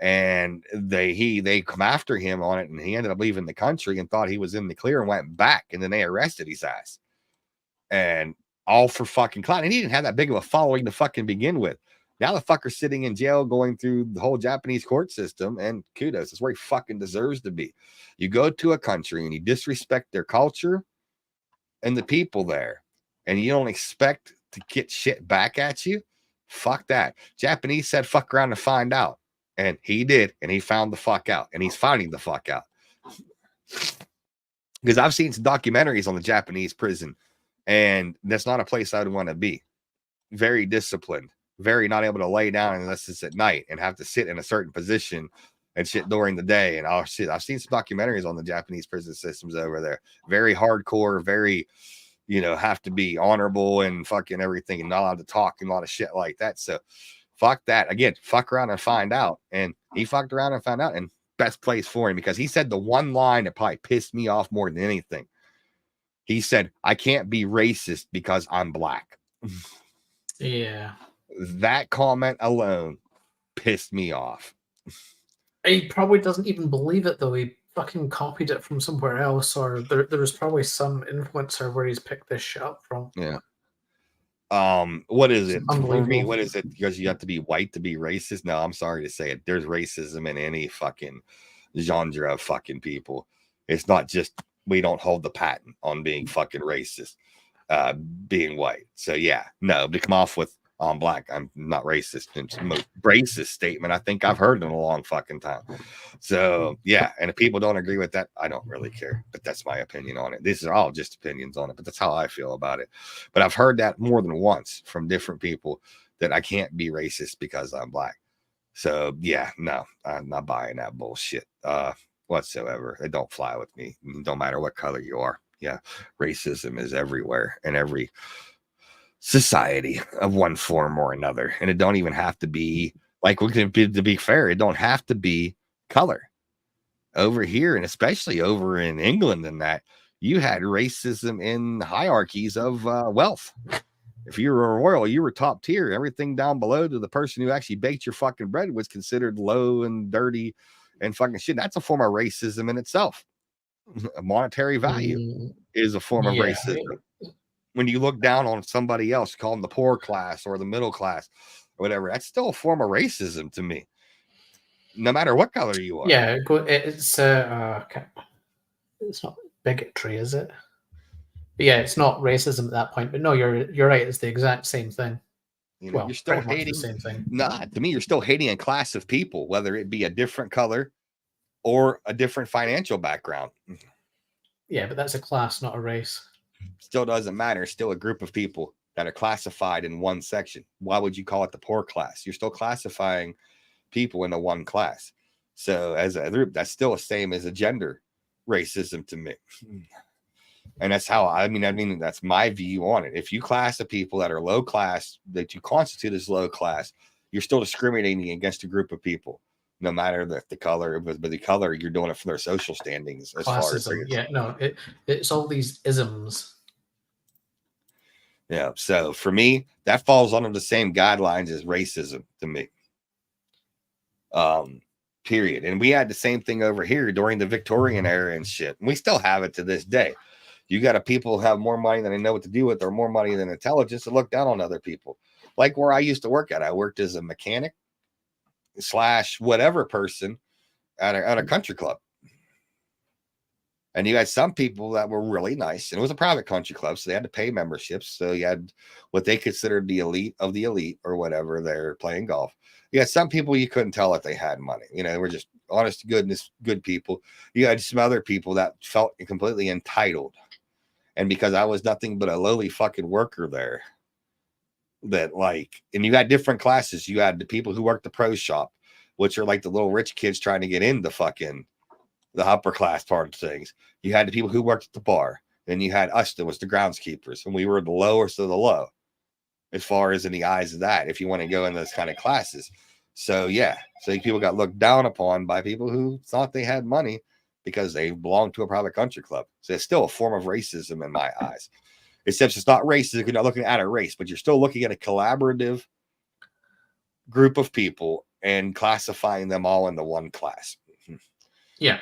and they come after him on it, and he ended up leaving the country and thought he was in the clear and went back, and then they arrested his ass, and all for fucking clout. And he didn't have that big of a following to fucking begin with. Now the fucker's sitting in jail, going through the whole Japanese court system, and kudos. It's where he fucking deserves to be. You go to a country and you disrespect their culture and the people there, and you don't expect to get shit back at you, fuck that. Japanese said fuck around and find out. And he did, and he found the fuck out, and he's finding the fuck out. Because I've seen some documentaries on the Japanese prison, and that's not a place I would want to be. Very disciplined, very not able to lay down unless it's at night and have to sit in a certain position and shit during the day. And oh shit, I've seen some documentaries on the Japanese prison systems over there. Very hardcore, very, have to be honorable and fucking everything and not allowed to talk and a lot of shit like that. So fuck that. Again, fuck around and find out. And he fucked around and found out, and best place for him, because he said the one line that probably pissed me off more than anything. He said, I can't be racist because I'm black. Yeah. That comment alone pissed me off. He probably doesn't even believe it, though. He fucking copied it from somewhere else, or there was probably some influencer where he's picked this shit up from. Yeah. What is it for me? What is it? Because you have to be white to be racist? No, I'm sorry to say it. There's racism in any fucking genre of fucking people. It's not just we don't hold the patent on being fucking racist, being white. So yeah, no, to come off with I'm black, I'm not racist. It's the most racist statement I think I've heard in a long fucking time. So yeah, and if people don't agree with that, I don't really care. But that's my opinion on it. These are all just opinions on it, but that's how I feel about it. But I've heard that more than once from different people, that I can't be racist because I'm black. So yeah, no, I'm not buying that bullshit whatsoever. It don't fly with me. No matter what color you are. Yeah, racism is everywhere in every society of one form or another, and it don't even have to be like, to be fair, it don't have to be color. Over here, and especially over in England, and that you had racism in hierarchies of wealth. If you were a royal, you were top tier. Everything down below to the person who actually baked your fucking bread was considered low and dirty and fucking shit. That's a form of racism in itself. A monetary value is a form of racism. When you look down on somebody else, call them the poor class or the middle class or whatever, that's still a form of racism to me, no matter what color you are. Yeah, it's not bigotry, is it? But yeah, it's not racism at that point. But no, you're right. It's the exact same thing. You're still hating. The same thing. Nah, to me, you're still hating a class of people, whether it be a different color or a different financial background. Yeah, but that's a class, not a race. Still doesn't matter. It's still a group of people that are classified in one section. Why would you call it the poor class? You're still classifying people into one class. So as a group, that's still the same as a gender racism to me. And that's how I mean, that's my view on it. If you class of people that are low class, that you constitute as low class, you're still discriminating against a group of people, no matter the color. But the color, you're doing it for their social standings. As classism, far as yeah, no, it's all these isms. Yeah, so for me, that falls under the same guidelines as racism to me. Period. And we had the same thing over here during the Victorian era and shit. And we still have it to this day. You got people who have more money than they know what to do with, or more money than intelligence, to look down on other people. Like where I used to work at, I worked as a mechanic / whatever person at a country club. And you had some people that were really nice, and it was a private country club, so they had to pay memberships. So you had what they considered the elite of the elite, or whatever. They're playing golf. You had some people you couldn't tell that they had money. They were just honest to goodness, good people. You had some other people that felt completely entitled. And because I was nothing but a lowly fucking worker there, and you had different classes. You had the people who worked the pro shop, which are like the little rich kids trying to get into fucking the upper class part of things. You had the people who worked at the bar. Then you had us that was the groundskeepers, and we were the lowest of the low as far as in the eyes of that, if you want to go in those kind of classes. So yeah, so people got looked down upon by people who thought they had money because they belonged to a private country club. So it's still a form of racism in my eyes, except it's not racist. You're not looking at a race, but you're still looking at a collaborative group of people and classifying them all into one class. Yeah.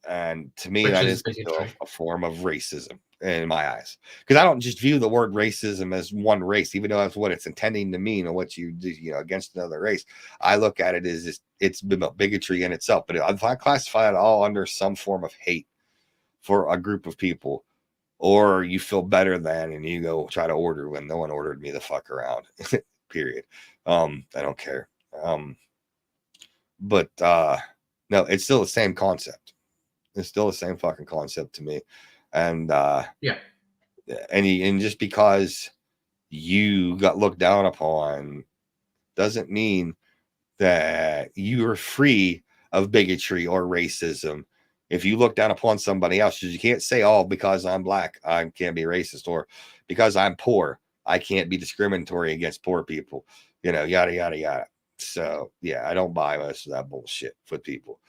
And to me, that is still a form of racism in my eyes, because I don't just view the word racism as one race, even though that's what it's intending to mean, or what you do, against another race. I look at it as it's bigotry in itself. But if I classify it all under some form of hate for a group of people, or you feel better than, and you go try to order when no one ordered me the fuck around. Period. I don't care. But no, it's still the same concept. It's still the same fucking concept to me. And yeah. And just because you got looked down upon doesn't mean that you are free of bigotry or racism. If you look down upon somebody else, you can't say, oh, because I'm black, I can't be racist, or because I'm poor, I can't be discriminatory against poor people, yada, yada, yada. So, yeah, I don't buy most of that bullshit with people.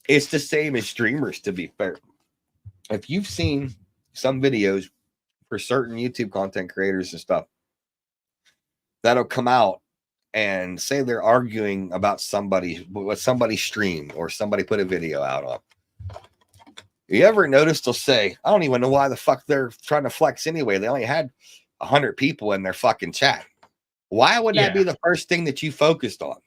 It's the same as streamers, to be fair. If you've seen some videos for certain YouTube content creators and stuff that'll come out and say they're arguing about what somebody streamed or somebody put a video out on. You ever notice they'll say, I don't even know why the fuck they're trying to flex anyway. They only had 100 people in their fucking chat. Why would that be the first thing that you focused on?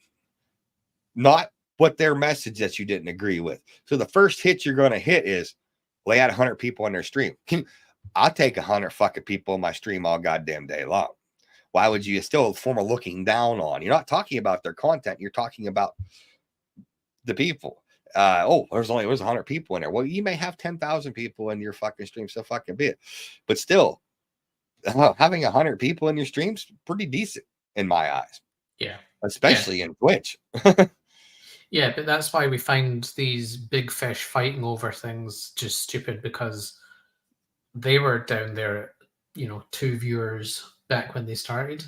Not what their message that you didn't agree with. So the first hit you're going to hit is, well, they had 100 people in their stream. I'll take 100 fucking people in my stream all goddamn day long. Why would you still form a looking down on? You're not talking about their content. You're talking about the people. There's 100 people in there. Well, you may have 10,000 people in your fucking stream, so fucking be it. But still, having 100 people in your stream's pretty decent in my eyes. Yeah. Especially in Twitch. Yeah, but that's why we find these big fish fighting over things just stupid, because they were down there, 2 viewers back when they started.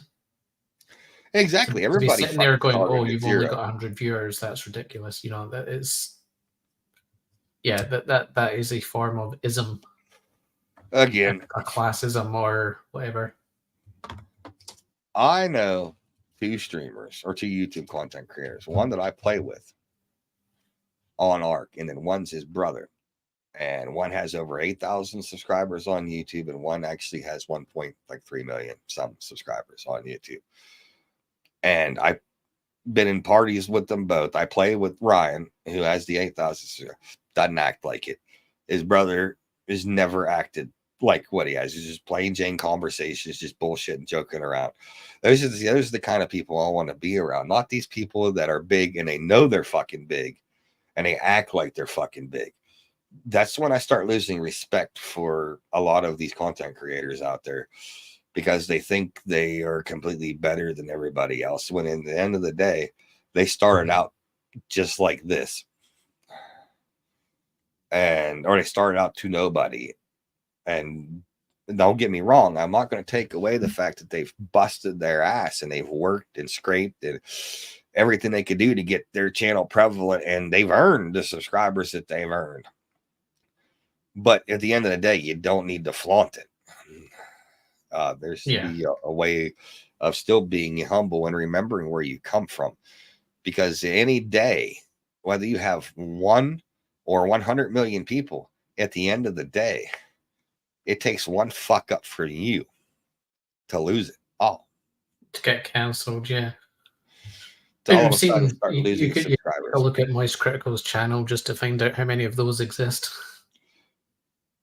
Exactly. So everybody sitting there going, "Oh, you've zero. only got 100 viewers. That's ridiculous." That is, that is a form of ism. Again, a classism or whatever. I know 2 streamers or 2 YouTube content creators. One that I play with on Arc, and then one's his brother. And one has over 8,000 subscribers on YouTube, and one actually has 1.3 million some subscribers on YouTube. And I've been in parties with them both. I play with Ryan, who has the 8,000. Doesn't act like it. His brother has never acted like what he has. He's just plain Jane conversations, just bullshit and joking around. Those are the kind of people I want to be around. Not these people that are big and they know they're fucking big and they act like they're fucking big. That's when I start losing respect for a lot of these content creators out there, because they think they are completely better than everybody else, when in the end of the day, they started out just like this. Or they started out to nobody. And don't get me wrong, I'm not going to take away the fact that they've busted their ass and they've worked and scraped and everything they could do to get their channel prevalent, and they've earned the subscribers that they've earned. But at the end of the day, you don't need to flaunt it. There's to be a way of still being humble and remembering where you come from. Because any day, whether you have 1 or 100 million people, at the end of the day, it takes one fuck up for you to lose it all. To get cancelled, yeah. To all of a sudden start losing subscribers. Look at Moist Critical's channel just to find out how many of those exist.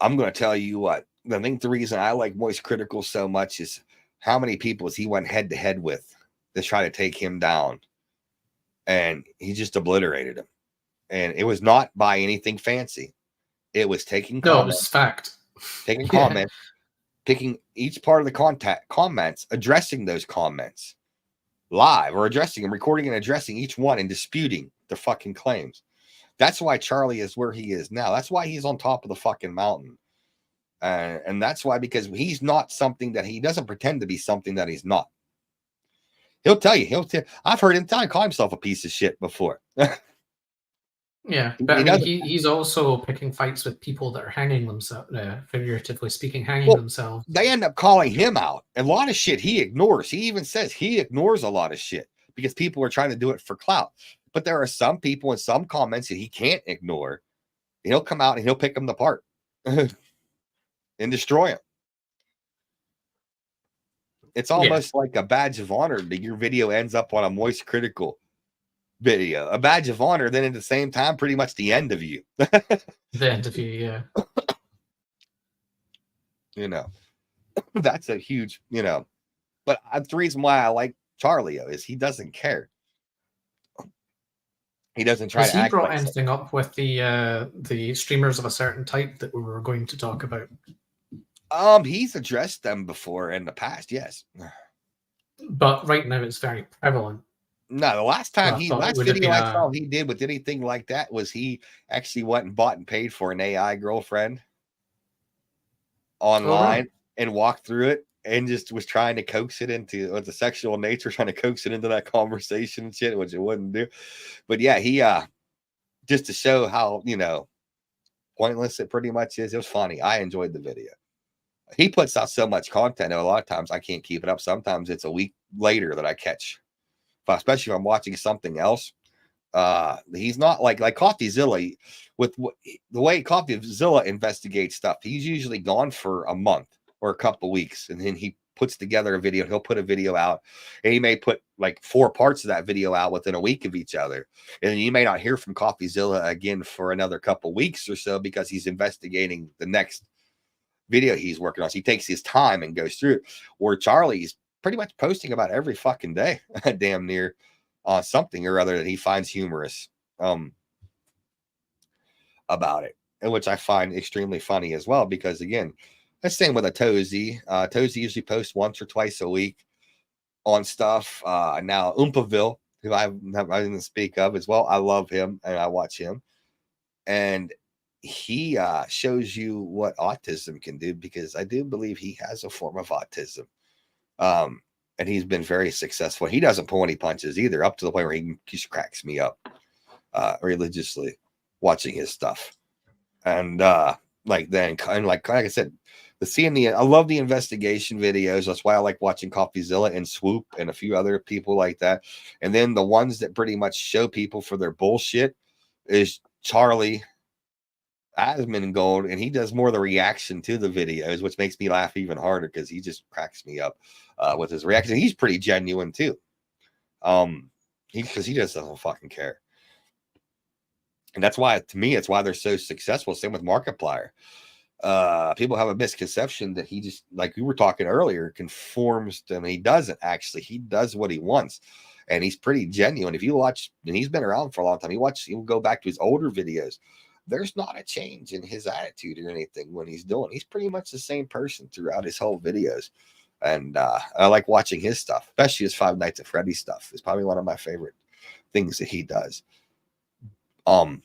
I'm going to tell you what. I think the reason I like Moist Critical so much is how many people he went head to head with to try to take him down. And he just obliterated him. And it was not by anything fancy. It was taking comments. No, it was fact. Taking comments, picking each part of the comments, addressing those comments live, or addressing them, recording and addressing each one and disputing the fucking claims. That's why Charlie is where he is now. That's why he's on top of the fucking mountain. And that's why, because he's not something that he doesn't pretend to be something that he's not. He'll tell you, I've heard him call himself a piece of shit before. Yeah, but he's also picking fights with people that are hanging themselves, figuratively speaking, themselves. They end up calling him out. A lot of shit he ignores. He even says he ignores a lot of shit because people are trying to do it for clout. But there are some people in some comments that he can't ignore. He'll come out and he'll pick them apart and destroy them. It's almost like a badge of honor that your video ends up on a Moist Critical video, a badge of honor, then at the same time, pretty much the end of you. The end of you, yeah. You know, that's a huge, but that's the reason why I like Charlie is he doesn't care. He doesn't try Has to he act brought like anything up with the streamers of a certain type that we were going to talk about? He's addressed them before in the past, yes. But right now it's very prevalent. No, the last video I saw he did with anything like that was he actually went and bought and paid for an AI girlfriend online and walked through it and just was trying to coax it into with the sexual nature, trying to coax it into that conversation and shit, which it wouldn't do. But yeah, he just to show how pointless it pretty much is. It was funny. I enjoyed the video. He puts out so much content, and a lot of times I can't keep it up. Sometimes it's a week later that I catch. But especially if I'm watching something else. He's not like CoffeeZilla. With the way CoffeeZilla investigates stuff, he's usually gone for a month or a couple weeks, and then he puts together a video. He'll put a video out, and he may put like 4 parts of that video out within a week of each other, and then you may not hear from CoffeeZilla again for another couple weeks or so because he's investigating the next video he's working on. So he takes his time and goes through it. Where Charlie's pretty much posting about every fucking day, damn near, something or other that he finds humorous about it, and which I find extremely funny as well. Because again, the same with a Tozy. Tozy usually posts once or twice a week on stuff. Now Oompaville, who I didn't speak of as well. I love him and I watch him, and he shows you what autism can do, because I do believe he has a form of autism. And he's been very successful. He doesn't pull any punches either, up to the point where he just cracks me up religiously watching his stuff. And like I said, I love the investigation videos. That's why I like watching CoffeeZilla and Swoop and a few other people like that. And then the ones that pretty much show people for their bullshit is Charlie Asmongold, and he does more of the reaction to the videos, which makes me laugh even harder because he just cracks me up with his reaction. He's pretty genuine too, because he just doesn't fucking care, and that's why, to me, it's why they're so successful. Same with Markiplier. People have a misconception that he just, like we were talking earlier, conforms to him. He doesn't actually. He does what he wants, and he's pretty genuine. If you watch, and he's been around for a long time, he'll go back to his older videos. There's not a change in his attitude or anything when he's doing. He's pretty much the same person throughout his whole videos. And I like watching his stuff, especially his Five Nights at Freddy's stuff. It's probably one of my favorite things that he does. And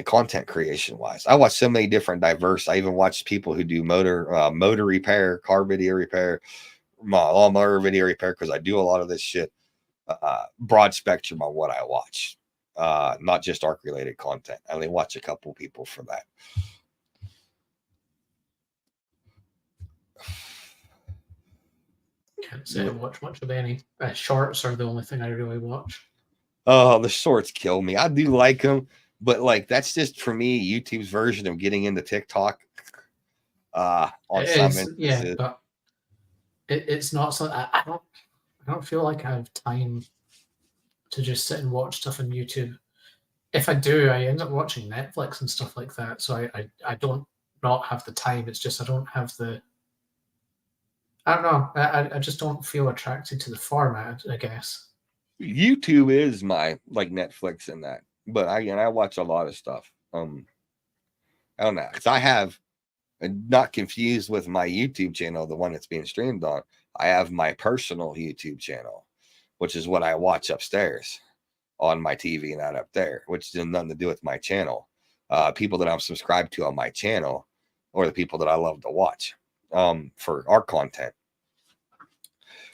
content creation wise, I watch so many different diverse. I even watch people who do motor repair, car video repair, lawnmower video repair, because I do a lot of this shit. Broad spectrum on what I watch. Not just ARC related content. I only watch a couple people for that. Can't say I watch much of any. Shorts are the only thing I really watch. Oh, the shorts kill me. I do like them, but like that's just for me YouTube's version of getting into TikTok. On some instances. Yeah, but it's not so. I don't feel like I have time to just sit and watch stuff on YouTube. If I do, I end up watching Netflix and stuff like that. So I don't not have the time. It's just I don't have the. I don't know. I just don't feel attracted to the format, I guess. YouTube is my like Netflix in that, but I watch a lot of stuff. I don't know, because I have, not confused with my YouTube channel, the one that's being streamed on. I have my personal YouTube channel, which is what I watch upstairs on my TV and that up there, which has nothing to do with my channel. People that I'm subscribed to on my channel, or the people that I love to watch for our content.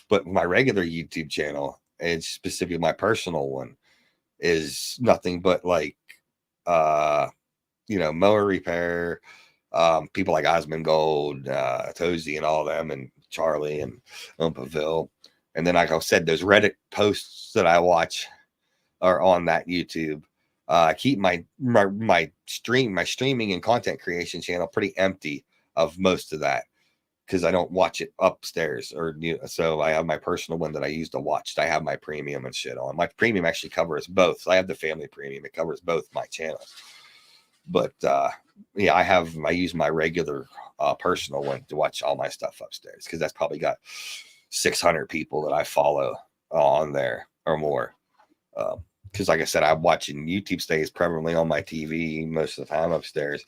But my regular YouTube channel, and specifically my personal one, is nothing but like mower repair, people like Asmongold, Tozy and all of them, and Charlie and Oompaville. And then, like I said, those Reddit posts that I watch are on that YouTube. I keep my streaming and content creation channel pretty empty of most of that. because I don't watch it upstairs, or so I have my personal one that I use to watch. I have my premium and shit on. My premium actually covers both. So I have the family premium; it covers both my channels. But yeah, I use my regular personal one to watch all my stuff upstairs, because that's probably got 600 people that I follow on there or more. Because like I said, I'm watching YouTube stays prevalently on my TV most of the time upstairs.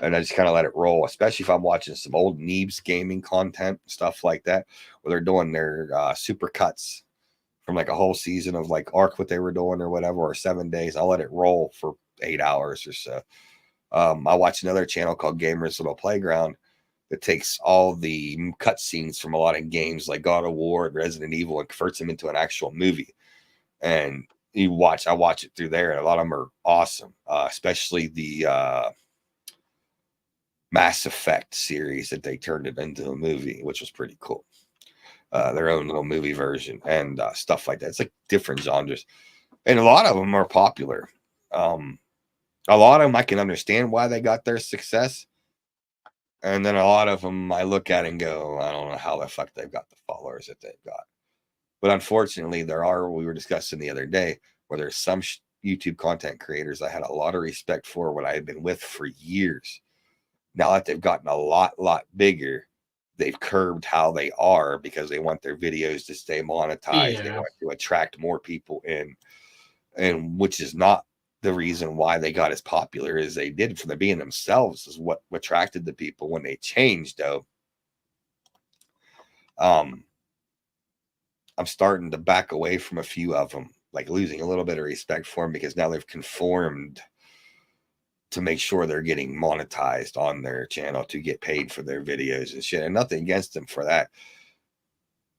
And I just kind of let it roll, especially if I'm watching some old Neebs gaming content, stuff like that, where they're doing their super cuts from like a whole season of like Ark, what they were doing or whatever, or 7 days. I'll let it roll for 8 hours or so. I watch another channel called Gamers Little Playground that takes all the cutscenes from a lot of games like God of War and Resident Evil and converts them into an actual movie. And I watch it through there, and a lot of them are awesome, especially the Mass Effect series that they turned it into a movie, which was pretty cool. Their own little movie version and stuff like that. It's like different genres, and a lot of them are popular. A lot of them I can understand why they got their success, and then a lot of them I look at and go, I don't know how the fuck they've got the followers that they've got. But unfortunately, we were discussing the other day, where there's some YouTube content creators I had a lot of respect for, what I had been with for years. Now that they've gotten a lot bigger, they've curbed how they are because they want their videos to stay monetized. Yeah. They want to attract more people in, and which is not the reason why they got as popular as they did. For them being themselves is what attracted the people. When they changed, though, I'm starting to back away from a few of them, like losing a little bit of respect for them, because now they've conformed to make sure they're getting monetized on their channel to get paid for their videos and shit. And nothing against them for that,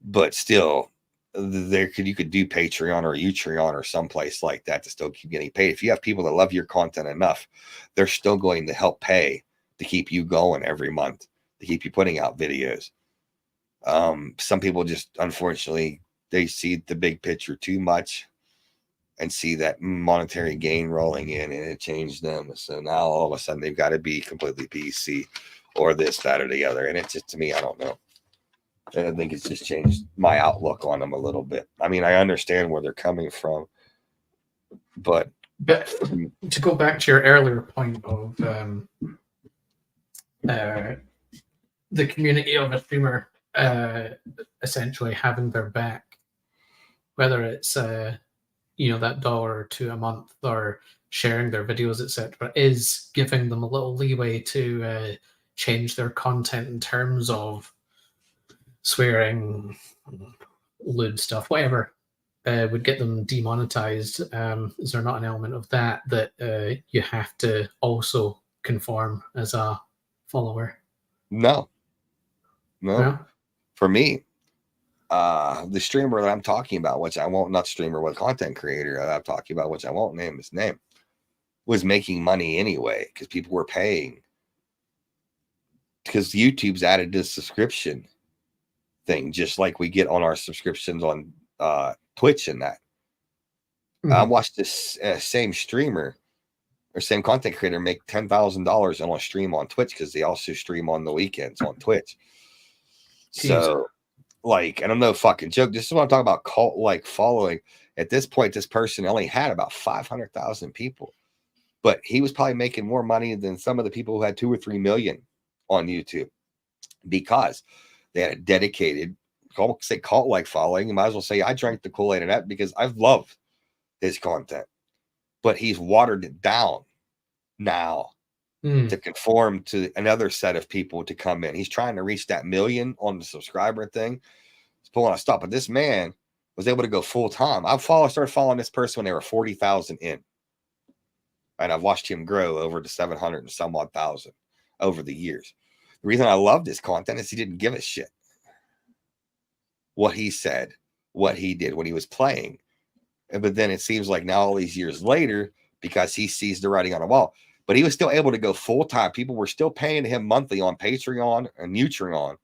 but still, you could do Patreon or Utreon or someplace like that to still keep getting paid. If you have people that love your content enough, they're still going to help pay to keep you going every month, to keep you putting out videos. Some people just, unfortunately, they see the big picture too much and see that monetary gain rolling in, and it changed them. So now all of a sudden they've got to be completely PC or this, that, or the other. And it's just, to me, I don't know. I think it's just changed my outlook on them a little bit. I mean, I understand where they're coming from, but to go back to your earlier point of the community of a streamer essentially having their back, whether it's that $1 or $2 a month, or sharing their videos, etc., is giving them a little leeway to change their content in terms of swearing, lewd stuff, whatever would get them demonetized. Is there not an element of that you have to also conform as a follower? No. Yeah. For me, the streamer that I'm talking about, which I won't, not streamer, but content creator that I'm talking about, which I won't name his name, was making money anyway because people were paying, because YouTube's added this subscription thing, just like we get on our subscriptions on Twitch and that. I watched this same streamer or same content creator make $10,000 on a stream on Twitch, because they also stream on the weekends on Twitch. So, like, and I'm no fucking joke. This is what I'm talking about, cult-like following. At this point, this person only had about 500,000 people, but he was probably making more money than some of the people who had 2 or 3 million on YouTube, because they had a dedicated, say cult-like following. You might as well say I drank the Kool-Aid of that, because I've loved his content, but he's watered it down now to conform to another set of people to come in. He's trying to reach that million on the subscriber thing. He's pulling a stop, but this man was able to go full time. Started following this person when they were 40,000 in, and I've watched him grow over to 700 and some odd thousand over the years. The reason I loved his content is he didn't give a shit what he said, what he did when he was playing. But then it seems like now, all these years later, because he sees the writing on the wall, but he was still able to go full time. People were still paying him monthly on Patreon and Utreon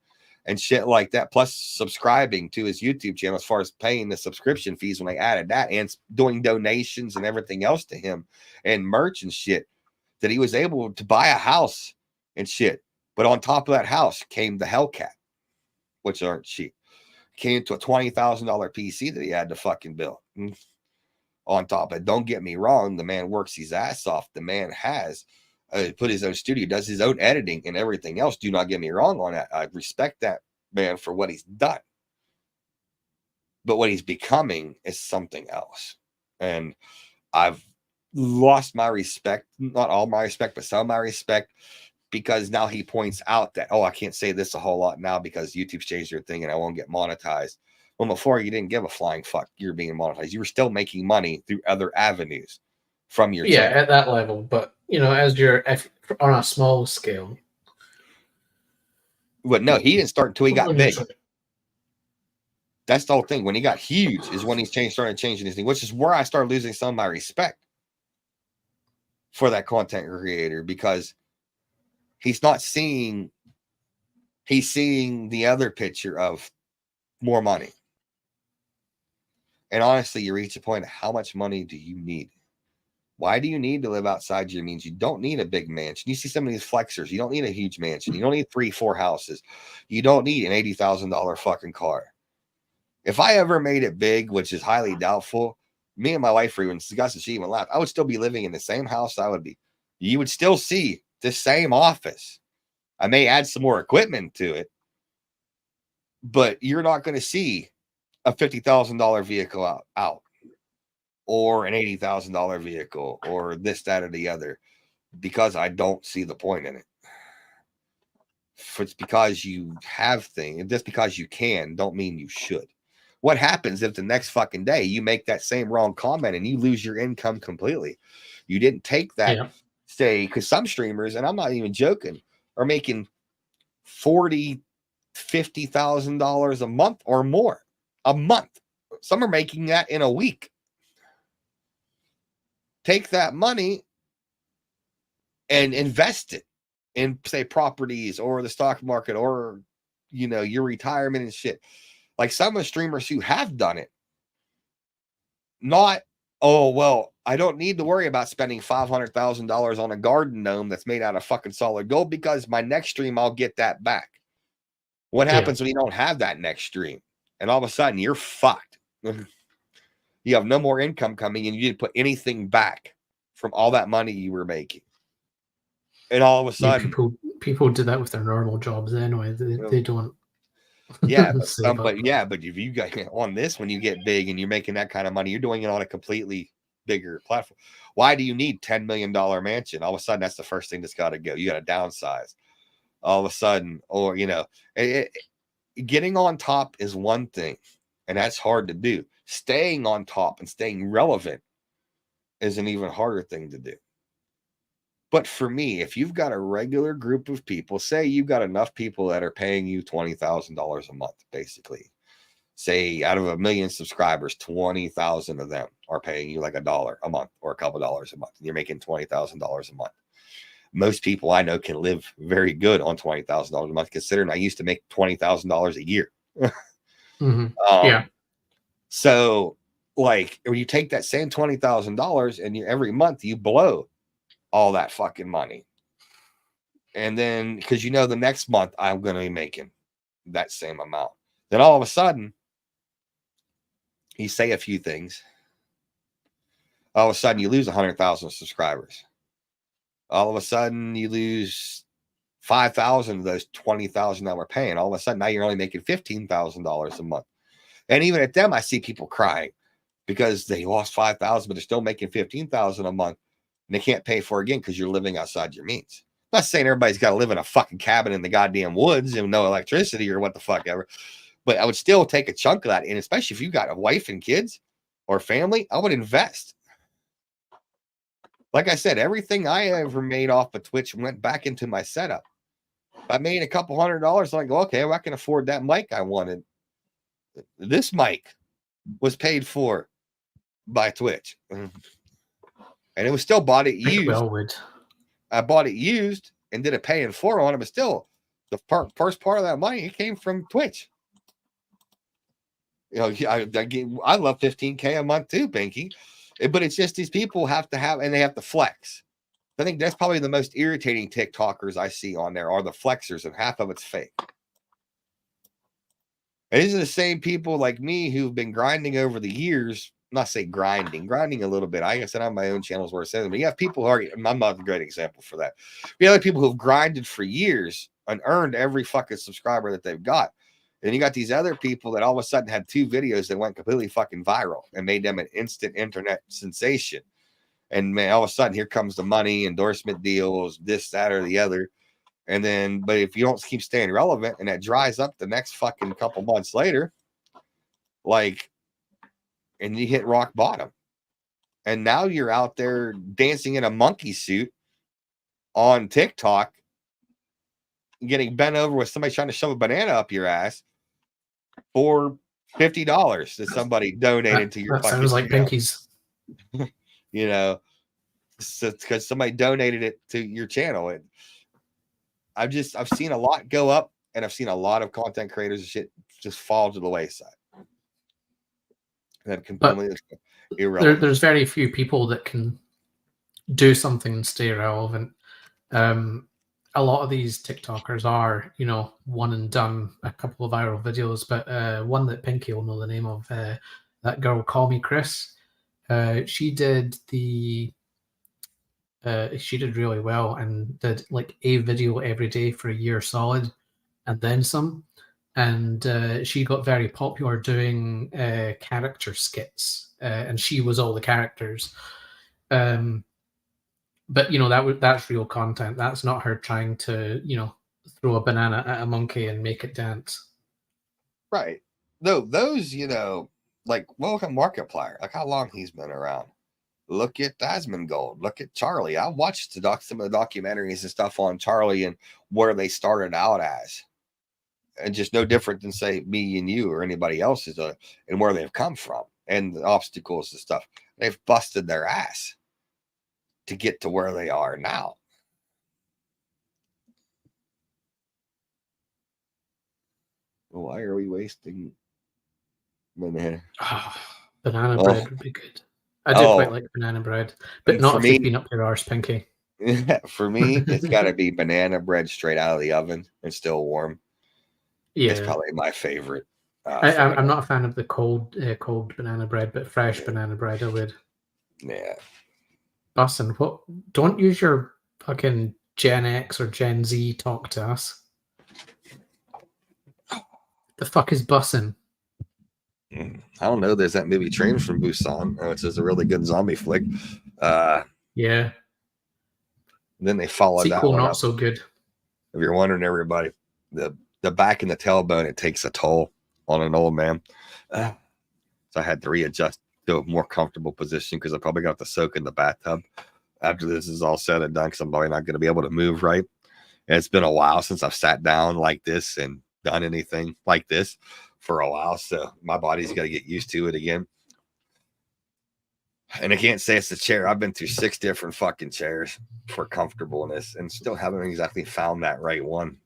and shit like that, plus subscribing to his YouTube channel, as far as paying the subscription fees when they added that, and doing donations and everything else to him and merch and shit, that he was able to buy a house and shit. But on top of that house came the Hellcat. which aren't cheap. Came to a $20,000 PC that he had to fucking build. On top of it, don't get me wrong, the man works his ass off. The man has put his own studio, does his own editing and everything else. Do not get me wrong on that. I respect that man for what he's done. But what he's becoming is something else. And I've lost my respect, not all my respect, but some of my respect, because now he points out that, oh, I can't say this a whole lot now because YouTube's changed their thing and I won't get monetized. Well, before you didn't give a flying fuck you're being monetized. You were still making money through other avenues from your channel. At that level. But, as you're on a small scale. But no, he didn't start until he got big. That's the whole thing. When he got huge is when he started changing his thing, which is where I started losing some of my respect for that content creator, because he's seeing the other picture of more money. And honestly, you reach a point of how much money do you need? Why do you need to live outside your means? You don't need a big mansion. You see some of these flexers. You don't need a huge mansion. You don't need 3-4 houses. You don't need an $80,000 fucking car. If I ever made it big, which is highly doubtful, me and my wife were even discussing, she even laughed, I would still be living in the same house I would be. You would still see the same office. I may add some more equipment to it, but you're not going to see a $50,000 vehicle out or an $80,000 vehicle or this, that, or the other, because I don't see the point in it. If it's because you have things, just because you can, don't mean you should. What happens if the next fucking day you make that same wrong comment and you lose your income completely? You didn't take that, say, because some streamers, and I'm not even joking, are making $40,000, $50,000 a month or more a month. Some are making that in a week. Take that money and invest it in, say, properties or the stock market or, your retirement and shit. Like some of the streamers who have done it, not, oh, well, I don't need to worry about spending $500,000 on a garden gnome that's made out of fucking solid gold because my next stream, I'll get that back. What happens when you don't have that next stream? And all of a sudden, you're fucked. You have no more income coming and you didn't put anything back from all that money you were making. And all of a sudden... people do that with their normal jobs anyway. They don't... Yeah, but if you got on this, when you get big and you're making that kind of money, you're doing it on a completely bigger platform. Why do you need $10 million mansion? All of a sudden, that's the first thing that's got to go. You got to downsize. All of a sudden, or getting on top is one thing, and that's hard to do. Staying on top and staying relevant is an even harder thing to do. But for me, if you've got a regular group of people, say you've got enough people that are paying you $20,000 a month, basically. Say out of 1 million subscribers, 20,000 of them are paying you like $1 a month or a couple dollars a month. And you're making $20,000 a month. Most people I know can live very good on $20,000 a month, considering I used to make $20,000 a year. So, like, when you take that same $20,000 and every month you blow all that fucking money. And then, because the next month I'm going to be making that same amount. Then all of a sudden, you say a few things. All of a sudden, you lose 100,000 subscribers. All of a sudden, you lose 5,000 of those 20,000 that we're paying. All of a sudden, now you're only making $15,000 a month. And even at them, I see people crying because they lost 5,000, but they're still making 15,000 a month. And they can't pay for it again because you're living outside your means. I'm not saying everybody's got to live in a fucking cabin in the goddamn woods and no electricity or what the fuck ever. But I would still take a chunk of that. And especially if you've got a wife and kids or family, I would invest. Like I said, everything I ever made off of Twitch went back into my setup. I made a couple $100. I go, okay, well, I can afford that mic I wanted. This mic was paid for by Twitch. And it was still bought it used. I bought it used and did a pay in full on it, but still, the first part of that money, it came from Twitch. I love $15K a month too, Pinky. But it's just these people have to have, and they have to flex. I think that's probably the most irritating TikTokers I see on there are the flexers, and half of it's fake. And these are the same people like me who've been grinding over the years. I'm not say grinding a little bit. I guess I have my own channels where it says, but you have people who are, I'm not a great example for that. You have people who've grinded for years and earned every fucking subscriber that they've got. And you got these other people that all of a sudden had 2 videos that went completely fucking viral and made them an instant internet sensation. And man, all of a sudden, here comes the money, endorsement deals, this, that, or the other. And then, but if you don't keep staying relevant and that dries up the next fucking couple months later, like, and you hit rock bottom. And now you're out there dancing in a monkey suit on TikTok, getting bent over with somebody trying to shove a banana up your ass for $50 that somebody donated to your that fucking sounds like channel. Pinky's. You know, so because somebody donated it to your channel. And I've seen a lot go up, and I've seen a lot of content creators and shit just fall to the wayside. That completely irrelevant. There's very few people that can do something and stay relevant. A lot of these TikTokers are, one and done, a couple of viral videos, but one that Pinky will know the name of, that girl, Call Me Chris. She did she did really well and did like a video every day for a year solid, and then some. And she got very popular doing character skits, and she was all the characters. But that's real content. That's not her trying to throw a banana at a monkey and make it dance. Right. No, those like Welcome Markiplier, like how long he's been around. Look at Asmongold. Look at Charlie. I watched some of the documentaries and stuff on Charlie and where they started out as, and just no different than say me and you or anybody else and where they've come from and the obstacles and stuff. They've busted their ass to get to where they are now. Why are we wasting banana? Banana bread would be good. I do quite like banana bread, but not if you've been up your arse, Pinky. For me, it's got to be banana bread straight out of the oven and still warm. Yeah, it's probably my favorite. I'm not a fan of the cold banana bread, but fresh banana bread I would. Yeah. Bussin', what? Don't use your fucking Gen X or Gen Z talk to us. The fuck is bussin'? I don't know. There's that movie Trains from Busan, which is a really good zombie flick. Yeah. Then they followed sequel, that one not up. So good. If you're wondering, everybody, the back and the tailbone, it takes a toll on an old man. So I had to readjust to a more comfortable position because I probably got to soak in the bathtub after this is all said and done because I'm probably not going to be able to move right. And it's been a while since I've sat down like this and done anything like this for a while. So my body's got to get used to it again. And I can't say it's the chair. I've been through 6 different fucking chairs for comfortableness and still haven't exactly found that right one.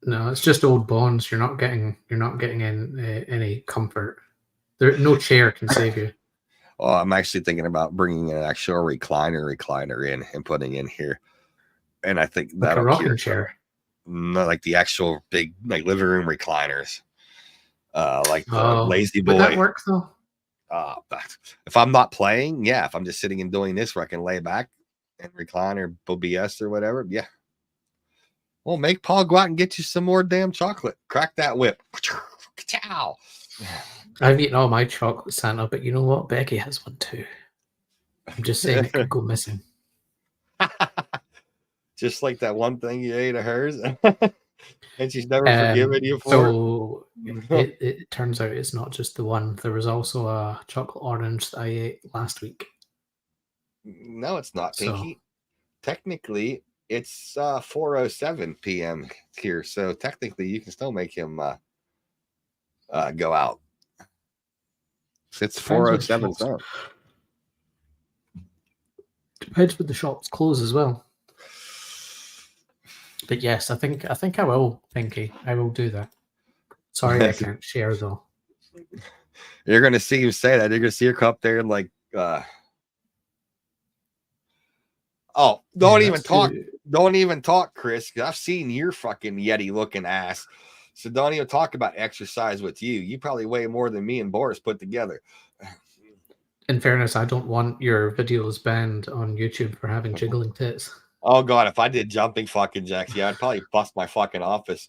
No, it's just old bones. You're not getting any comfort. No chair can save you. Well, I'm actually thinking about bringing an actual recliner in and putting in here. And I think like that'll a rocking chair. Not like the actual big like living room recliners. Like the Lazy Boy. Would that work though? If I'm not playing, yeah. If I'm just sitting and doing this where I can lay back and recline or BS or whatever, yeah. Well, make Paul go out and get you some more damn chocolate. Crack that whip. Ciao. I've eaten all my chocolate, Santa, but you know what? Becky has one too. I'm just saying it could go missing. Just like that one thing you ate of hers. And she's never forgiven you for it. It turns out it's not just the one. There was also a chocolate orange that I ate last week. No, it's not, Pinky. So, technically, it's 4:07 p.m. here. So technically, you can still make him go out. It's 4:07 zone. Depends when the shops close as well. But yes, I think I will, Pinky. I will do that. Sorry, I can't share though. You're gonna see you say that. You're gonna see her come up there and like don't even talk, Chris. I've seen your fucking Yeti looking ass So don't even talk about exercise with you. You probably weigh more than me and Boris put together. In fairness, I don't want your videos banned on YouTube for having jiggling tits. Oh God, if I did jumping fucking jacks, yeah, I'd probably bust my fucking office.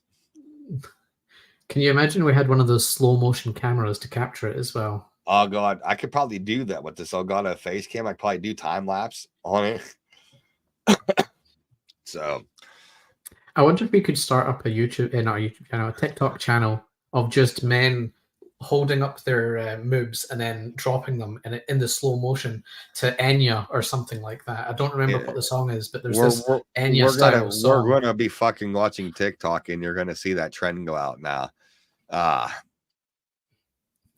Can you imagine we had one of those slow motion cameras to capture it as well? Oh God, I could probably do that with this Elgato face cam. I could probably do time lapse on it. So I wonder if we could start up a YouTube, not a YouTube channel, a TikTok channel of just men holding up their moobs and then dropping them in the slow motion to Enya or something like that. I don't remember what the song is, but there's this Enya style song. We're gonna be fucking watching TikTok, and you're gonna see that trend go out now.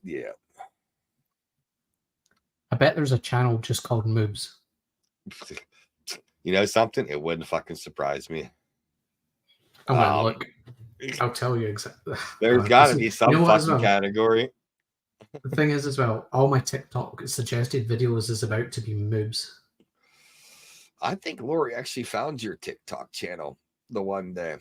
Yeah. I bet there's a channel just called Moobs. You know something? It wouldn't fucking surprise me. I'm gonna look. I'll tell you exactly. There's got to be some fucking category. The thing is, as well, all my TikTok suggested videos is about to be moobs. I think Lori actually found your TikTok channel the one day.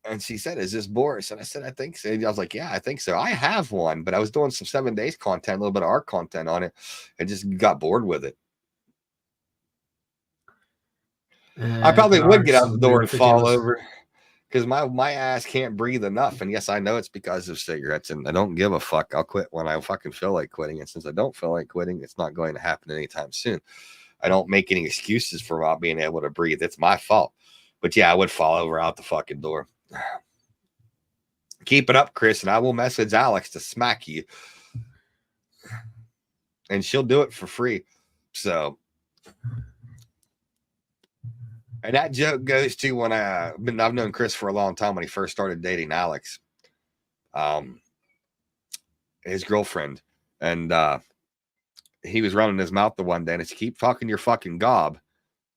And she said, "Is this Boris?" And I said, "I think so." And I was like, "Yeah, I think so." I have one, but I was doing some 7 days content, a little bit of art content on it, and just got bored with it. I probably would get out the door and fall over because my ass can't breathe enough. And yes, I know it's because of cigarettes, and I don't give a fuck. I'll quit when I fucking feel like quitting. And since I don't feel like quitting, it's not going to happen anytime soon. I don't make any excuses for not being able to breathe. It's my fault. But yeah, I would fall over out the fucking door. Keep it up, Chris, and I will message Alex to smack you. And she'll do it for free. So, and that joke goes to when I've known Chris for a long time when he first started dating Alex, his girlfriend. And he was running his mouth the one day, and it's keep talking your fucking gob,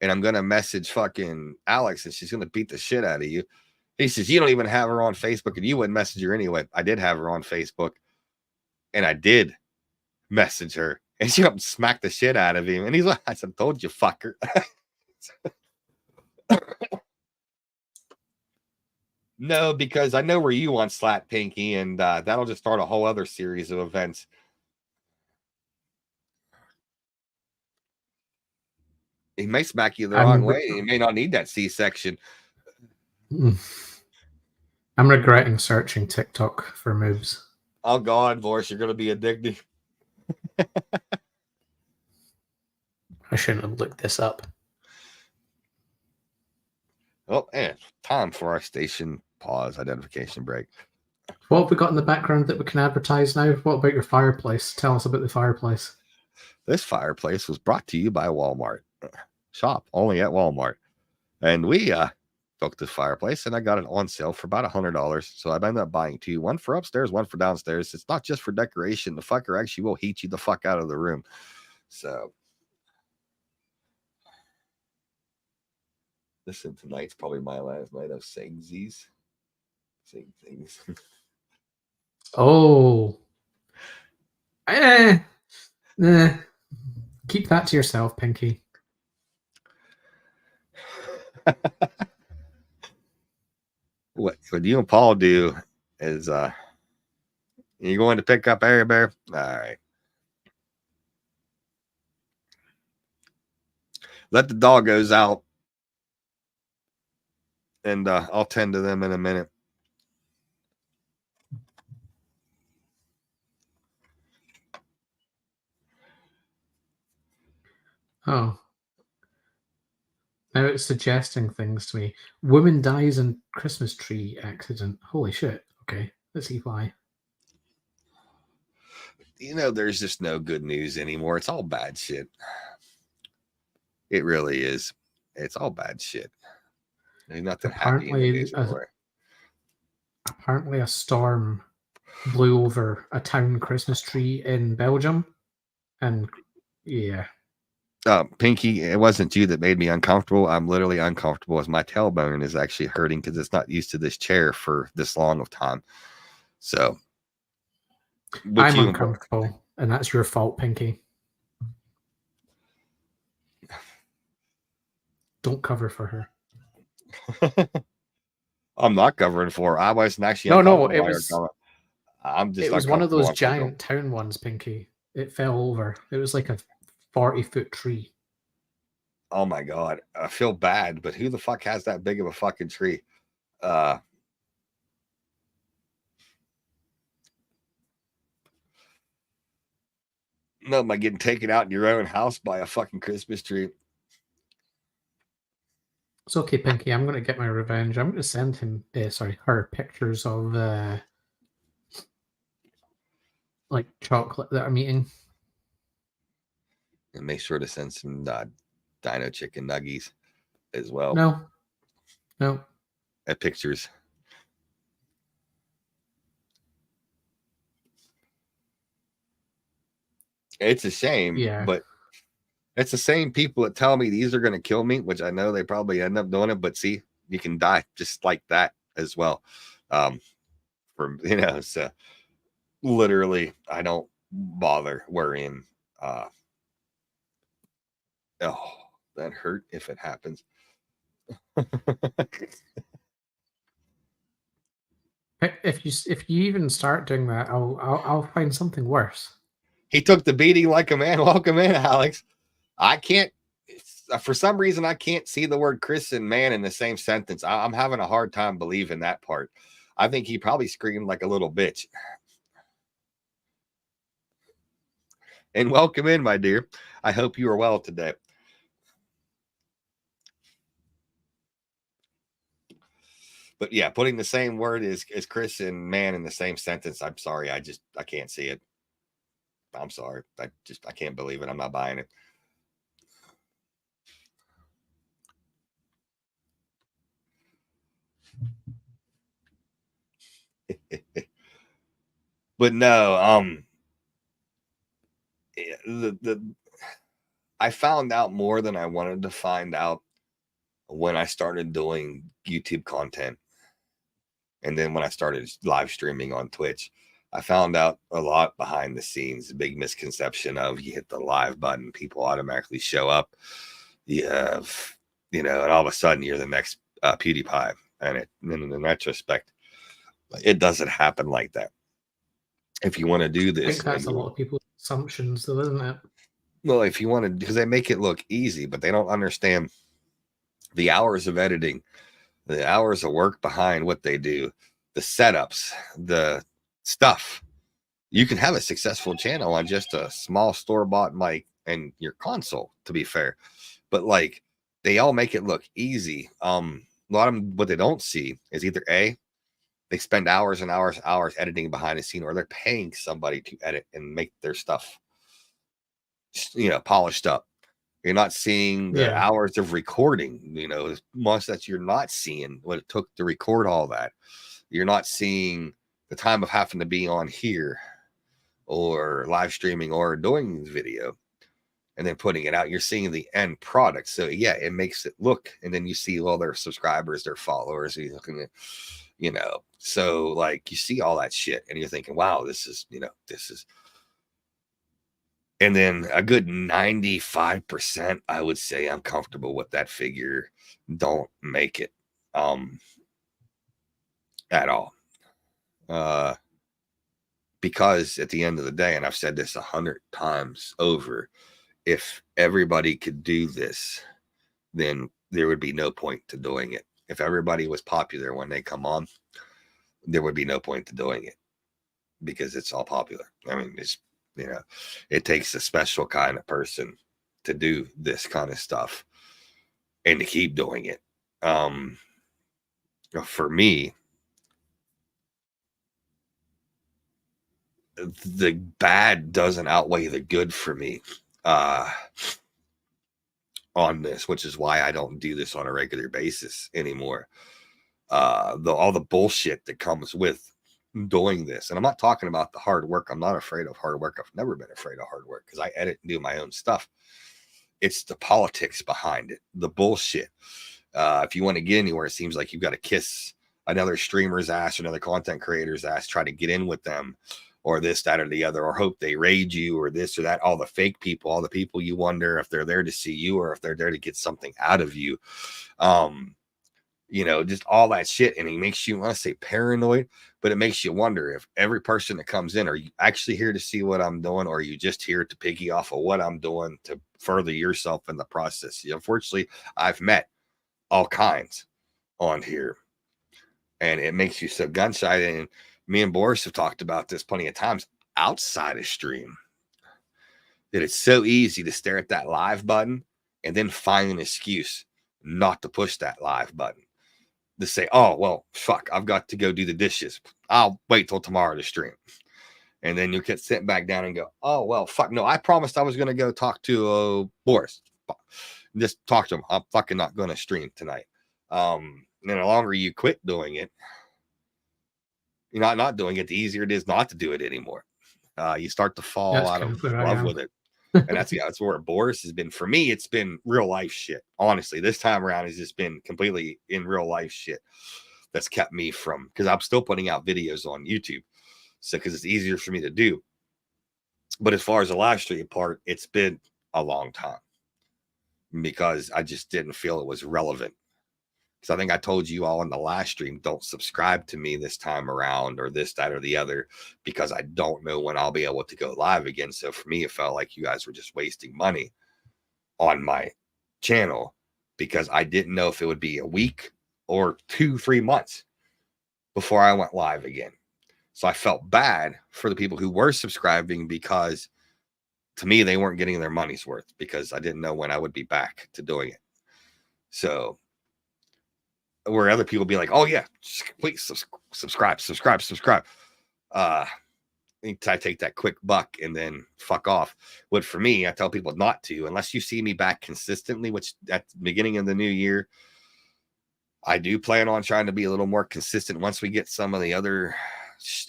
and I'm going to message fucking Alex, and she's going to beat the shit out of you. He says, you don't even have her on Facebook, and you wouldn't message her anyway. I did have her on Facebook, and I did message her, and she up and smacked the shit out of him. And he's like, I said, told you, fucker. No, because I know where you want Slat Pinky, and that'll just start a whole other series of events. He may smack you the wrong way. He may not need that C-section. I'm regretting searching TikTok for moves. Oh, God, Boris, you're going to be addicted. I shouldn't have looked this up. Oh, and time for our station pause identification break. What have we got in the background that we can advertise now? What about your fireplace? Tell us about the fireplace. This fireplace was brought to you by Walmart. Shop only at Walmart. And we took this fireplace, and I got it on sale for about $100. So I ended up buying two, one for upstairs, one for downstairs. It's not just for decoration. The fucker actually will heat you the fuck out of the room. So listen, tonight's probably my last night of saying things. Oh. Keep that to yourself, Pinky. What you and Paul do is you're going to pick up Airy Bear? All right. Let the doggos out, and I'll tend to them in a minute. Oh. Now it's suggesting things to me. Woman dies in Christmas tree accident. Holy shit. Okay, let's see why. You know, there's just no good news anymore. It's all bad shit. It really is. It's all bad shit. There's nothing happy in the news anymore. Apparently a storm blew over a town Christmas tree in Belgium. And yeah. Pinky, it wasn't you that made me uncomfortable. I'm literally uncomfortable as my tailbone is actually hurting because it's not used to this chair for this long of time. So I'm uncomfortable, and that's your fault, Pinky. Don't cover for her. I'm not covering for. I wasn't actually No, uncomfortable. it was I'm just one of uncomfortable. those giant town ones, Pinky. It fell over. It was like a 40-foot tree. Oh my god, I feel bad, but who the fuck has that big of a fucking tree? No, am I getting taken out in your own house by a fucking Christmas tree? It's okay, Pinky. I'm going to get my revenge. I'm going to send him, her pictures of like chocolate that I'm eating. And make sure to send some dino chicken nuggies as well. No. At pictures. It's a shame, but it's the same people that tell me these are going to kill me, which I know they probably end up doing it. But see, you can die just like that as well. So literally, I don't bother worrying. Oh, that hurt if it happens. If you even start doing that, I'll find something worse. He took the beating like a man. Welcome in, Alex. I can't, for some reason, I can't see the word Chris and man in the same sentence. I'm having a hard time believing that part. I think he probably screamed like a little bitch. And welcome in, my dear. I hope you are well today. But yeah, putting the same word as Chris and man in the same sentence, I'm sorry. I can't see it. I'm sorry. I can't believe it. I'm not buying it. But no, I found out more than I wanted to find out when I started doing YouTube content. And then when I started live streaming on Twitch, I found out a lot behind the scenes. The big misconception of you hit the live button, people automatically show up. You have, and all of a sudden you're the next PewDiePie. And in retrospect, it doesn't happen like that. If you want to do this, I think that's a lot of people's assumptions, though, isn't it? Well, if you want to, because they make it look easy, but they don't understand the hours of editing, the hours of work behind what they do, the setups, the stuff. You can have a successful channel on just a small store-bought mic and your console, to be fair. But like, they all make it look easy. A lot of them, what they don't see is either A, they spend hours and hours editing behind the scene, or they're paying somebody to edit and make their stuff, polished up. You're not seeing the hours of recording, most that you're not seeing what it took to record all that. You're not seeing the time of having to be on here or live streaming or doing video and then putting it out. You're seeing the end product. So yeah, it makes it look, and then you see all their subscribers, their followers, you're looking at, so like you see all that shit and you're thinking, wow, this is, and then a good 95%, I would say I'm comfortable with that figure, don't make it at all. Because at the end of the day, and I've said this 100 times over, if everybody could do this, then there would be no point to doing it. If everybody was popular when they come on, there would be no point to doing it because it's all popular. I mean, it's, it takes a special kind of person to do this kind of stuff and to keep doing it. For me, the bad doesn't outweigh the good for me on this, which is why I don't do this on a regular basis anymore. All the bullshit that comes with doing this, and I'm not talking about the hard work. I'm not afraid of hard work. I've never been afraid of hard work because I edit and do my own stuff. It's the politics behind it, the bullshit. If you want to get anywhere, it seems like you've got to kiss another streamer's ass or another content creator's ass, try to get in with them, or this, that, or the other, or hope they raid you, or this or that. All the fake people, all the people you wonder if they're there to see you or if they're there to get something out of you. just all that shit. And it makes you want to say paranoid, but it makes you wonder if every person that comes in, are you actually here to see what I'm doing, or are you just here to piggy off of what I'm doing to further yourself in the process? Unfortunately, I've met all kinds on here, and it makes you so gun shy. And me and Boris have talked about this plenty of times outside of stream, that it's so easy to stare at that live button and then find an excuse not to push that live button, to say, oh, well, fuck, I've got to go do the dishes. I'll wait till tomorrow to stream. And then you get sent back down and go, oh, well, fuck, no, I promised I was going to go talk to Boris. Just talk to him. I'm fucking not going to stream tonight. And the longer you quit doing it, you're not doing it, the easier it is not to do it anymore. You start to fall out of love with it. And that's where Boris has been. For me, it's been real life shit. Honestly, this time around has just been completely in real life shit that's kept me from, because I'm still putting out videos on YouTube. So, because it's easier for me to do. But as far as the live stream part, it's been a long time because I just didn't feel it was relevant. Because I think I told you all in the last stream, don't subscribe to me this time around, or this, that, or the other, because I don't know when I'll be able to go live again. So for me, it felt like you guys were just wasting money on my channel, because I didn't know if it would be a week or 2-3 months before I went live again. So I felt bad for the people who were subscribing, because to me, they weren't getting their money's worth, because I didn't know when I would be back to doing it. So where other people be like, oh yeah, please subscribe. I take that quick buck and then fuck off. But for me, I tell people not to, unless you see me back consistently, which at the beginning of the new year, I do plan on trying to be a little more consistent once we get some of the other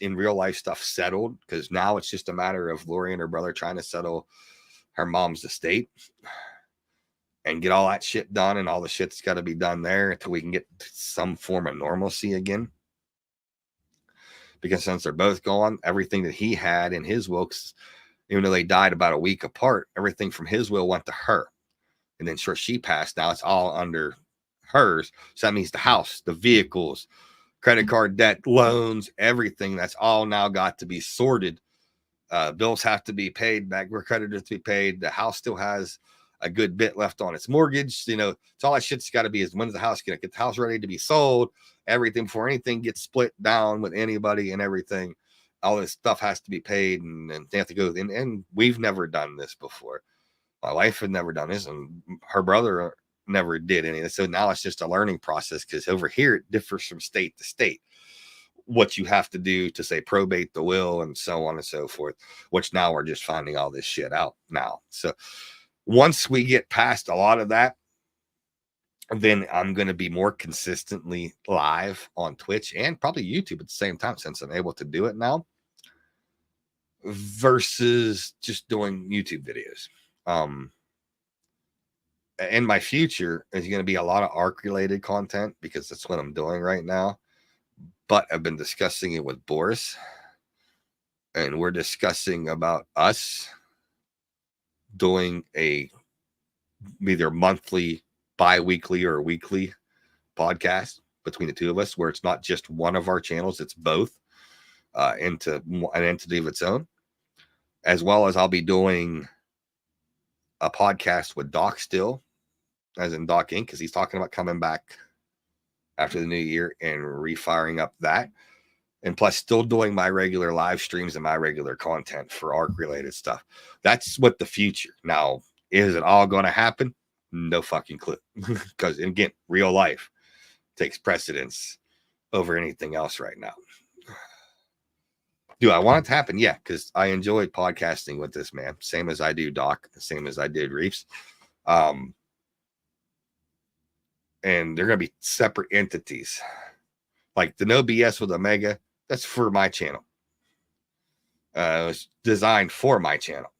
in real life stuff settled, because now it's just a matter of Lori and her brother trying to settle her mom's estate and get all that shit done, and all the shit's got to be done there until we can get some form of normalcy again. Because since they're both gone, everything that he had in his will, even though they died about a week apart, everything from his will went to her. And then sure, she passed. Now it's all under hers. So that means the house, the vehicles, credit card debt, loans, everything, that's all now got to be sorted. Bills have to be paid, back where creditors to be paid. The house still has a good bit left on its mortgage. It's all that shit's got to be is, when's the house going to get the house ready to be sold? Everything before anything gets split down with anybody and everything. All this stuff has to be paid, and they have to go in. And we've never done this before. My wife had never done this, and her brother never did any of this. So now it's just a learning process, because over here it differs from state to state what you have to do to, say, probate the will and so on and so forth, which now we're just finding all this shit out now. So once we get past a lot of that, then I'm going to be more consistently live on Twitch and probably YouTube at the same time, since I'm able to do it now, versus just doing YouTube videos. In my future is going to be a lot of ARC related content, because that's what I'm doing right now. But I've been discussing it with Boris, and we're discussing about us doing a either monthly, bi-weekly, or weekly podcast between the two of us, where it's not just one of our channels, it's both into an entity of its own. As well as I'll be doing a podcast with Doc still, as in Doc Inc., because he's talking about coming back after the new year and refiring up that. And plus still doing my regular live streams and my regular content for ARC related stuff. That's what the future. Now, is it all going to happen? No fucking clue. Because again, real life takes precedence over anything else right now. Do I want it to happen? Yeah, because I enjoyed podcasting with this man. Same as I do Doc, same as I did Reefs. And they're going to be separate entities. Like the No BS with Omega, that's for my channel. It was designed for my channel.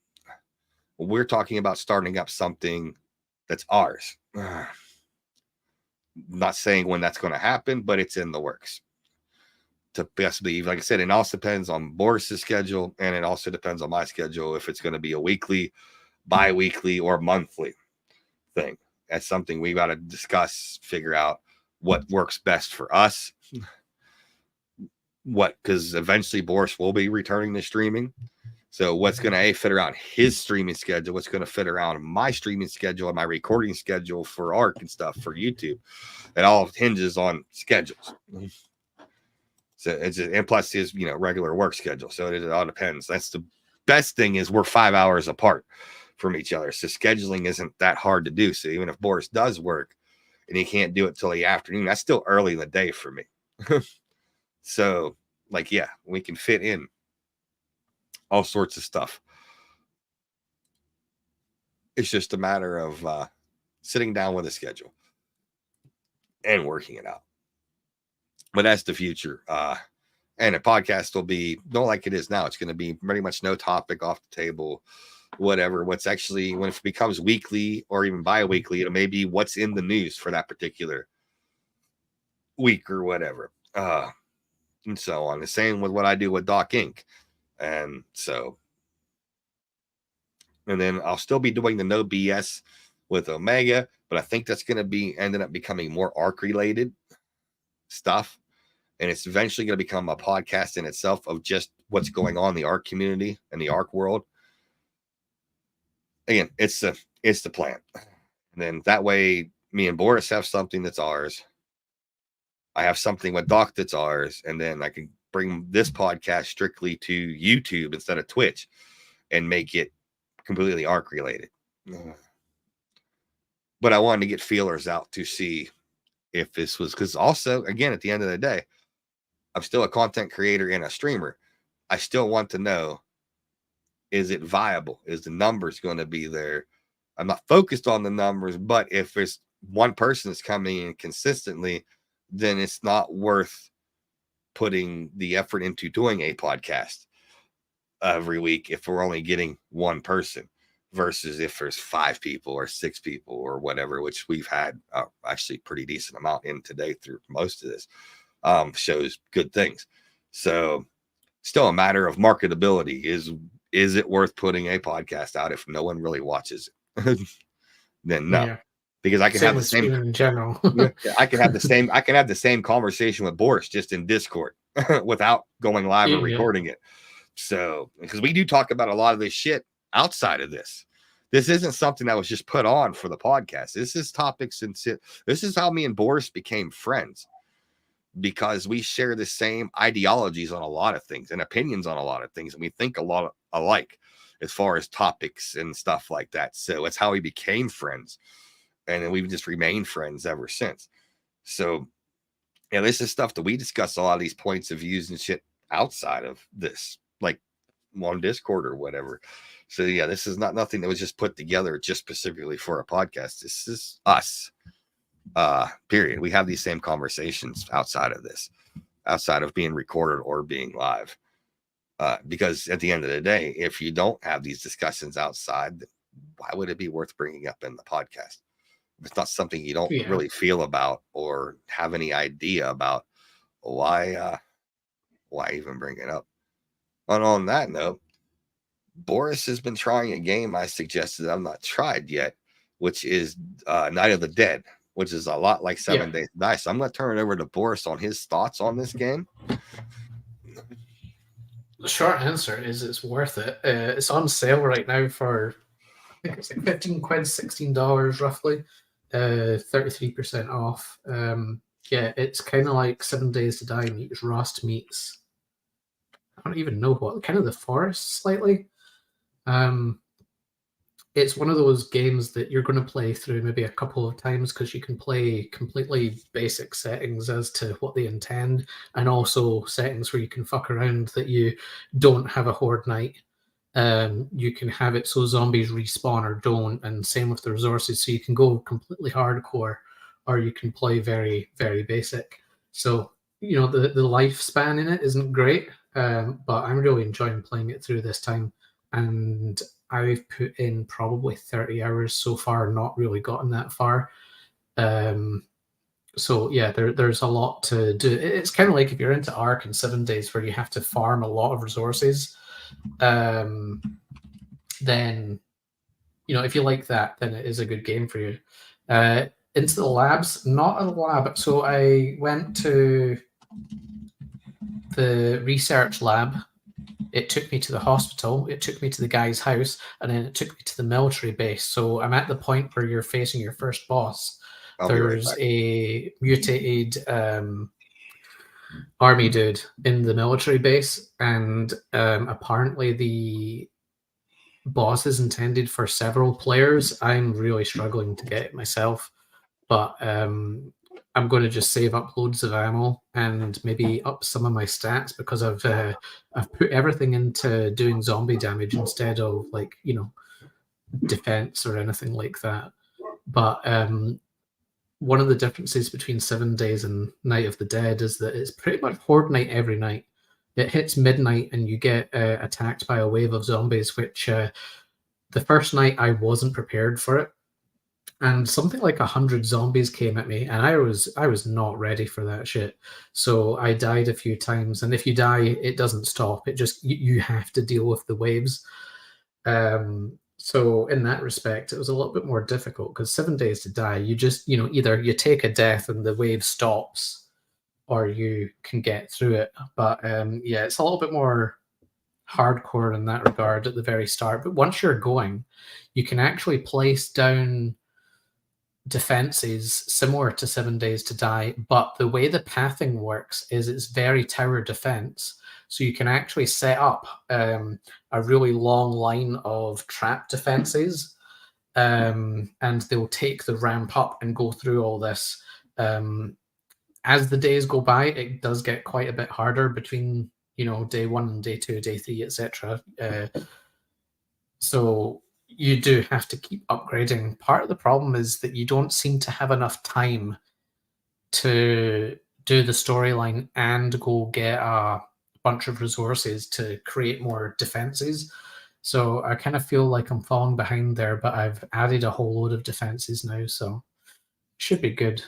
We're talking about starting up something that's ours. Not saying when that's going to happen, but it's in the works. To best believe, like I said, it also depends on Boris's schedule, and it also depends on my schedule, if it's going to be a weekly, bi-weekly, or monthly thing. That's something we got to discuss, figure out what works best for us. Because eventually Boris will be returning to streaming. So what's going to fit around his streaming schedule, what's going to fit around my streaming schedule and my recording schedule for ARC and stuff for YouTube. It all hinges on schedules. So it's just, and plus his, regular work schedule. So it all depends. That's the best thing is we're 5 hours apart from each other. So scheduling isn't that hard to do. So even if Boris does work and he can't do it till the afternoon, that's still early in the day for me. So we can fit in all sorts of stuff. It's just a matter of sitting down with a schedule and working it out. But that's the future. And a podcast will be not like it is now. It's going to be pretty much no topic off the table, whatever. What's actually, when it becomes weekly or even bi-weekly, it may be what's in the news for that particular week or whatever. And so on. The same with what I do with Doc Inc. And then I'll still be doing the No BS with Omega, but I think that's going to be ended up becoming more ARC related stuff. And it's eventually going to become a podcast in itself of just what's going on in the ARC community and the ARC world. Again, it's the plan. And then that way, me and Boris have something that's ours. I have something with Doc that's ours. And then I can bring this podcast strictly to YouTube instead of Twitch and make it completely ARC related. But I wanted to get feelers out to see if this was, because also, again, at the end of the day, I'm still a content creator and a streamer. I still want to know, is it viable? Is the numbers going to be there? I'm not focused on the numbers, but if there's one person that's coming in consistently, then it's not worth putting the effort into doing a podcast every week if we're only getting one person versus if there's 5 people or 6 people or whatever, which we've had actually pretty decent amount in today through most of this. Shows good things. So still a matter of marketability. Is it worth putting a podcast out if no one really watches it? Then no. Yeah. Because I can have the same in general. I can have the same conversation with Boris just in Discord without going live or recording it. So because we do talk about a lot of this shit outside of this. This isn't something that was just put on for the podcast. This is topics and shit. This is how me and Boris became friends. Because we share the same ideologies on a lot of things and opinions on a lot of things. And we think a lot alike as far as topics and stuff like that. So it's how we became friends. And then we've just remained friends ever since. So, this is stuff that we discuss a lot of these points of views and shit outside of this, like on Discord or whatever. So this is not nothing that was just put together just specifically for a podcast. This is us. Period. We have these same conversations outside of this, outside of being recorded or being live. Because at the end of the day, if you don't have these discussions outside, why would it be worth bringing up in the podcast? If it's not something you don't really feel about or have any idea about, why even bring it up? And on that note, Boris has been trying a game I suggested I've not tried yet, which is Night of the Dead, which is a lot like 7 Days to Die. So I'm going to turn it over to Boris on his thoughts on this game. The short answer is it's worth it. It's on sale right now for, I think it's like 15 quid, $16 roughly, 33% off. It's kind of like 7 Days to Die meets Rust meets, I don't even know what, kind of The Forest slightly. It's one of those games that you're going to play through maybe a couple of times because you can play completely basic settings as to what they intend, and also settings where you can fuck around that you don't have a horde night. You can have it so zombies respawn or don't, and same with the resources. So you can go completely hardcore, or you can play very, very basic. So, the lifespan in it isn't great, but I'm really enjoying playing it through this time. And I've put in probably 30 hours so far, not really gotten that far. So there's a lot to do. It's kind of like if you're into ARC in 7 days where you have to farm a lot of resources, then, if you like that, then it is a good game for you. Into the labs, not a lab. So I went to the research lab. It took me to the hospital. It took me to the guy's house, and then it took me to the military base. So I'm at the point where you're facing your first boss. I'll be right There's back. a mutated army dude in the military base, and apparently the boss is intended for several players. I'm really struggling to get it myself, but I'm going to just save up loads of ammo and maybe up some of my stats because I've put everything into doing zombie damage instead of like defense or anything like that. But one of the differences between 7 days and Night of the Dead is that it's pretty much Horde night every night. It hits midnight and you get attacked by a wave of zombies, which the first night I wasn't prepared for it, and something like 100 zombies came at me, and I was not ready for that shit. So I died a few times, and if you die, it doesn't stop. It just you have to deal with the waves. So in that respect, it was a little bit more difficult because 7 days to die, you just either you take a death and the wave stops, or you can get through it. But yeah, it's a little bit more hardcore in that regard at the very start. But once you're going, you can actually place down defenses similar to 7 days to die, but the way the pathing works is it's very tower defense. So you can actually set up a really long line of trap defenses, and they'll take the ramp up and go through all this. As the days go by, it does get quite a bit harder between day 1 and day 2, day 3, etc. So you do have to keep upgrading. Part of the problem is that you don't seem to have enough time to do the storyline and go get a bunch of resources to create more defenses. So I kind of feel like I'm falling behind there, but I've added a whole load of defenses now, so it should be good.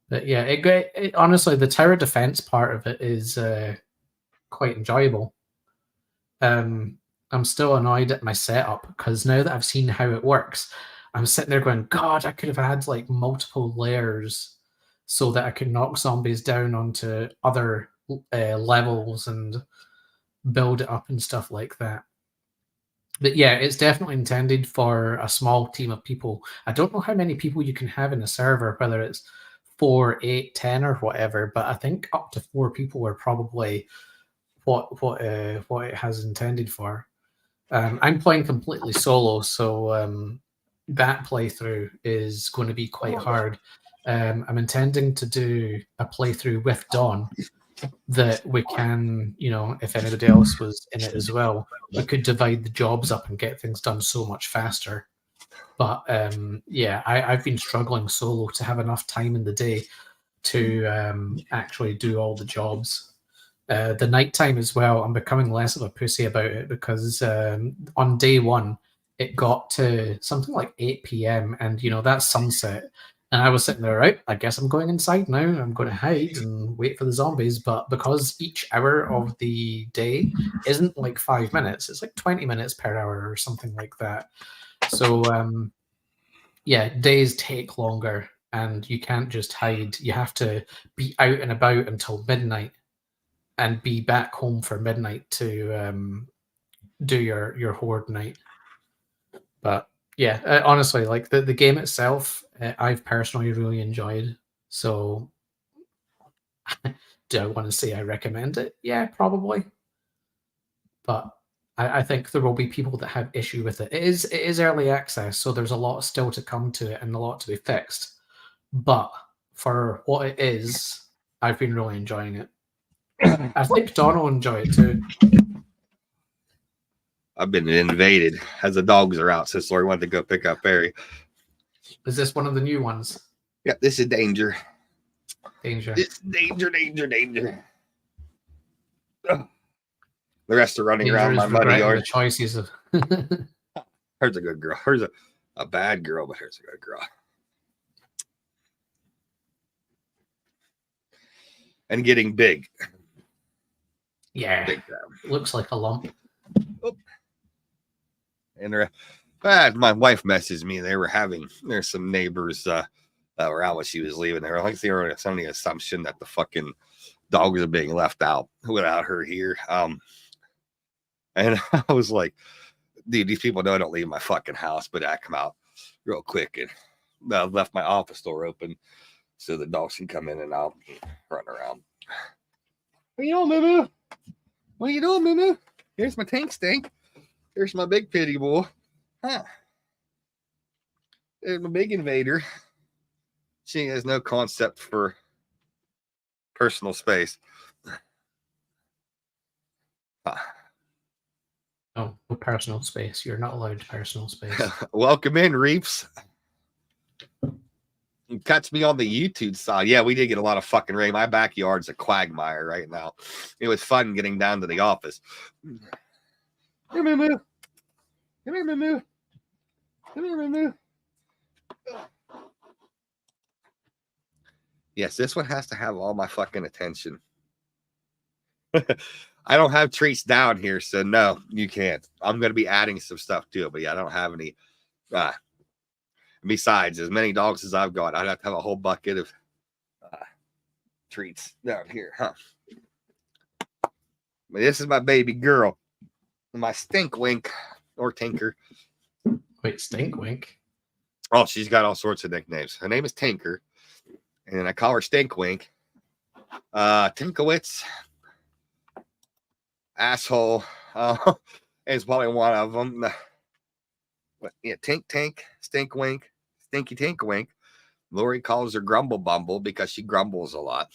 But yeah, it honestly, the tower defense part of it is quite enjoyable. I'm still annoyed at my setup because now that I've seen how it works, I'm sitting there going, God, I could have had like multiple layers so that I could knock zombies down onto other levels and build it up and stuff like that. But yeah, it's definitely intended for a small team of people. I don't know how many people you can have in a server, whether it's 4, 8, 10, or whatever, but I think up to 4 people are probably what it has intended for. I'm playing completely solo, so that playthrough is going to be quite hard. I'm intending to do a playthrough with Dawn that we can, if anybody else was in it as well, we could divide the jobs up and get things done so much faster. But yeah, I've been struggling solo to have enough time in the day to actually do all the jobs. The nighttime as well, I'm becoming less of a pussy about it because on day 1, it got to something like 8 p.m. and that's sunset. And I was sitting there, right? I guess I'm going inside now. I'm going to hide and wait for the zombies. But because each hour of the day isn't like 5 minutes, it's like 20 minutes per hour or something like that. So yeah, days take longer and you can't just hide. You have to be out and about until midnight and be back home for midnight to do your horde night. But yeah, honestly, like the game itself, I've personally really enjoyed. So do I want to say I recommend it? Yeah, probably. But I think there will be people that have issue with it. It is early access, so there's a lot still to come to it and a lot to be fixed. But for what it is, I've been really enjoying it. I think Don will enjoy it too. I've been invaded as the dogs are out since Lori wanted to go pick up Barry. Is this one of the new ones? Yeah, this is danger. Danger. It's danger. Ugh. The rest are running around my muddy yard. The choices of Here's a good girl. Here's a bad girl, but here's a good girl. And getting big. Yeah. Big time. Looks like a lump. Oh. And my wife messages me. There's some neighbors around when she was leaving there. I think they were on the assumption that the fucking dogs are being left out without her here. And I was like, dude, these people know I don't leave my fucking house, but I come out real quick and I left my office door open so the dogs can come in and out and run around. What you doing, Moo? What are you doing, Moo? Here's my tank stink. Here's my big pity boy. Huh. There's my big invader. She has no concept for personal space. No personal space. You're not allowed personal space. Welcome in, Reeps. You catch me on the YouTube side. Yeah, we did get a lot of fucking rain. My backyard's a quagmire right now. It was fun getting down to the office. Come here, Moo. Come here, Moo. Come here, Moo. Yes, this one has to have all my fucking attention. I don't have treats down here, so no, you can't. I'm going to be adding some stuff to it, but yeah, I don't have any. Besides, as many dogs as I've got, I'd have to have a whole bucket of treats down here, huh? But this is my baby girl, my stink wink or tinker. Wait, stink wink? Oh, she's got all sorts of nicknames. Her name is Tinker, and I call her Stink Wink. Tinkowitz, asshole, is probably one of them. But yeah, Tink, Stink Wink, Stinky Tink Wink. Lori calls her Grumble Bumble because she grumbles a lot.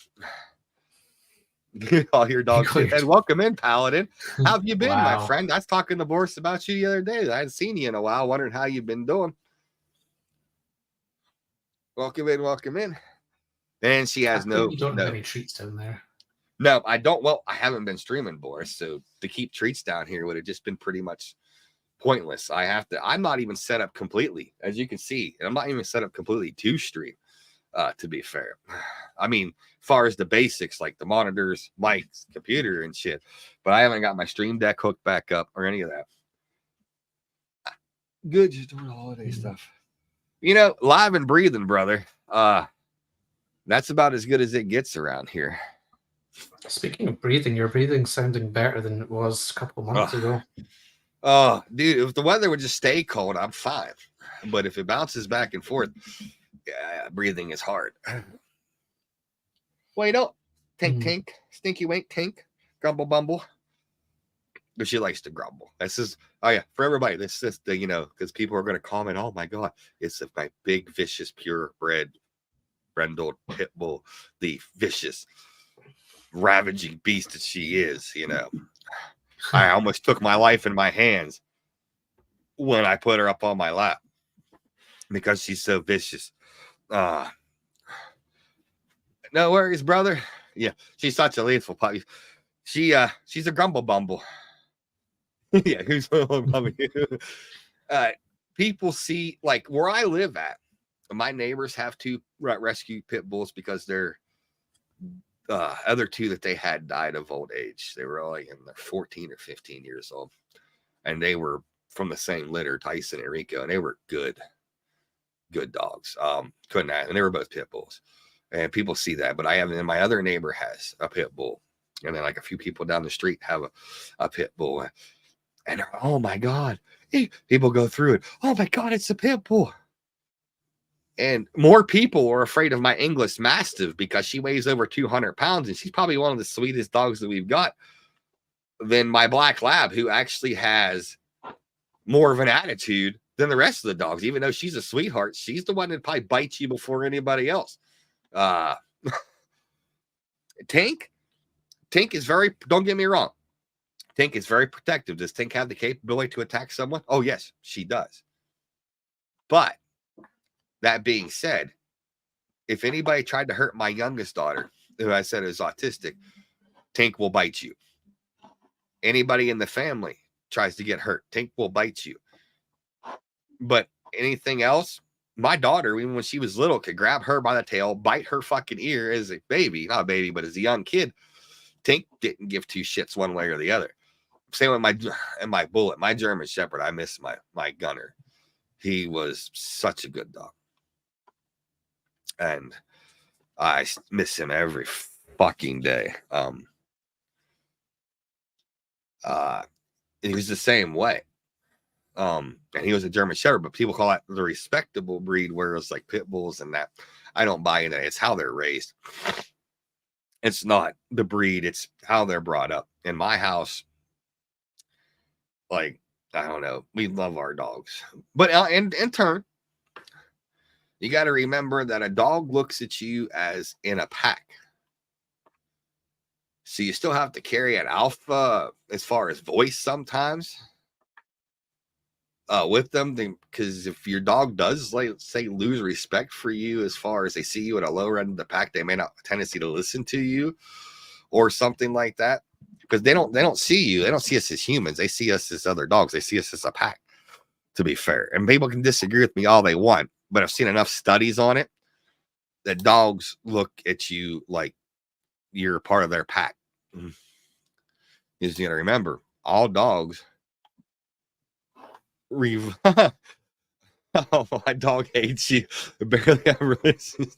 I'll hear dogs say, and welcome in, Paladin. How have you been, my friend? I was talking to Boris about you the other day. I hadn't seen you in a while, wondering how you've been doing. Welcome in, welcome in. And she has you don't have any treats down there. No, I don't. Well, I haven't been streaming, Boris, so to keep treats down here would have just been pretty much pointless. I'm not even set up completely, as you can see, and I'm not even set up completely to stream, to be fair. I mean, as far as the basics, like the monitors, mics, computer, and shit, but I haven't got my stream deck hooked back up or any of that. Good, just doing holiday stuff. You know, live and breathing, brother. That's about as good as it gets around here. Speaking of breathing, your breathing's sounding better than it was a couple of months ago. Oh, dude, if the weather would just stay cold, I'm fine. But if it bounces back and forth, yeah, breathing is hard. Well, you don't. Tink, Stinky Wink, Tink, Grumble Bumble. But she likes to grumble. This is, oh yeah, for everybody, this is the, because people are going to comment, oh my God, it's my big, vicious, purebred, brindled pit bull, the vicious, ravaging beast that she is, I almost took my life in my hands when I put her up on my lap because she's so vicious. No worries, brother. Yeah, she's such a lethal puppy. She's a grumble bumble. Yeah, who's people see, like where I live at, my neighbors have two rescue pit bulls because their other two that they had died of old age. They were only in their 14 or 15 years old, and they were from the same litter, Tyson and Rico, and they were good dogs. Couldn't add, and they were both pit bulls. And people see that, but I haven't. And my other neighbor has a pit bull, and then like a few people down the street have a pit bull. And oh my God, people go through it. Oh my God, it's a pit bull. And more people are afraid of my English Mastiff because she weighs over 200 pounds, and she's probably one of the sweetest dogs that we've got, than my Black Lab, who actually has more of an attitude than the rest of the dogs. Even though she's a sweetheart, she's the one that probably bites you before anybody else. Tink is very, don't get me wrong, Tink is very protective. Does Tink have the capability to attack someone? Oh, yes, she does. But that being said, if anybody tried to hurt my youngest daughter, who I said is autistic, Tink will bite you. Anybody in the family tries to get hurt, Tink will bite you. But anything else, my daughter, even when she was little, could grab her by the tail, bite her fucking ear as a baby, not a baby, but as a young kid. Tink didn't give two shits one way or the other. Same with my bullet, my German Shepherd. I miss my Gunner. He was such a good dog. and I miss him every fucking day. He was the same way. And he was a German Shepherd, but people call that the respectable breed, whereas like pit bulls and that, I don't buy into it. It's how they're raised. It's not the breed, it's how they're brought up. In my house, like, I don't know, we love our dogs. But in turn, you got to remember that a dog looks at you as in a pack. So you still have to carry an alpha as far as voice sometimes with them, because if your dog does, like, say, lose respect for you as far as they see you at a lower end of the pack, they may not have a tendency to listen to you or something like that, because they don't see you. They don't see us as humans. They see us as other dogs. They see us as a pack, to be fair. And people can disagree with me all they want, but I've seen enough studies on it that dogs look at you like you're part of their pack. You just got to remember, all dogs. Oh, my dog hates you. Barely ever listens.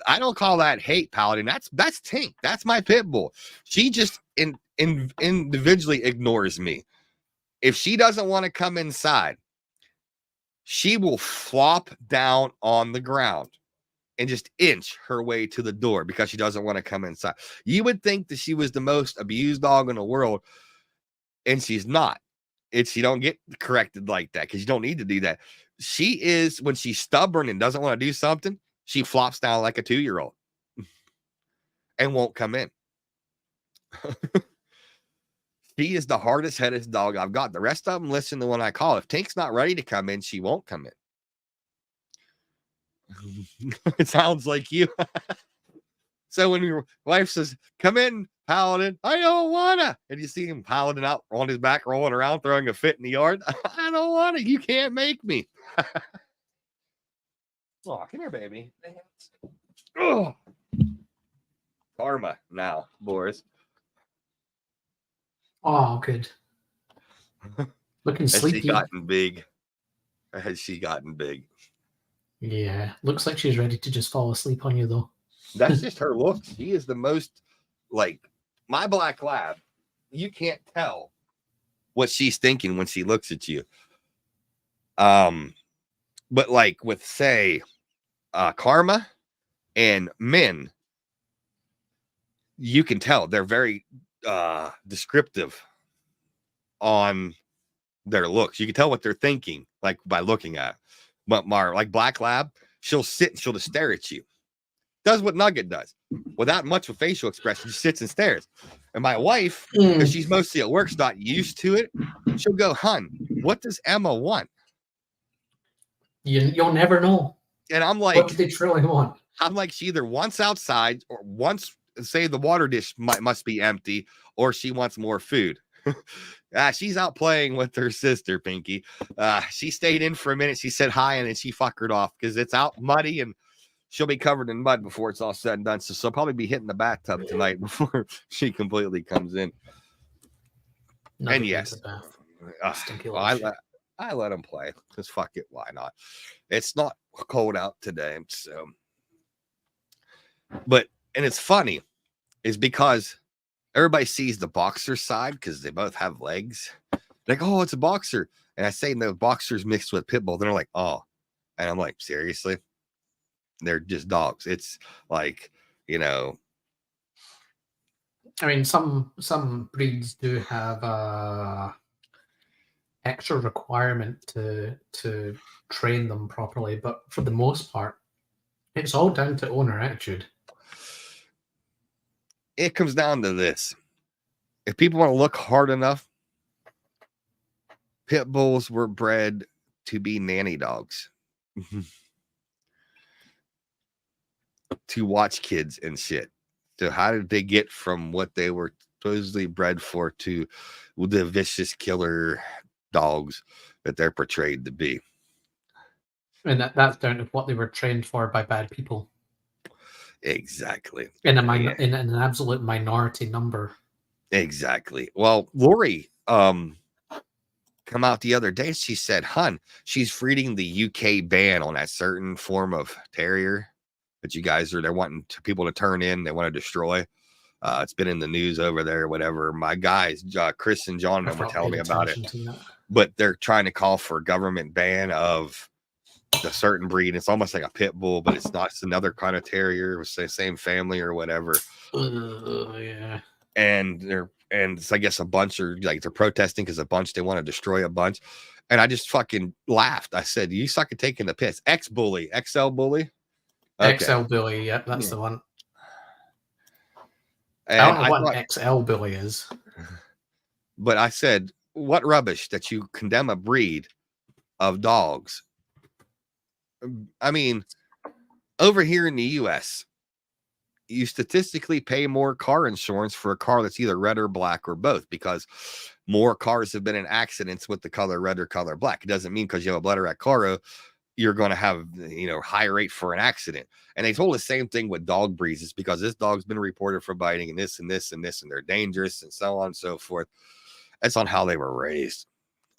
I don't call that hate, Paladin. That's Tink. That's my pit bull. She just individually ignores me. If she doesn't want to come inside, she will flop down on the ground and just inch her way to the door because she doesn't want to come inside. You would think that she was the most abused dog in the world, and she's not. She don't get corrected like that because you don't need to do that. She is, when she's stubborn and doesn't want to do something, she flops down like a 2-year-old and won't come in. She is the hardest headed dog I've got. The rest of them listen to when I call. If Tink's not ready to come in, she won't come in. It sounds like you. So when your wife says, "Come in, Paladin," I don't wanna. And you see him Paladin out on his back, rolling around, throwing a fit in the yard. I don't want to. You can't make me. Oh, come here, baby. Oh. Karma now, Boris. Oh, good. Looking sleepy. Has she gotten big? Has she gotten big? Yeah, looks like she's ready to just fall asleep on you, though. That's just her look. She is the most, like, my black lab. You can't tell what she's thinking when she looks at you. But like with, say, Karma and Min, you can tell they're very descriptive on their looks. You can tell what they're thinking, like, by looking at it. But like Black Lab, she'll sit and she'll just stare at you. Does what Nugget does without much of facial expression. She sits and stares. And my wife, because she's mostly at work, not used to it, she'll go, "Hun, what does Emma want?" You'll never know. And I'm like, what do they truly want? I'm like, she either wants outside or wants, say, the water dish must be empty, or she wants more food. She's out playing with her sister, Pinky. She stayed in for a minute. She said hi, and then she fuckered off because it's out muddy, and she'll be covered in mud before it's all said and done. So she'll probably be hitting the bathtub tonight before she completely comes in. Nothing and yes, I let them play because fuck it, why not? It's not cold out today, so. But, and it's funny, is because everybody sees the boxer side because they both have legs. Like, oh, it's a boxer. And I say no, boxers mixed with pit bull. They're like, oh. And I'm like, seriously? They're just dogs. It's like, you know. I mean, some breeds do have extra requirement to train them properly, but for the most part, it's all down to owner attitude. It comes down to this. If people want to look hard enough, pit bulls were bred to be nanny dogs. To watch kids and shit. So how did they get from what they were supposedly bred for to the vicious killer dogs that they're portrayed to be? And that's down to what they were trained for by bad people. Exactly. In an absolute minority number. Exactly. Well, Lori come out the other day. She said, "Hun, she's reading the UK ban on that certain form of terrier. that you guys they're wanting people to turn in. They want to destroy. It's been in the news over there, or whatever. My guys, Chris and John, and them were telling me about it. But they're trying to call for a government ban of a certain breed. It's almost like a pit bull, but it's not. It's another kind of terrier with the same family or whatever. Yeah. And it's, I guess, a bunch are like they're protesting because a bunch they want to destroy a bunch. And I just fucking laughed. I said, "You suck at taking the piss." Bully, XL bully, okay. XL bully. Yep, that's the one. And I don't know what an XL bully is. But I said, what rubbish that you condemn a breed of dogs. I mean, over here in the U.S., you statistically pay more car insurance for a car that's either red or black or both, because more cars have been in accidents with the color red or color black. It doesn't mean because you have a blood red car, you're going to have, higher rate for an accident. And they told the same thing with dog breeds. It's because this dog's been reported for biting and this and this and this, and they're dangerous and so on and so forth. That's on how they were raised.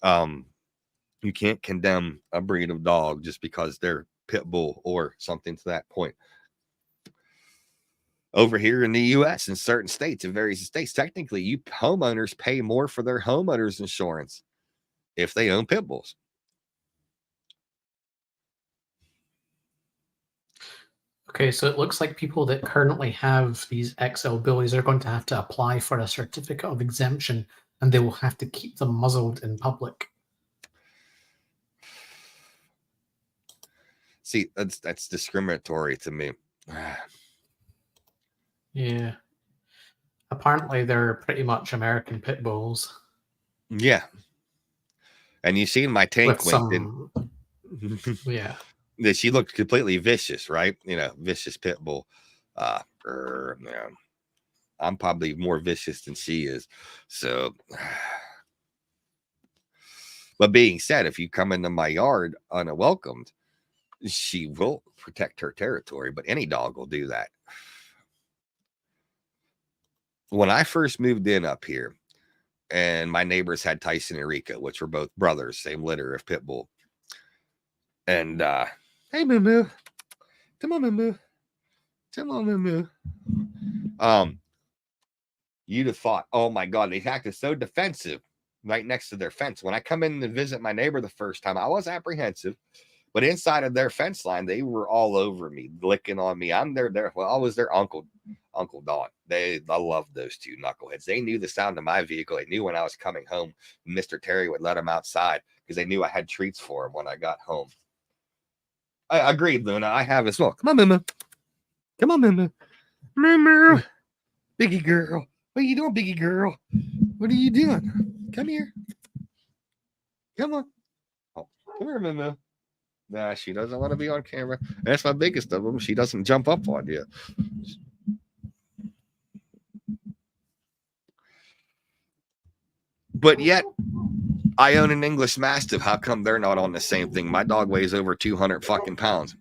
You can't condemn a breed of dog just because they're pit bull or something to that point. Over here in the U.S., in certain states, in various states, technically, you homeowners pay more for their homeowners insurance if they own pit bulls. Okay, so it looks like people that currently have these XL bullies are going to have to apply for a certificate of exemption, and they will have to keep them muzzled in public. See, that's discriminatory to me. Yeah. Apparently, they're pretty much American pit bulls. Yeah. And you seen my tank yeah. She looked completely vicious, right? Vicious pit bull. I'm probably more vicious than she is. So, but being said, if you come into my yard unwelcomed, she will protect her territory, but any dog will do that. When I first moved in up here, and my neighbors had Tyson and Rico, which were both brothers, same litter of pit bull. And hey, Moo Moo, come on, Moo Moo, come on, Moo Moo. You'd have thought, oh my God, they acted so defensive right next to their fence. When I come in to visit my neighbor the first time, I was apprehensive, but inside of their fence line, they were all over me, licking on me. I'm their well, I was their Uncle Don. I loved those two knuckleheads. They knew the sound of my vehicle. They knew when I was coming home, Mr. Terry would let them outside because they knew I had treats for them when I got home. I agreed, Luna. I have as well. Come on, Mama. Come on, Mama. Mama. Biggie girl. What are you doing, Biggie girl? What are you doing? Come here. Come on. Oh, come here, Mama. Nah, she doesn't want to be on camera. That's my biggest of them. She doesn't jump up on you. But yet, I own an English Mastiff. How come they're not on the same thing? My dog weighs over 200 fucking pounds.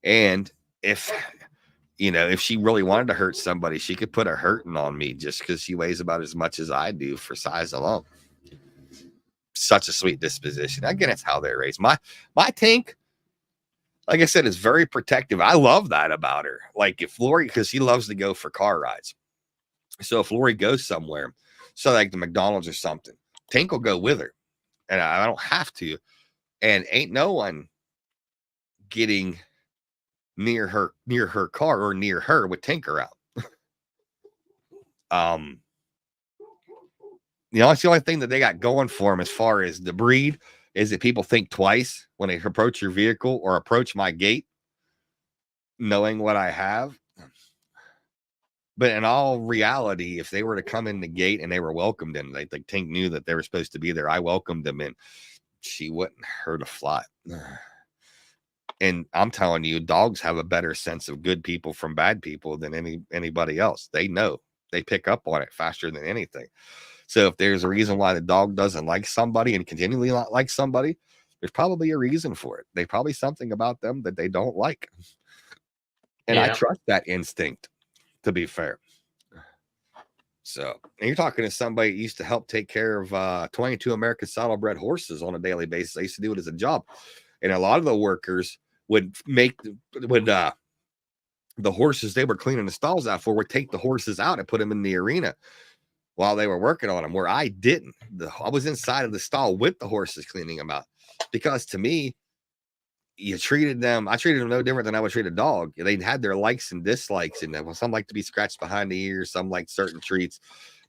And if she really wanted to hurt somebody, she could put a hurting on me just because she weighs about as much as I do for size alone. Such a sweet disposition. Again, it's how they're raised. My tank, like I said, is very protective. I love that about her. Like if Lori, because she loves to go for car rides. So if Lori goes somewhere, so like the McDonald's or something, Tank will go with her. And I don't have to. And ain't no one getting near her car or near her with Tinker out. It's the only thing that they got going for them as far as the breed is that people think twice when they approach your vehicle or approach my gate, knowing what I have. But in all reality, if they were to come in the gate and they were welcomed in, like Tink knew that they were supposed to be there, I welcomed them in, she wouldn't hurt a fly. And I'm telling you, dogs have a better sense of good people from bad people than anybody else. They know. They pick up on it faster than anything. So if there's a reason why the dog doesn't like somebody and continually not like somebody, there's probably a reason for it. There's probably something about them that they don't like. And I trust that instinct, to be fair. So, and you're talking to somebody who used to help take care of 22 American saddlebred horses on a daily basis. I used to do it as a job. And a lot of the workers would the horses they were cleaning the stalls out for would take the horses out and put them in the arena while they were working on them, where I didn't. I was inside of the stall with the horses cleaning them out, because to me, I treated them no different than I would treat a dog. They had their likes and dislikes, and some like to be scratched behind the ears, some like certain treats,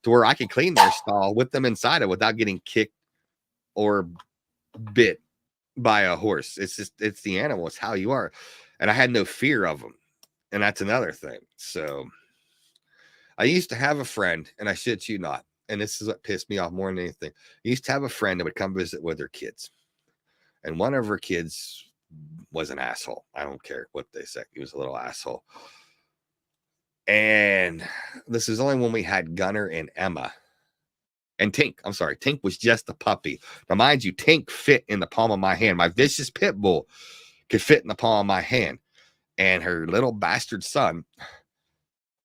to where I could clean their stall with them inside it without getting kicked or bit by a horse. It's the animal. It's how you are. And I had no fear of them. And that's another thing. So I used to have a friend, and I shit you not, and this is what pissed me off more than anything. I used to have a friend that would come visit with her kids. And one of her kids was an asshole. I don't care what they say. He was a little asshole. And this is only when we had Gunner and Emma. And Tink. I'm sorry. Tink was just a puppy. Now, mind you, Tink fit in the palm of my hand. My vicious pit bull could fit in the palm of my hand. And her little bastard son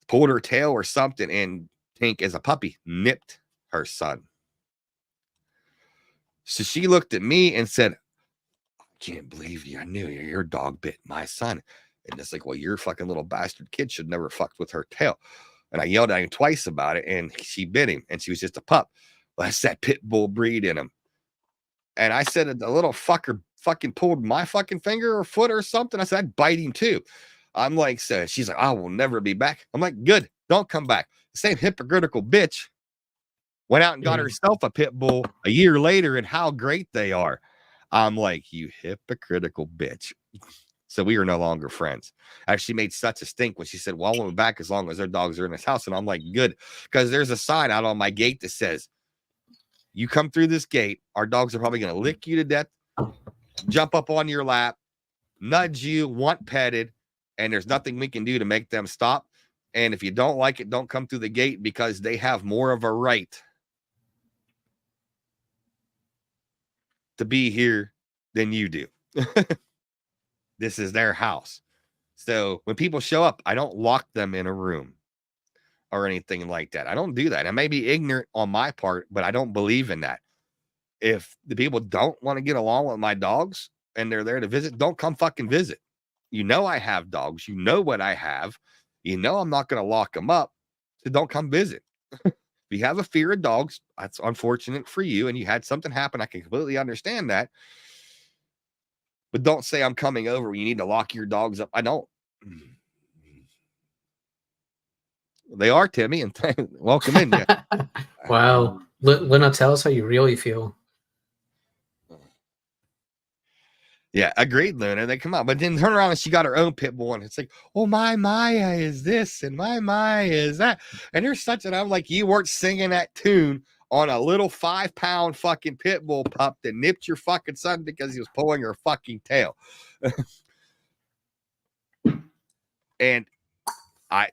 pulled her tail or something, and Tink, as a puppy, nipped her son. So she looked at me and said, I can't believe you. I knew your dog bit my son. And it's like, well, your fucking little bastard kid should never fucked with her tail. And I yelled at him twice about it, and she bit him, and she was just a pup. Well, that's that pit bull breed in him. And I said, the little fucker fucking pulled my fucking finger or foot or something. I said, I'd bite him too. I'm like, so she's like, I will never be back. I'm like, good, don't come back. The same hypocritical bitch went out and got herself a pit bull a year later, and how great they are. I'm like, you hypocritical bitch. So we are no longer friends. Actually made such a stink when she said, well, I won't be back as long as their dogs are in this house. And I'm like, good, because there's a sign out on my gate that says, you come through this gate, our dogs are probably going to lick you to death, jump up on your lap, nudge you, want petted, and there's nothing we can do to make them stop. And if you don't like it, don't come through the gate, because they have more of a right to be here than you do. This is their house. So when people show up, I don't lock them in a room or anything like that. I don't do that. I may be ignorant on my part, but I don't believe in that. If the people don't want to get along with my dogs and they're there to visit, don't come fucking visit. You know I have dogs. You know what I have. You know I'm not going to lock them up, so don't come visit. If you have a fear of dogs, that's unfortunate for you, and you had something happen. I can completely understand that. But don't say I'm coming over when you need to lock your dogs up. I don't. They are, Timmy, and welcome in. Yeah. Wow. Luna, tell us how you really feel. Yeah, agreed, Luna. They come out, but then turn around and she got her own pit bull, and it's like, oh, my Maya is this, and my Maya is that. And there's such an, I'm like, you weren't singing that tune on a little 5-pound fucking pit bull pup that nipped your fucking son because he was pulling her fucking tail. And I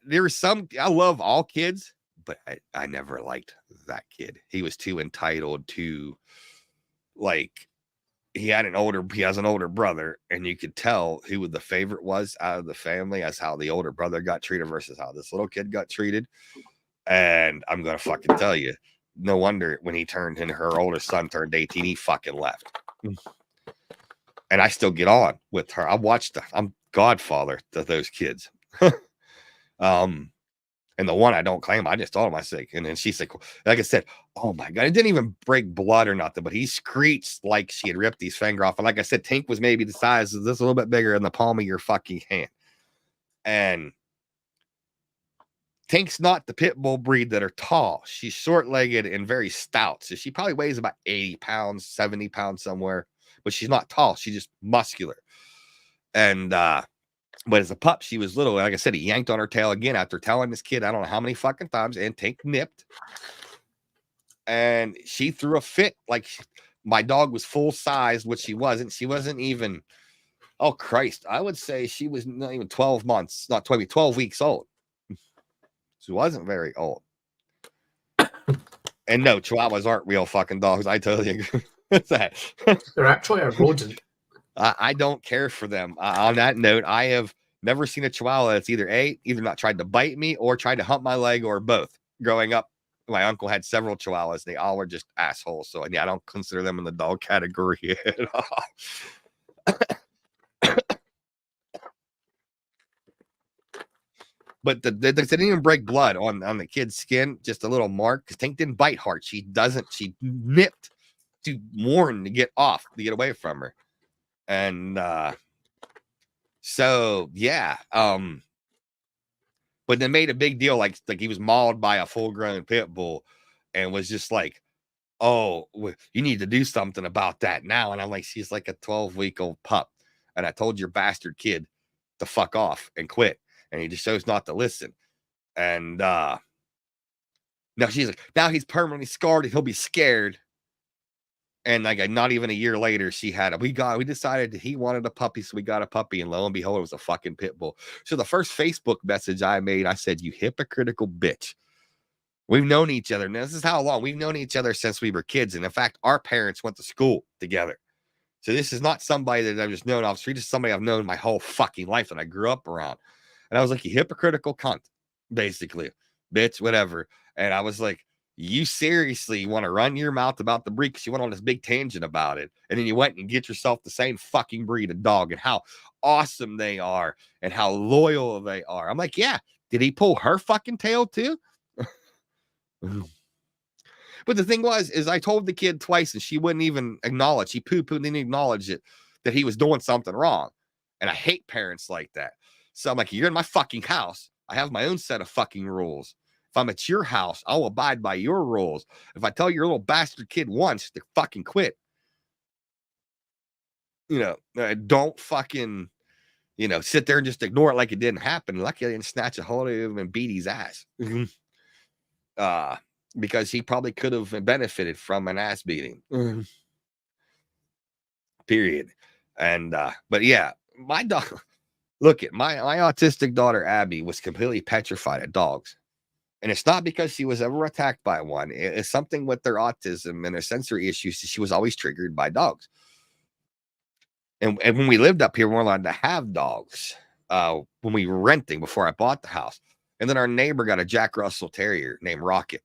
love all kids, but I never liked that kid. He was too entitled to, like, he has an older brother, and you could tell who the favorite was out of the family as how the older brother got treated versus how this little kid got treated. And I'm going to fucking tell you, no wonder when her older son turned 18, he fucking left. And I still get on with her. I'm godfather to those kids. And the one I don't claim, I just told him, I said, and then she's like I said, oh my God, it didn't even break blood or nothing, but he screeched like she had ripped his finger off. And like I said, Tink was maybe the size of this, a little bit bigger in the palm of your fucking hand. And Tink's not the pit bull breed that are tall. She's short-legged and very stout. So she probably weighs about 80 pounds, 70 pounds somewhere, but she's not tall. She's just muscular. And, but as a pup, she was little. Like I said, he yanked on her tail again after telling this kid, I don't know how many fucking times, and Tink nipped. And she threw a fit. Like, my dog was full size, which she wasn't. She wasn't even, oh Christ, I would say she was not even 12 months, not 12 weeks old. She wasn't very old. And no, Chihuahuas aren't real fucking dogs. I totally agree with that. They're actually a rodent. I don't care for them. On that note, I have never seen a Chihuahua that's either not tried to bite me or tried to hump my leg, or both. Growing up, my uncle had several Chihuahuas. They all were just assholes. So yeah, I don't consider them in the dog category at all. But they didn't even break blood on the kid's skin, just a little mark. Because Tank didn't bite hard. She nipped to warn to get away from her. And so yeah. But they made a big deal, like he was mauled by a full-grown pit bull, and was just like, "Oh, you need to do something about that now." And I'm like, "She's like a 12-week-old pup, and I told your bastard kid to fuck off and quit, and he just chose not to listen." And now she's like, now he's permanently scarred and he'll be scared. And like not even a year later, she had we decided he wanted a puppy, so we got a puppy, and lo and behold, it was a fucking pit bull. So the first Facebook message I made, I said, "You hypocritical bitch. We've known each other. Now, this is how long we've known each other since we were kids. And in fact, our parents went to school together. So this is not somebody that I've just known off the street. This is somebody I've known my whole fucking life that I grew up around." And I was like, "You hypocritical cunt, basically, bitch, whatever." And I was like, "You seriously want to run your mouth about the breed because you went on this big tangent about it. And then you went and get yourself the same fucking breed of dog and how awesome they are and how loyal they are." I'm like, "Yeah, did he pull her fucking tail too?" But the thing is I told the kid twice and she wouldn't even acknowledge. She poo-pooed, didn't acknowledge it, that he was doing something wrong. And I hate parents like that. So I'm like, "You're in my fucking house. I have my own set of fucking rules. If I'm at your house, I'll abide by your rules. If I tell your little bastard kid once to fucking quit, don't fucking, sit there and just ignore it like it didn't happen." Lucky I didn't snatch a hold of him and beat his ass. Because he probably could have benefited from an ass beating. Period. And but yeah, my dog, look at my autistic daughter Abby was completely petrified of dogs. And it's not because she was ever attacked by one. It's something with their autism and their sensory issues. She was always triggered by dogs. And when we lived up here, we weren't allowed to have dogs when we were renting before I bought the house. And then our neighbor got a Jack Russell Terrier named Rocket.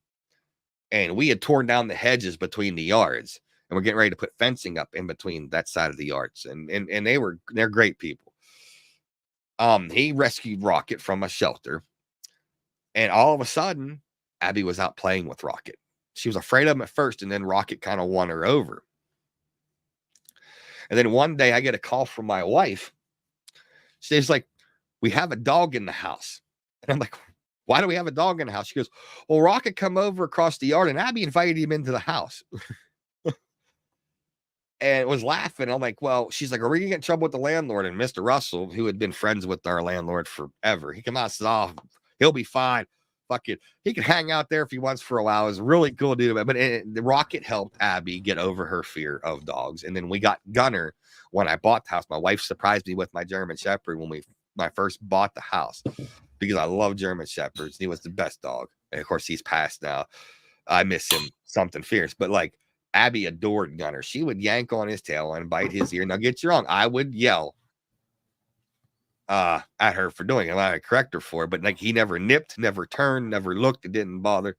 And we had torn down the hedges between the yards. And we're getting ready to put fencing up in between that side of the yards. And they're great people. He rescued Rocket from a shelter. And all of a sudden, Abby was out playing with Rocket. She was afraid of him at first, and then Rocket kind of won her over. And then one day I get a call from my wife. She's like, "We have a dog in the house." And I'm like, "Why do we have a dog in the house?" She goes, "Well, Rocket come over across the yard and Abby invited him into the house." And was laughing. I'm like, "Well," she's like, "Are we gonna get in trouble with the landlord?" And Mr. Russell, who had been friends with our landlord forever, he came out and said, "Oh, he'll be fine. Fuck it. He can hang out there if he wants for a while." It was really cool dude. But the Rocket helped Abby get over her fear of dogs. And then we got Gunner when I bought the house. My wife surprised me with my German Shepherd when I first bought the house because I love German Shepherds. He was the best dog. And of course, he's passed now. I miss him something fierce. But like Abby adored Gunner. She would yank on his tail and bite his ear. Now, get you wrong, I would yell at her for doing it. I would correct her for it, but like he never nipped, never turned, never looked. It didn't bother.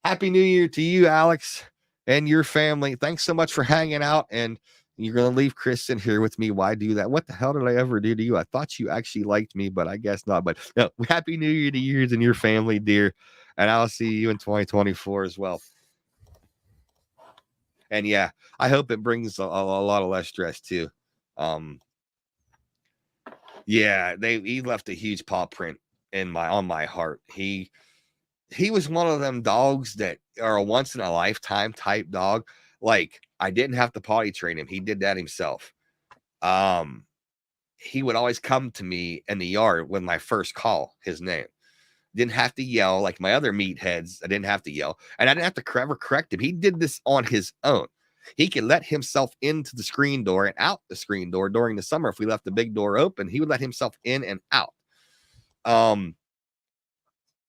Happy New Year to you, Alex, and your family. Thanks so much for hanging out. And you're going to leave Kristen here with me. Why do that? What the hell did I ever do to you? I thought you actually liked me, but I guess not. But no, Happy New Year to you and your family, dear. And I'll see you in 2024 as well. And yeah, I hope it brings a lot of less stress too. Yeah, he left a huge paw print on my heart. He was one of them dogs that are a once in a lifetime type dog. Like I didn't have to potty train him. He did that himself. He would always come to me in the yard when I first call his name. Didn't have to yell like my other meatheads. I didn't have to yell, and I didn't have to ever correct him. He did this on his own. He could let himself into the screen door and out the screen door during the summer. If we left the big door open, he would let himself in and out.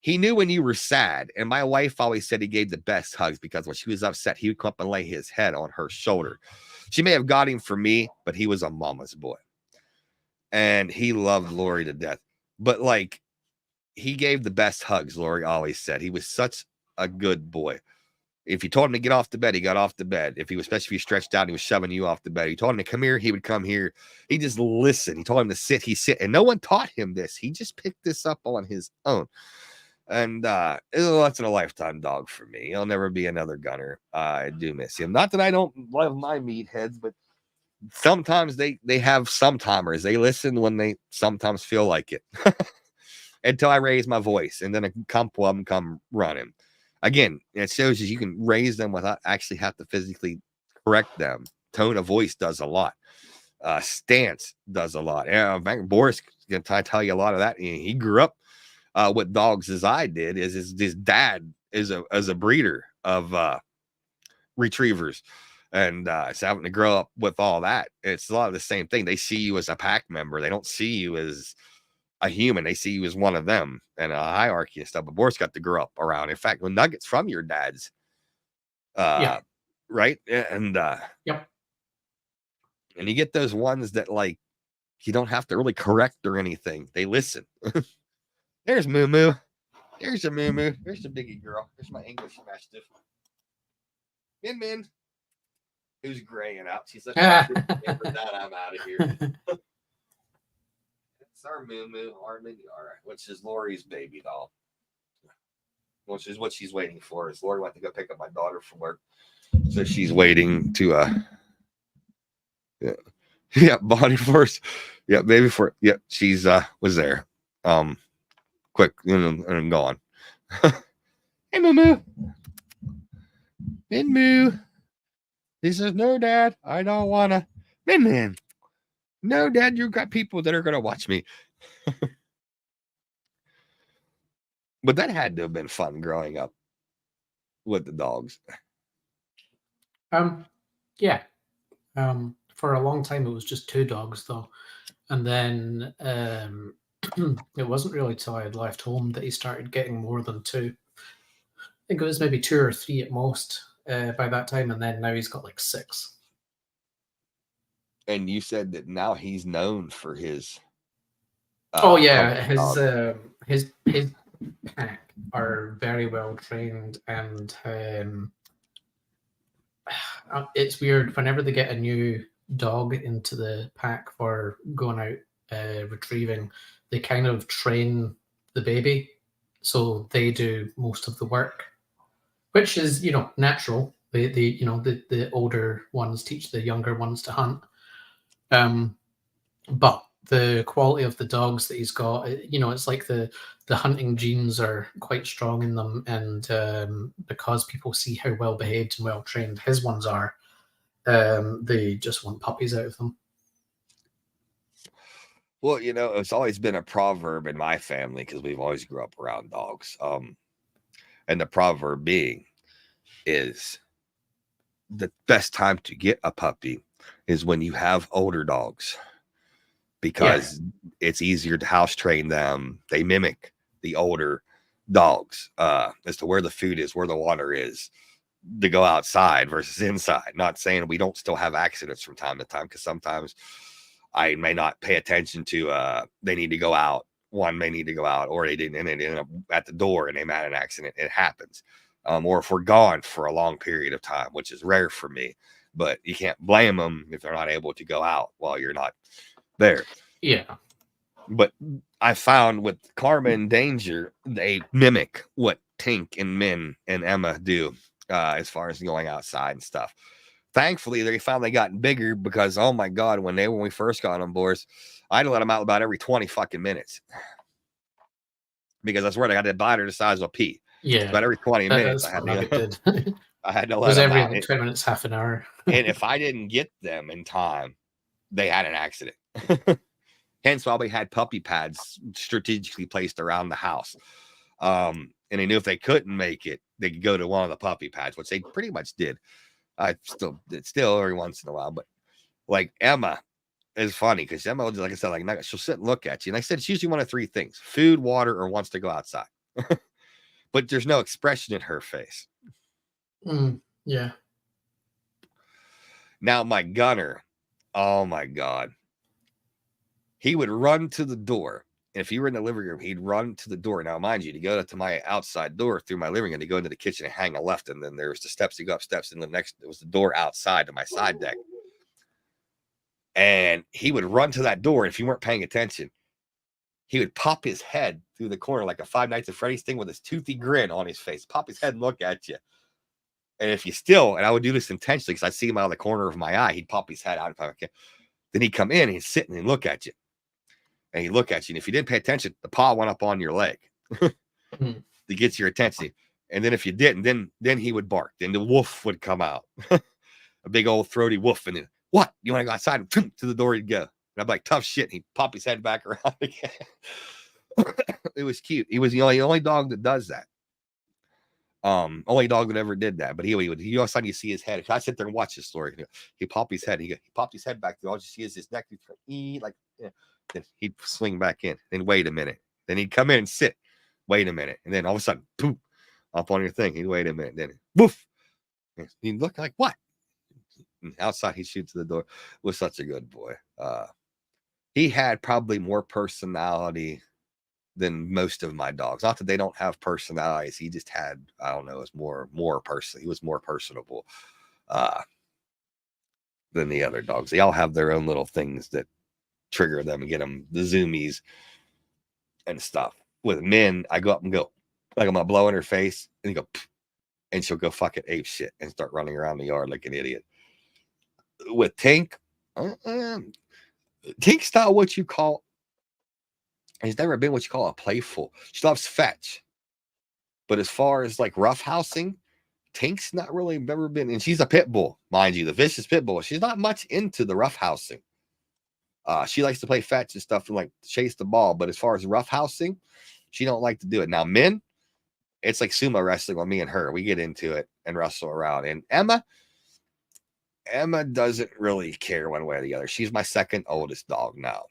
He knew when you were sad, and my wife always said he gave the best hugs because when she was upset, he would come up and lay his head on her shoulder. She may have got him for me, but he was a mama's boy, and he loved Lori to death. But like, he gave the best hugs, Lori always said. He was such a good boy. If you told him to get off the bed, he got off the bed. If he was, especially if he stretched out, he was shoving you off the bed. He told him to come here, he would come here. He just listened. He told him to sit, he sit. And no one taught him this. He just picked this up on his own. And it's a once in a lifetime dog for me. He'll never be another Gunner. I do miss him. Not that I don't love my meatheads, but sometimes they have some timers. They listen when they sometimes feel like it. Until I raise my voice, and then a couple of them come running. Again, it shows you can raise them without actually have to physically correct them. Tone of voice does a lot. Stance does a lot. Yeah, Boris can tell you a lot of that. He grew up with dogs as I did. His dad is a breeder of retrievers, and it's having to grow up with all that. It's a lot of the same thing. They see you as a pack member. They don't see you as a human. They see you as one of them, and a hierarchy and stuff. But Boris got to grow up around. In fact, when nuggets from your dad's, right, and yep, and you get those ones that like you don't have to really correct or anything. They listen. There's Moo Moo. There's a Moo Moo. There's a biggie girl. There's my English mastiff. Min Min, who's graying out. She's like, for that, I'm out of here. It's our Moo Moo, our Minyara, which is Lori's baby doll. Which is what she's waiting for. Is Lori went to go pick up my daughter from work, so she's waiting to body first, baby for she's was there, quick and gone. Hey Moo Moo, Min Moo. He says, no, Dad, I don't wanna. Min Min, no, Dad, you've got people that are gonna watch me. But that had to have been fun growing up with the dogs. Yeah. For a long time, it was just 2 dogs, though. And then it wasn't really till I had left home that he started getting more than 2. I think it was maybe 2 or 3 at most by that time. And then now he's got like 6. And you said that now he's known for his. His pack are very well trained, and it's weird whenever they get a new dog into the pack for going out retrieving, they kind of train the baby, so they do most of the work, which is natural. The older ones teach the younger ones to hunt, but the quality of the dogs that he's got, it's like the hunting genes are quite strong in them, and because people see how well behaved and well trained his ones are, they just want puppies out of them. Well, it's always been a proverb in my family because we've always grew up around dogs. And the proverb being is the best time to get a puppy is when you have older dogs, because it's easier to house train them. They mimic the older dogs as to where the food is, where the water is, to go outside versus inside. Not saying we don't still have accidents from time to time, because sometimes I may not pay attention to they need to go out. One may need to go out, or they didn't, and they ended up at the door and they had an accident. It happens. Or if we're gone for a long period of time, which is rare for me, but you can't blame them if they're not able to go out while you're not there. Yeah. But I found with Karma and Danger, they mimic what Tink and Min and Emma do as far as going outside and stuff. Thankfully, they finally gotten bigger, because, oh my God, when we first got on board, I had to let them out about every 20 fucking minutes. Because I swear, I got that biter the size of a pea. Yeah. About every 20 minutes, I had to let them out. Every 20 minutes, half an hour. And if I didn't get them in time, they had an accident. Hence why we had puppy pads strategically placed around the house. And they knew if they couldn't make it, they could go to one of the puppy pads, which they pretty much did. I still every once in a while. But like Emma is funny, because Emma, like I said, like she'll sit and look at you. And I said it's usually one of 3 things: food, water, or wants to go outside. But there's no expression in her face. Yeah. Now my Gunner, oh my God. He would run to the door And if you were in the living room, he'd run to the door. Now, mind you, to go to my outside door through my living room, to go into the kitchen and hang a left. And then there was the steps to go up steps. And the next, it was the door outside to my side deck. And he would run to that door. And if you weren't paying attention, he would pop his head through the corner like a Five Nights at Freddy's thing with his toothy grin on his face. Pop his head and look at you. And if you still, and I would do this intentionally because I'd see him out of the corner of my eye, he'd pop his head out. Then he'd come in and he'd sit and look at you. And he'd look at you. And if you didn't pay attention, the paw went up on your leg to get your attention. And then if you didn't, then he would bark. Then the wolf would come out. A big old throaty wolf. And then, what? You want to go outside? And to the door he'd go. And I'd be like, tough shit. And he'd pop his head back around again. It was cute. He was the only dog that does that. Only dog that ever did that. But he all of a sudden you see his head. If I sit there and watch this story, he popped his head. He popped his head back. All you see is his neck. Like, then he'd swing back in. Then wait a minute. Then he'd come in and sit. Wait a minute. And then all of a sudden, boom, up on your thing. He'd wait a minute. Then woof. He'd look like, what? And outside, he'd shoot to the door. Was such a good boy. He had probably more personality than most of my dogs. Not that they don't have personalities. He just had, I don't know, it was more person. He was more personable than the other dogs. They all have their own little things that trigger them and get them the zoomies and stuff. With Min, I go up and go, like I'm gonna blow in her face, and you go, and she'll go fucking ape shit and start running around the yard like an idiot. With Tink, Tink's not what you call. He's never been what you call a playful. She loves fetch, but as far as like roughhousing, Tink's not really never been. And she's a pit bull, mind you, the vicious pit bull. She's not much into the roughhousing. She likes to play fetch and stuff and like chase the ball, but as far as roughhousing, she don't like to do it. Now, Min, it's like sumo wrestling with me and her. We get into it and wrestle around. And Emma doesn't really care one way or the other. She's my second oldest dog now.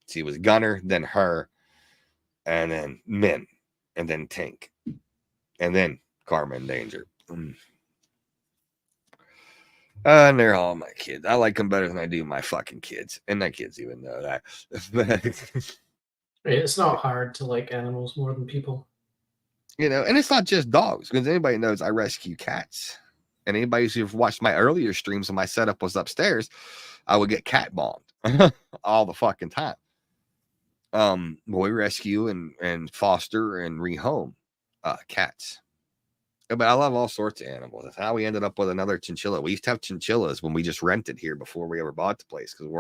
She was Gunner, then her, and then Min, and then Tink, and then Carmen Danger. And they're all my kids. I like them better than I do my fucking kids. And my kids even know that. It's not hard to like animals more than people. You know, and it's not just dogs. Because anybody knows I rescue cats. And anybody who's watched my earlier streams when my setup was upstairs, I would get cat bombed all the fucking time. We rescue and foster and rehome cats. But I love all sorts of animals. That's how we ended up with another chinchilla. We used to have chinchillas when we just rented here before we ever bought the place because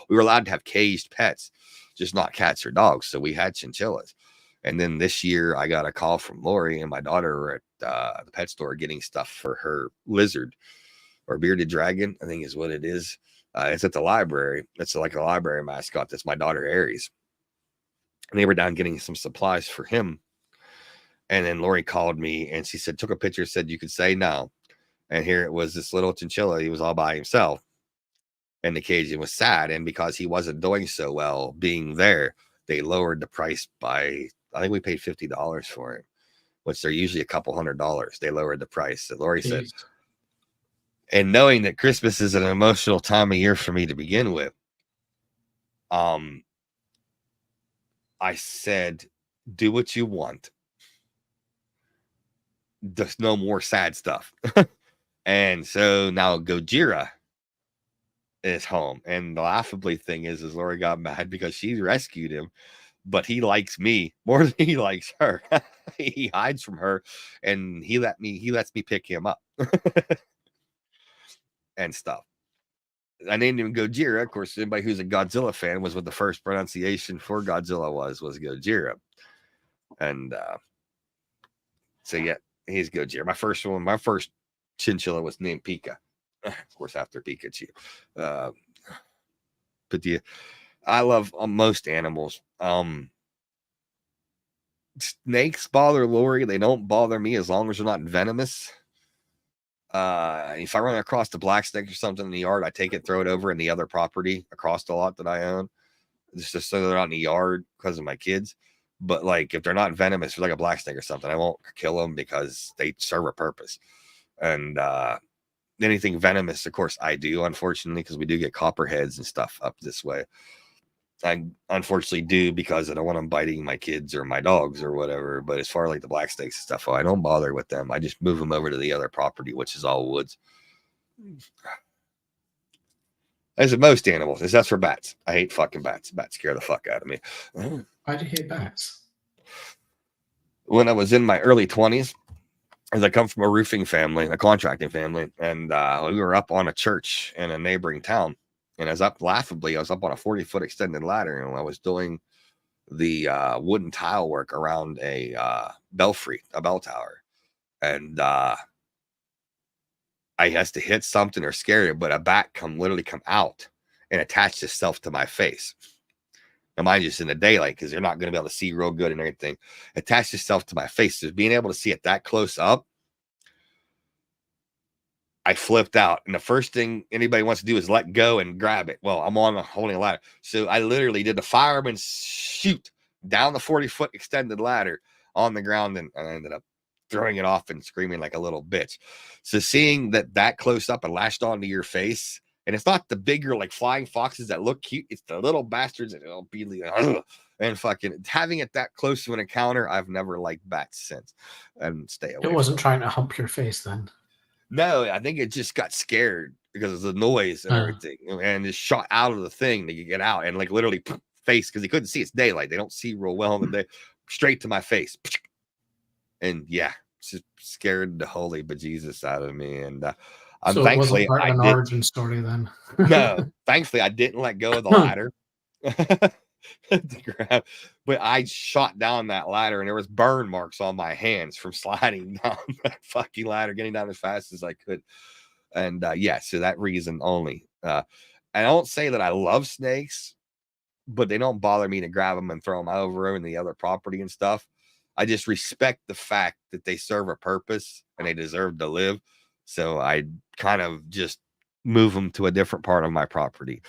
we were allowed to have caged pets, just not cats or dogs. So we had chinchillas. And then this year I got a call from Lori and my daughter were at the pet store getting stuff for her lizard or bearded dragon, I think is what it is. It's at the library. It's like a library mascot. That's my daughter Aries. And they were down getting some supplies for him. And then Lori called me and she said, took a picture, said you could say no. And here it was, this little chinchilla. He was all by himself in the cage. It was sad. And because he wasn't doing so well being there, they lowered the price by, I think we paid $50 for it, which they're usually a couple $100. They lowered the price. So Lori said, and knowing that Christmas is an emotional time of year for me to begin with, I said, do what you want. Just no more sad stuff. And so now Gojira is home. And the laughably thing is Lori got mad because she rescued him, but he likes me more than he likes her. He hides from her and he lets me pick him up and stuff. I named him Gojira. Of course, anybody who's a Godzilla fan was what the first pronunciation for Godzilla was Gojira. And so yeah, he's Gojira. My first chinchilla was named Pika. Of course, after Pikachu. But I love most animals. Snakes bother Lori. They don't bother me as long as they're not venomous. If I run across the black snake or something in the yard, I take it, throw it over in the other property across the lot that I own. It's just so they're not in the yard because of my kids. But like if they're not venomous, like a black snake or something, I won't kill them because they serve a purpose. And anything venomous, of course, I do, unfortunately, because we do get copperheads and stuff up this way. I unfortunately do because I don't want them biting my kids or my dogs or whatever. But as far as like the black snakes and stuff, I don't bother with them. I just move them over to the other property, which is all woods. As with most animals, that's for bats. I hate fucking bats. Bats scare the fuck out of me. Why do you hate bats? When I was in my early 20s, as I come from a roofing family, a contracting family, and we were up on a church in a neighboring town. And I was up laughably, I was up on a 40-foot extended ladder, and I was doing the wooden tile work around a belfry, a bell tower. And I has to hit something or scare it, but a bat literally come out and attach itself to my face. Now, mind you, it's in the daylight because you're not going to be able to see real good and everything. Attach itself to my face. So being able to see it that close up, I flipped out. And the first thing anybody wants to do is let go and grab it. Well, I'm on holding a ladder. So I literally did the fireman shoot down the 40-foot extended ladder on the ground, and I ended up throwing it off and screaming like a little bitch. So seeing that close up and lashed onto your face, and it's not the bigger like flying foxes that look cute, it's the little bastards that will be like, and fucking having it that close to an encounter. I've never liked bats since, and stay away. It wasn't trying to hump your face then. No, I think it just got scared because of the noise and everything, and just shot out of the thing to get out, and like literally face, because he couldn't see. It's daylight; they don't see real well in the day. Straight to my face, and yeah, just scared the holy bejesus out of me. And I'm so thankfully it wasn't part of an origin story then. No, thankfully I didn't let go of the ladder. But I shot down that ladder, and there was burn marks on my hands from sliding down that fucking ladder, getting down as fast as I could. And yeah, so that reason only. I don't say that I love snakes, but they don't bother me to grab them and throw them over in the other property and stuff. I just respect the fact that they serve a purpose and they deserve to live. So I kind of just move them to a different part of my property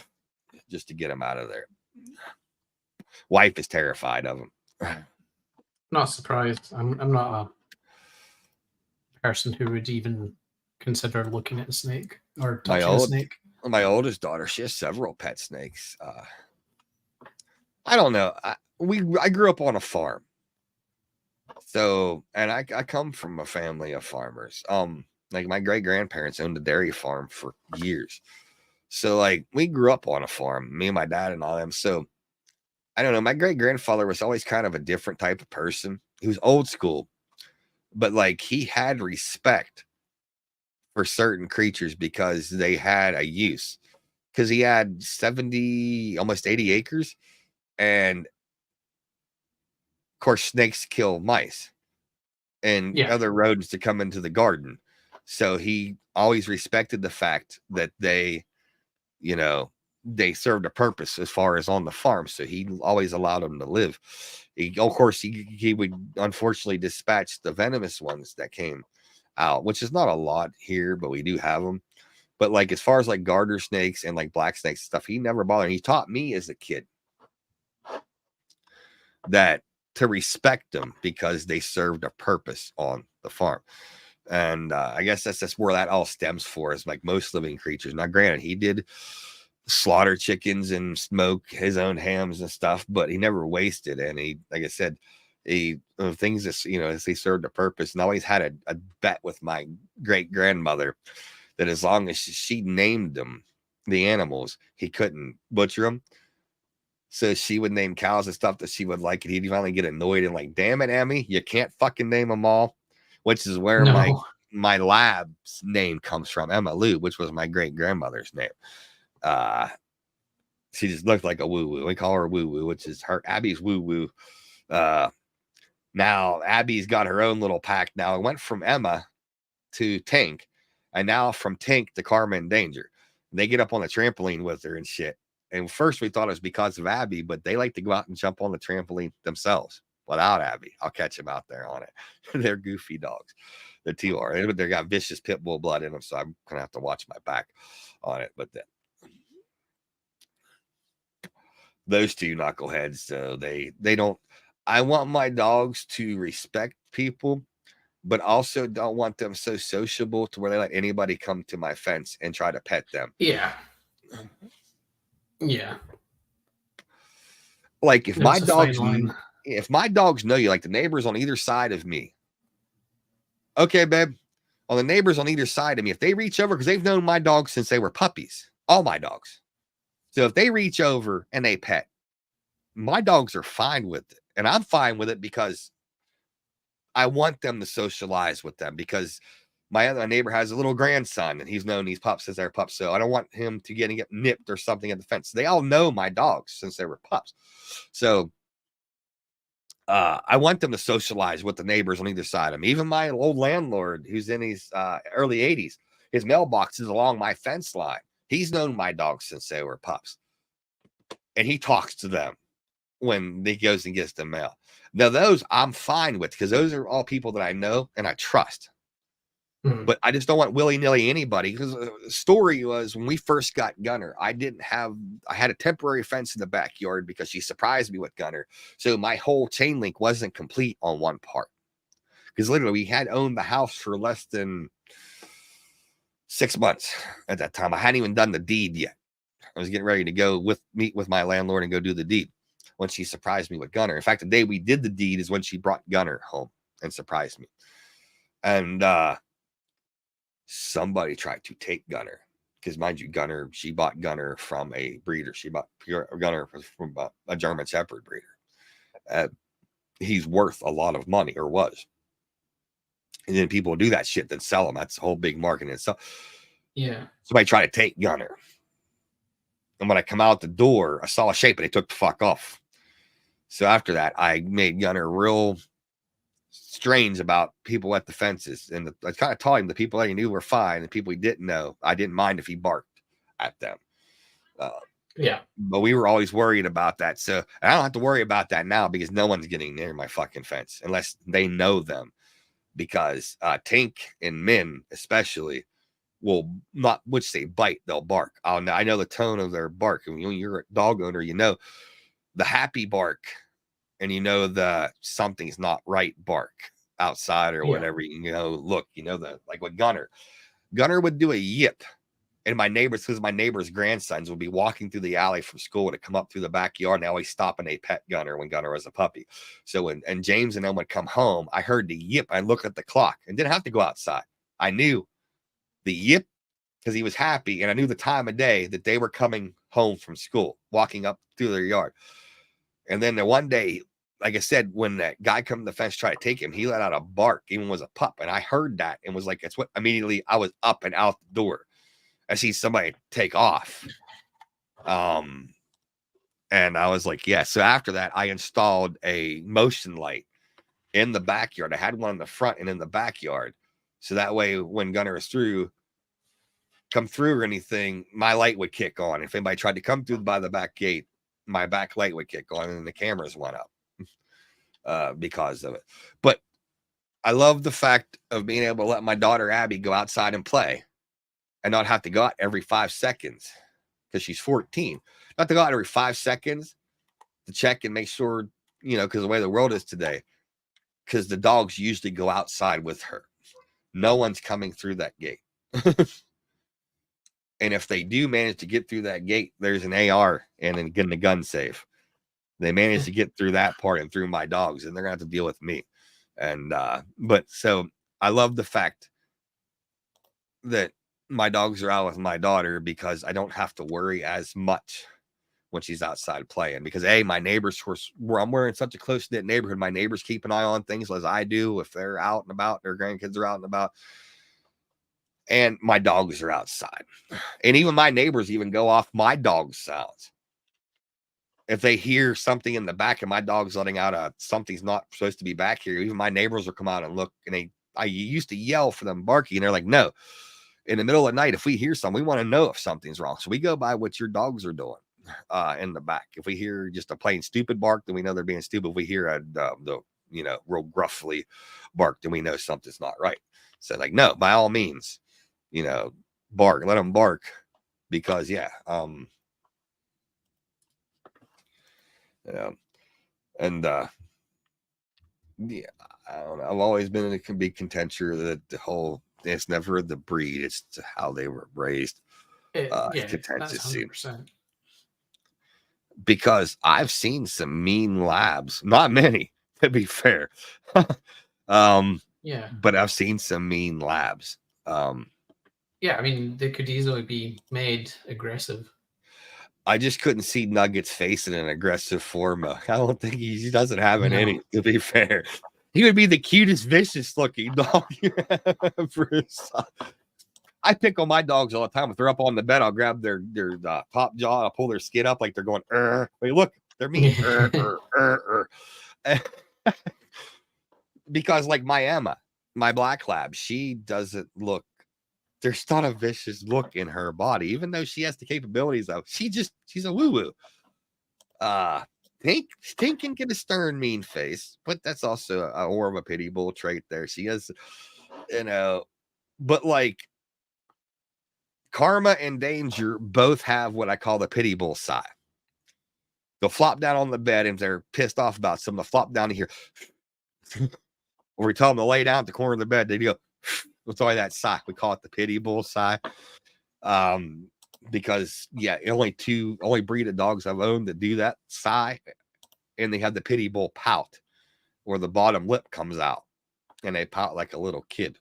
just to get them out of there. Wife is terrified of them. Not surprised. I'm not a person who would even consider looking at a snake or touching a snake. My oldest daughter, she has several pet snakes. I don't know. I grew up on a farm. So, and I come from a family of farmers. Like my great grandparents owned a dairy farm for years. So like we grew up on a farm, me and my dad and all them. So I don't know. My great grandfather was always kind of a different type of person. He was old school, but like he had respect for certain creatures because they had a use. Because he had 70, almost 80 acres. And of course, snakes kill mice and other rodents to come into the garden. So he always respected the fact that they, you know, they served a purpose as far as on the farm. So he always allowed them to live. Of course, he would unfortunately dispatch the venomous ones that came out, which is not a lot here, but we do have them. But like as far as like garter snakes and like black snakes and stuff, he never bothered. He taught me as a kid that to respect them because they served a purpose on the farm. And I guess that's where that all stems for, is like most living creatures. Now, granted, he did slaughter chickens and smoke his own hams and stuff, but he never wasted any. Like I said, things that, you know, as they served a purpose. And I always had a bet with my great grandmother that as long as she named them, the animals, he couldn't butcher them. So she would name cows and stuff that she would like, and he'd finally get annoyed and like, damn it, Emmy, you can't fucking name them all. Which is where my lab's name comes from, Emma Lou, which was my great grandmother's name. She just looked like a woo woo. We call her woo woo, which is her Abby's woo woo. Now Abby's got her own little pack. Now it went from Emma to Tink, and now from Tink to Carmen Danger. They get up on the trampoline with her and shit. And first we thought it was because of Abby, but they like to go out and jump on the trampoline themselves without Abby. I'll catch them out there on it. They're goofy dogs. The two are. They got vicious pit bull blood in them, so I'm gonna have to watch my back on it. But those two knuckleheads, so they don't. I want my dogs to respect people, but also don't want them so sociable to where they let anybody come to my fence and try to pet them. Yeah. Yeah. Like if It's a fine line. my dogs know you, like the neighbors on either side of me. Okay, babe. On the neighbors on either side of me, if they reach over, because they've known my dogs since they were puppies, all my dogs. So if they reach over and they pet, my dogs are fine with it. And I'm fine with it because I want them to socialize with them, because my other neighbor has a little grandson and he's known these pups since they're pups. So I don't want him to get nipped or something at the fence. They all know my dogs since they were pups. So I want them to socialize with the neighbors on either side of me. Even my old landlord, who's in his early 80s, his mailbox is along my fence line. He's known my dogs since they were pups. And he talks to them when he goes and gets the mail. Now, those I'm fine with, because those are all people that I know and I trust. But I just don't want willy-nilly anybody, because the story was when we first got Gunner, I had a temporary fence in the backyard because she surprised me with Gunner. So my whole chain link wasn't complete on one part, because literally we had owned the house for less than 6 months at that time. I hadn't even done the deed yet. I was getting ready to go meet with my landlord and go do the deed when she surprised me with Gunner. In fact, the day we did the deed is when she brought Gunner home and surprised me. And somebody tried to take Gunner, because mind you, she bought Gunner from a breeder. She bought Gunner from a German Shepherd breeder. He's worth a lot of money, or was. And then people do that shit, then sell them. That's a whole big market in itself. Yeah. Somebody tried to take Gunner. And when I come out the door, I saw a shape and they took the fuck off. So after that, I made Gunner real strange about people at the fences. And I kind of taught him the people that he knew were fine. The people he didn't know, I didn't mind if he barked at them. Yeah. But we were always worried about that. So I don't have to worry about that now, because no one's getting near my fucking fence unless they know them. Because Tink and Min especially will not, which say bite, they'll bark. I know the tone of their bark. And when you're a dog owner, you know the happy bark, and you know the something's not right bark outside or whatever. You know, look, you know, like with Gunner would do a yip, and my neighbor's grandsons would be walking through the alley from school to come up through the backyard, and they always stop and they pet Gunner when Gunner was a puppy. So when James and them would come home, I heard the yip. I looked at the clock and didn't have to go outside. I knew the yip because he was happy, and I knew the time of day that they were coming home from school, walking up through their yard. And then the one day, like I said, when that guy come to the fence, try to take him, he let out a bark, even was a pup. And I heard that and was like, it's what immediately I was up and out the door. I see somebody take off. And I was like, yeah. So after that, I installed a motion light in the backyard. I had one in the front and in the backyard. So that way, when Gunner is come through or anything, my light would kick on. If anybody tried to come through by the back gate, my back light would kick on, and the cameras went up because of it. But I love the fact of being able to let my daughter Abby go outside and play and not have to go out every 5 seconds, because she's 14. Not to go out every 5 seconds to check and make sure, you know, because the way the world is today, because the dogs usually go outside with her. No one's coming through that gate. And if they do manage to get through that gate, there's an AR and then a gun safe. They managed to get through that part and through my dogs, and they're gonna have to deal with me. And but so I love the fact that my dogs are out with my daughter, because I don't have to worry as much when she's outside playing. Because my neighbors, I'm wearing such a close knit neighborhood. My neighbors keep an eye on things as I do. If they're out and about, their grandkids are out and about, and my dogs are outside. And even my neighbors even go off my dog's sounds. If they hear something in the back and my dog's letting out something's not supposed to be back here, even my neighbors will come out and look. And I used to yell for them barking, and they're like, no. In the middle of the night, if we hear something, we want to know if something's wrong. So we go by what your dogs are doing in the back. If we hear just a plain stupid bark, then we know they're being stupid. If we hear the real gruffly bark, then we know something's not right. So like, no, by all means, bark, let them bark, because and I don't know. I've always been a big contender that it's never the breed, it's how they were raised. Yeah, that's 100%. because I've seen some mean labs, not many, to be fair. Yeah. But I've seen some mean labs. Yeah, I mean, they could easily be made aggressive. I just couldn't see Nugget's face in an aggressive form. I don't think he doesn't have No. any, to be fair. He would be the cutest, vicious looking dog you ever saw. I pick on my dogs all the time. If they're up on the bed, I'll grab their top jaw, I'll pull their skin up like they're going, wait, look, they're mean. Because like my Emma, my black lab, she doesn't look, there's not a vicious look in her body, even though she has the capabilities of, she's a woo-woo. Tink can get a stern, mean face, but that's also a more of a pity bull trait there. She has, but like Karma and Danger both have what I call the pity bull sigh. They'll flop down on the bed and they're pissed off about something. They'll flop down to here. Or we tell them to lay down at the corner of the bed. They go, what's all that sigh? We call it the pity bull sigh. Because only breed of dogs I've owned that do that sigh, and they have the pity bull pout, where the bottom lip comes out, and they pout like a little kid.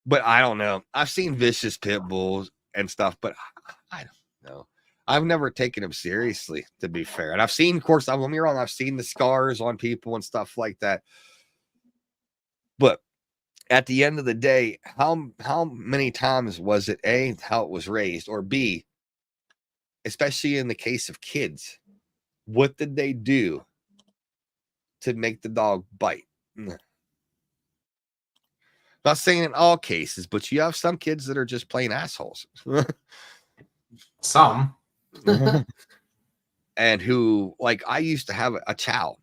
But I don't know. I've seen vicious pit bulls and stuff, but I don't know. I've never taken them seriously, to be fair. And I've seen, of course, I've seen the scars on people and stuff like that. But at the end of the day, how many times was it A, how it was raised, or B, especially in the case of kids, what did they do to make the dog bite? Not saying in all cases, but you have some kids that are just plain assholes. Some. And who, like, I used to have a chow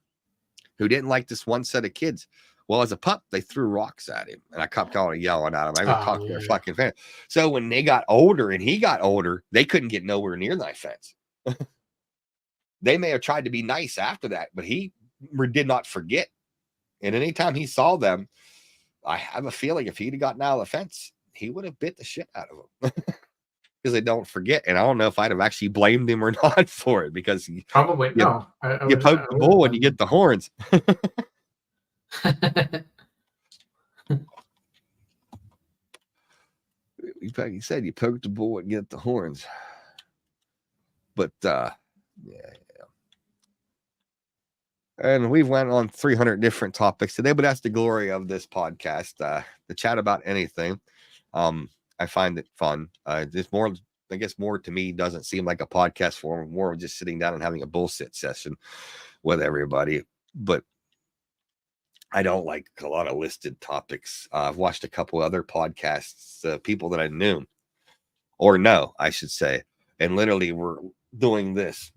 who didn't like this one set of kids. Well, as a pup, they threw rocks at him, and I kept calling and yelling at him. I would talk to their fucking fence. So when they got older and he got older, they couldn't get nowhere near my fence. They may have tried to be nice after that, but he did not forget. And anytime he saw them, I have a feeling if he'd have gotten out of the fence, he would have bit the shit out of them. Because they don't forget. And I don't know if I'd have actually blamed him or not for it, because probably no. You poke the bull and you get the horns. He said you poke the bull and get the horns. But yeah. And we went on 300 different topics today, but that's the glory of this podcast, to chat about anything. I find it fun. It's more, I guess, more to me doesn't seem like a podcast form, more of just sitting down and having a bullshit session with everybody. But I don't like a lot of listed topics. I've watched a couple other podcasts, people that I knew, or know, I should say, and literally were doing this.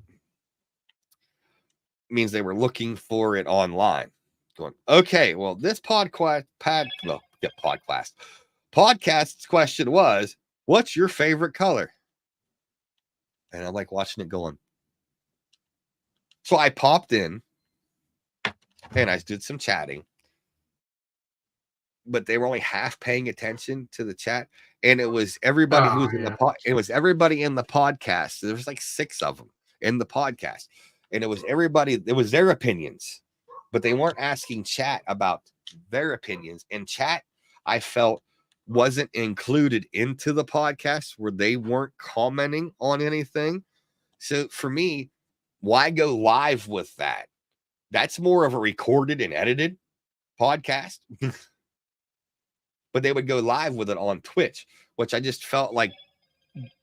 Means they were looking for it online. Going, okay, well, this podcast's question was, what's your favorite color? And I'm like watching it going. So I popped in and I did some chatting, but they were only half paying attention to the chat. And it was everybody who was in the it was everybody in the podcast. There was like 6 of them in the podcast. And it was everybody, it was their opinions, but they weren't asking chat about their opinions. And chat, I felt, wasn't included into the podcast, where they weren't commenting on anything. So for me, why go live with that? That's more of a recorded and edited podcast. But they would go live with it on Twitch, which I just felt like,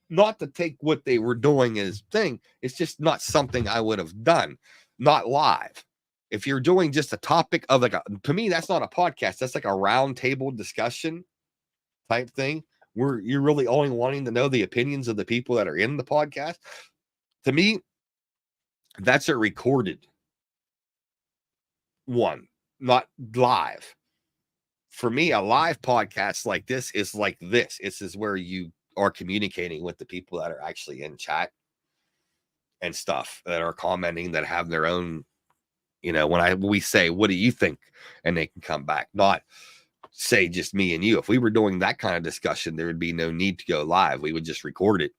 not to take what they were doing as thing, it's just not something I would have done, not live. If you're doing just a topic of like to me, that's not a podcast. That's like a round table discussion type thing, where you're really only wanting to know the opinions of the people that are in the podcast. To me, that's a recorded one, not live. For me, a live podcast like this is like this. This is where you are communicating with the people that are actually in chat and stuff, that are commenting, that have their own, when we say, what do you think? And they can come back, not say just me and you. If we were doing that kind of discussion, there would be no need to go live. We would just record it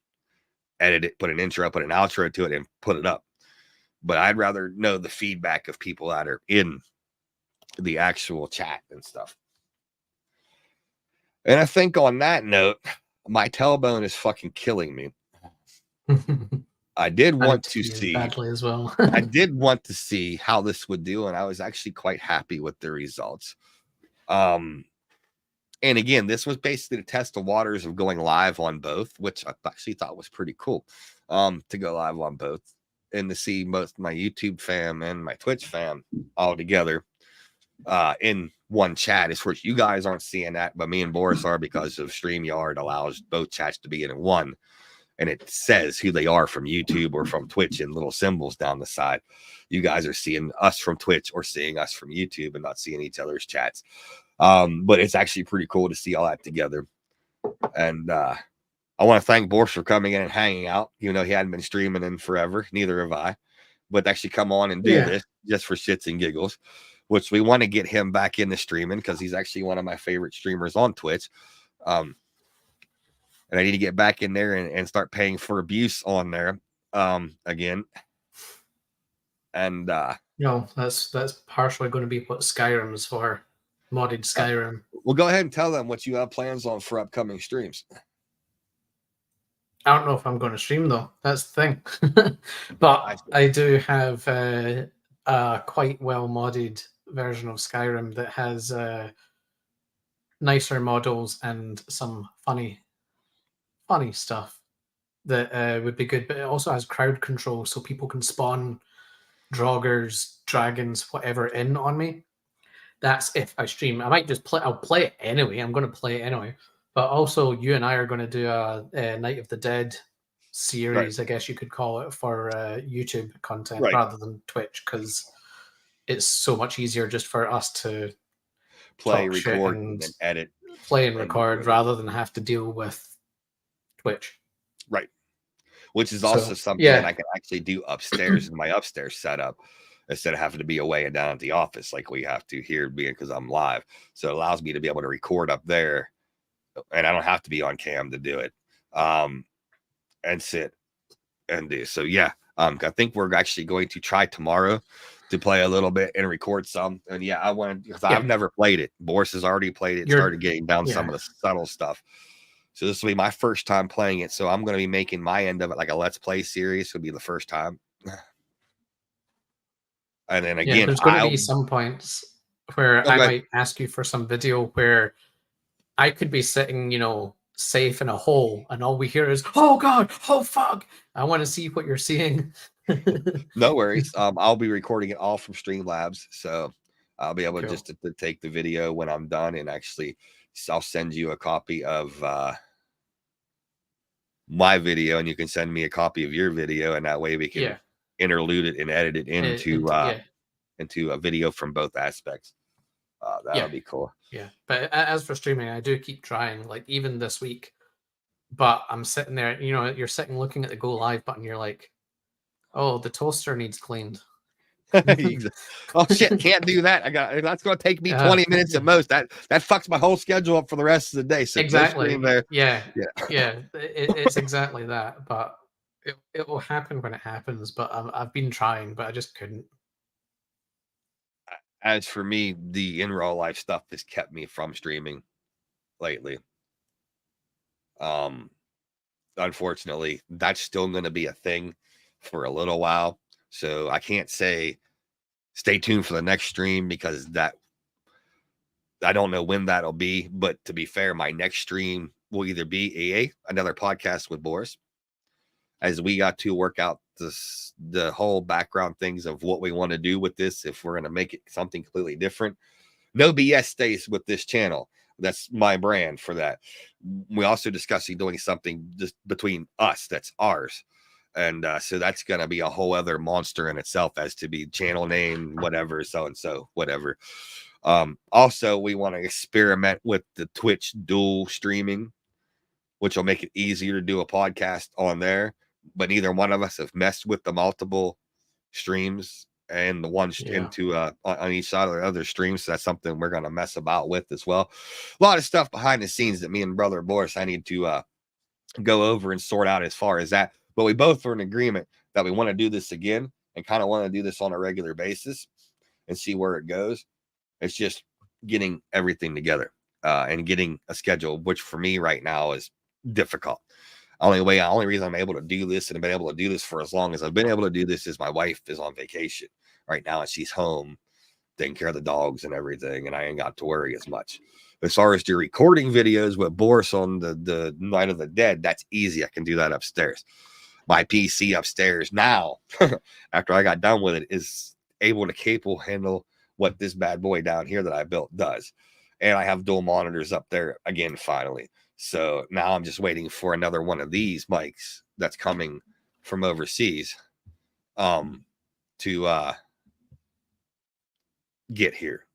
edit it, put an intro, put an outro to it, and put it up. But I'd rather know the feedback of people that are in the actual chat and stuff. And I think on that note, my tailbone is fucking killing me. I did want to see badly as well. I did want to see how this would do, and I was actually quite happy with the results. And again, this was basically to test the waters of going live on both, which I actually thought was pretty cool. To go live on both and to see both my YouTube fam and my Twitch fam all together in one chat. Of course, you guys aren't seeing that, but me and Boris are, because of StreamYard allows both chats to be in one. And it says who they are from YouTube or from Twitch in little symbols down the side. You guys are seeing us from Twitch or seeing us from YouTube and not seeing each other's chats. But it's actually pretty cool to see all that together. And I want to thank Boris for coming in and hanging out, even though he hadn't been streaming in forever. Neither have I. But actually come on and do this just for shits and giggles, which we want to get him back into streaming because he's actually one of my favorite streamers on Twitch. And I need to get back in there and start paying for abuse on there again. And that's partially going to be what Skyrim is for. Modded Skyrim. Well, go ahead and tell them what you have plans on for upcoming streams. I don't know if I'm going to stream though. That's the thing. But I do have a quite well modded version of Skyrim that has nicer models and some funny stuff that would be good. But it also has crowd control, so people can spawn draugrs, dragons, whatever in on me. That's if I stream. I might just play. I'll play it anyway. I'm going to play it anyway. But also, you and I are going to do a Night of the Dead series, I guess you could call it, for YouTube content rather than Twitch, because it's so much easier just for us to play, record, and edit. Play and record rather than have to deal with Twitch. Right. Which is also something that I can actually do upstairs in my upstairs setup, instead of having to be away and down at the office like we have to here, being because I'm live. So it allows me to be able to record up there, and I don't have to be on cam to do it, and sit and do. So I think we're actually going to try tomorrow to play a little bit and record some. And I want, because I've never played it. Boris has already played it, started getting down some of the subtle stuff. So this will be my first time playing it. So I'm going to be making my end of it like a Let's Play series. It'll be the first time. And then again, there's going to be some points where I might ask you for some video where I could be sitting, safe in a hole, and all we hear is, "Oh God, oh fuck!" I want to see what you're seeing. No worries. I'll be recording it all from Streamlabs, so I'll be able just to take the video when I'm done, and actually, I'll send you a copy of my video, and you can send me a copy of your video, and that way we can interlude it and edit it into a video from both aspects. That'll be cool. Yeah, but as for streaming, I do keep trying, like even this week. But I'm sitting there, you're sitting looking at the go live button. You're like, oh, the toaster needs cleaned. Oh shit, can't do that. That's going to take me 20 minutes at most. That fucks my whole schedule up for the rest of the day. So exactly. It's exactly that. But it will happen when it happens. But I've been trying, but I just couldn't. As for me, the in real life stuff has kept me from streaming lately. Unfortunately, that's still going to be a thing for a little while. So I can't say stay tuned for the next stream, because I don't know when that'll be. But to be fair, my next stream will either be another podcast with Boris, as we got to work out the whole background things of what we want to do with this, if we're going to make it something completely different. No BS stays with this channel. That's my brand for that. We're also discussing doing something just between us that's ours. And so that's going to be a whole other monster in itself, as to be channel name, whatever, so-and-so, whatever. Also, we want to experiment with the Twitch dual streaming, which will make it easier to do a podcast on there. But neither one of us have messed with the multiple streams and the one into on each side of the other streams. So that's something we're going to mess about with as well. A lot of stuff behind the scenes that me and brother Boris, I need to go over and sort out as far as that. But we both are in agreement that we want to do this again and kind of want to do this on a regular basis and see where it goes. It's just getting everything together and getting a schedule, which for me right now is difficult. Only reason I'm able to do this and have been able to do this for as long as I've been able to do this is my wife is on vacation right now and she's home taking care of the dogs and everything, and I ain't got to worry as much. As far as the recording videos with Boris on the Night of the Dead, that's easy. I can do that upstairs. My PC upstairs now, after I got done with it, is able to capable handle what this bad boy down here that I built does. And I have dual monitors up there again, finally. So now I'm just waiting for another one of these mics that's coming from overseas to get here.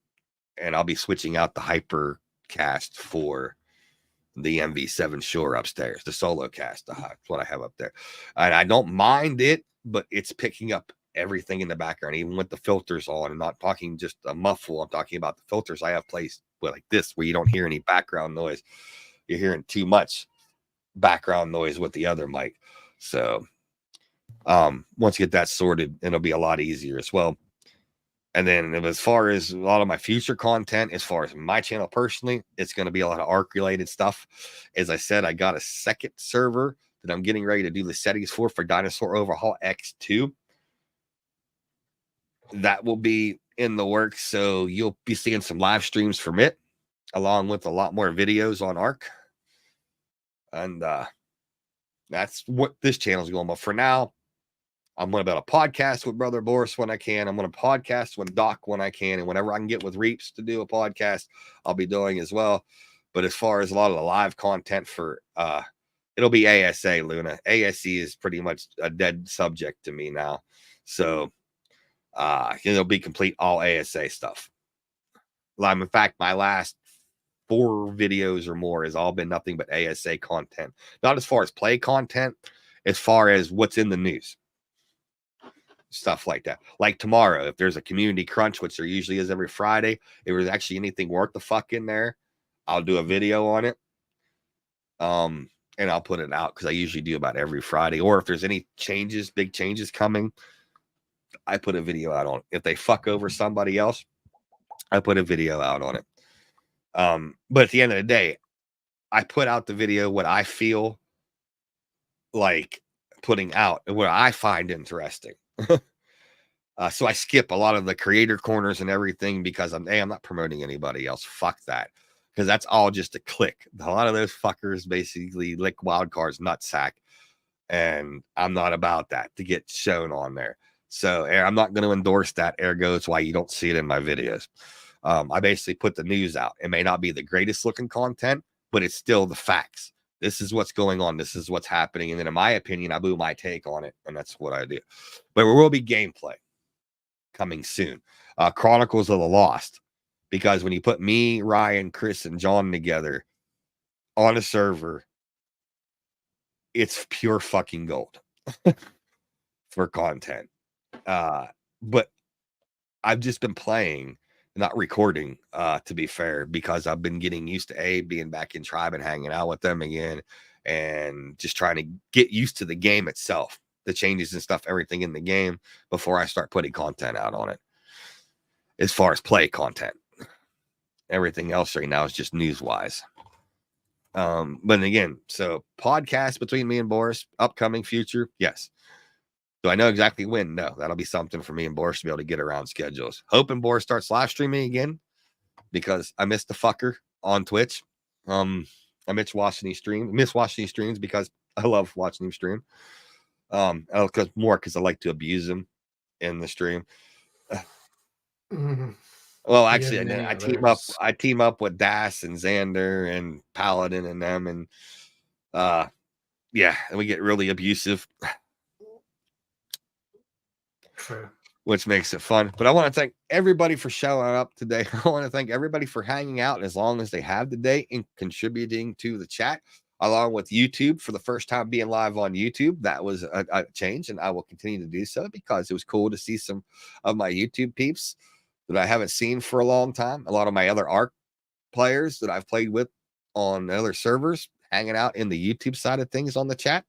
And I'll be switching out the Hypercast for the MV7 Shure upstairs, the solo cast. That's what I have up there. And I don't mind it, but it's picking up everything in the background, even with the filters on. I'm not talking just a muffle. I'm talking about the filters I have placed like this, where you don't hear any background noise. You're hearing too much background noise with the other mic. So once you get that sorted, it'll be a lot easier as well. And then as far as a lot of my future content, as far as my channel personally, it's going to be a lot of ARC related stuff. As I said, I got a second server that I'm getting ready to do the settings for Dinosaur Overhaul X2. That will be in the works. So you'll be seeing some live streams from it, along with a lot more videos on ARC. And that's what this channel is going. But for now, I'm going to be able to podcast with Brother Boris when I can. I'm going to podcast with Doc when I can. And whenever I can get with Reaps to do a podcast, I'll be doing as well. But as far as a lot of the live content for, it'll be ASA, Luna. ASE is pretty much a dead subject to me now. So it'll be complete all ASA stuff. In fact, my last 4 videos or more has all been nothing but ASA content. Not as far as play content, as far as what's in the news. Stuff like that. Like tomorrow, if there's a community crunch, which there usually is every Friday, if there's actually anything worth the fuck in there, I'll do a video on it. And I'll put it out because I usually do about every Friday. Or if there's any changes, big changes coming, I put a video out on it. If they fuck over somebody else, I put a video out on it. But at the end of the day, I put out the video what I feel like putting out and what I find interesting. So I skip a lot of the creator corners and everything because I'm not promoting anybody else. Fuck that. Because that's all just a click. A lot of those fuckers basically lick wild cards nutsack. And I'm not about that to get shown on there. So I'm not going to endorse that. Ergo, it's why you don't see it in my videos. I basically put the news out. It may not be the greatest looking content, but it's still the facts. This is what's going on. This is what's happening. And then in my opinion, I blew my take on it. And that's what I do. But there will be gameplay coming soon. Chronicles of the Lost. Because when you put me, Ryan, Chris, and John together on a server, it's pure fucking gold for content. But I've just been playing, not recording, to be fair, because I've been getting used to being back in Tribe and hanging out with them again and just trying to get used to the game itself, the changes and stuff, everything in the game before I start putting content out on it. As far as play content, everything else right now is just news-wise. But again, so podcast between me and Boris, upcoming future, yes. Do I know exactly when? No, that'll be something for me and Boris to be able to get around schedules. Hoping Boris starts live streaming again because I missed the fucker on Twitch. I miss watching these streams because I love watching him stream. Because I like to abuse him in the stream. Well, actually, I team up with Das and Xander and Paladin and them, and and we get really abusive. True. Which makes it fun. But I want to thank everybody for showing up today. I want to thank everybody for hanging out as long as they have today and contributing to the chat, along with YouTube for the first time being live on YouTube. That was a change, and I will continue to do so because it was cool to see some of my YouTube peeps that I haven't seen for a long time. A lot of my other ARC players that I've played with on other servers hanging out in the YouTube side of things on the chat.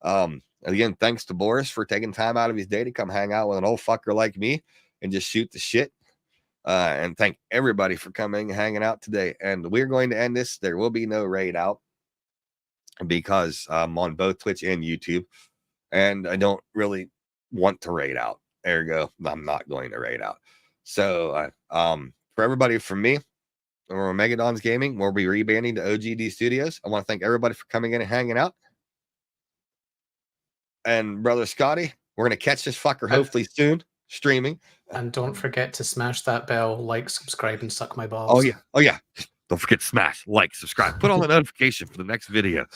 And again, thanks to Boris for taking time out of his day to come hang out with an old fucker like me and just shoot the shit. And thank everybody for coming and hanging out today. And we're going to end this. There will be no raid out because I'm on both Twitch and YouTube, and I don't really want to raid out. Ergo, I'm not going to raid out. So, for everybody from me, or Megadons Gaming, we'll be rebanding to OGD Studios. I want to thank everybody for coming in and hanging out. And Brother Scotty, we're going to catch this fucker hopefully soon, streaming. And don't forget to smash that bell, like, subscribe, and suck my balls. Oh, yeah. Oh, yeah. Don't forget to smash, like, subscribe. Put on the notification for the next video.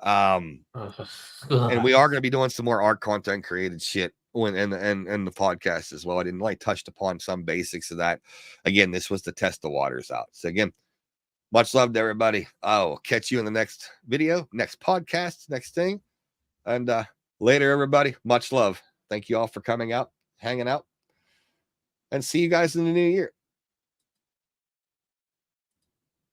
And we are going to be doing some more art content created shit in the podcast as well. I didn't touched upon some basics of that. Again, this was to test the waters out. So again, much love to everybody. I'll catch you in the next video, next podcast, next thing. And later, everybody. Much love. Thank you all for coming out, hanging out, and see you guys in the new year.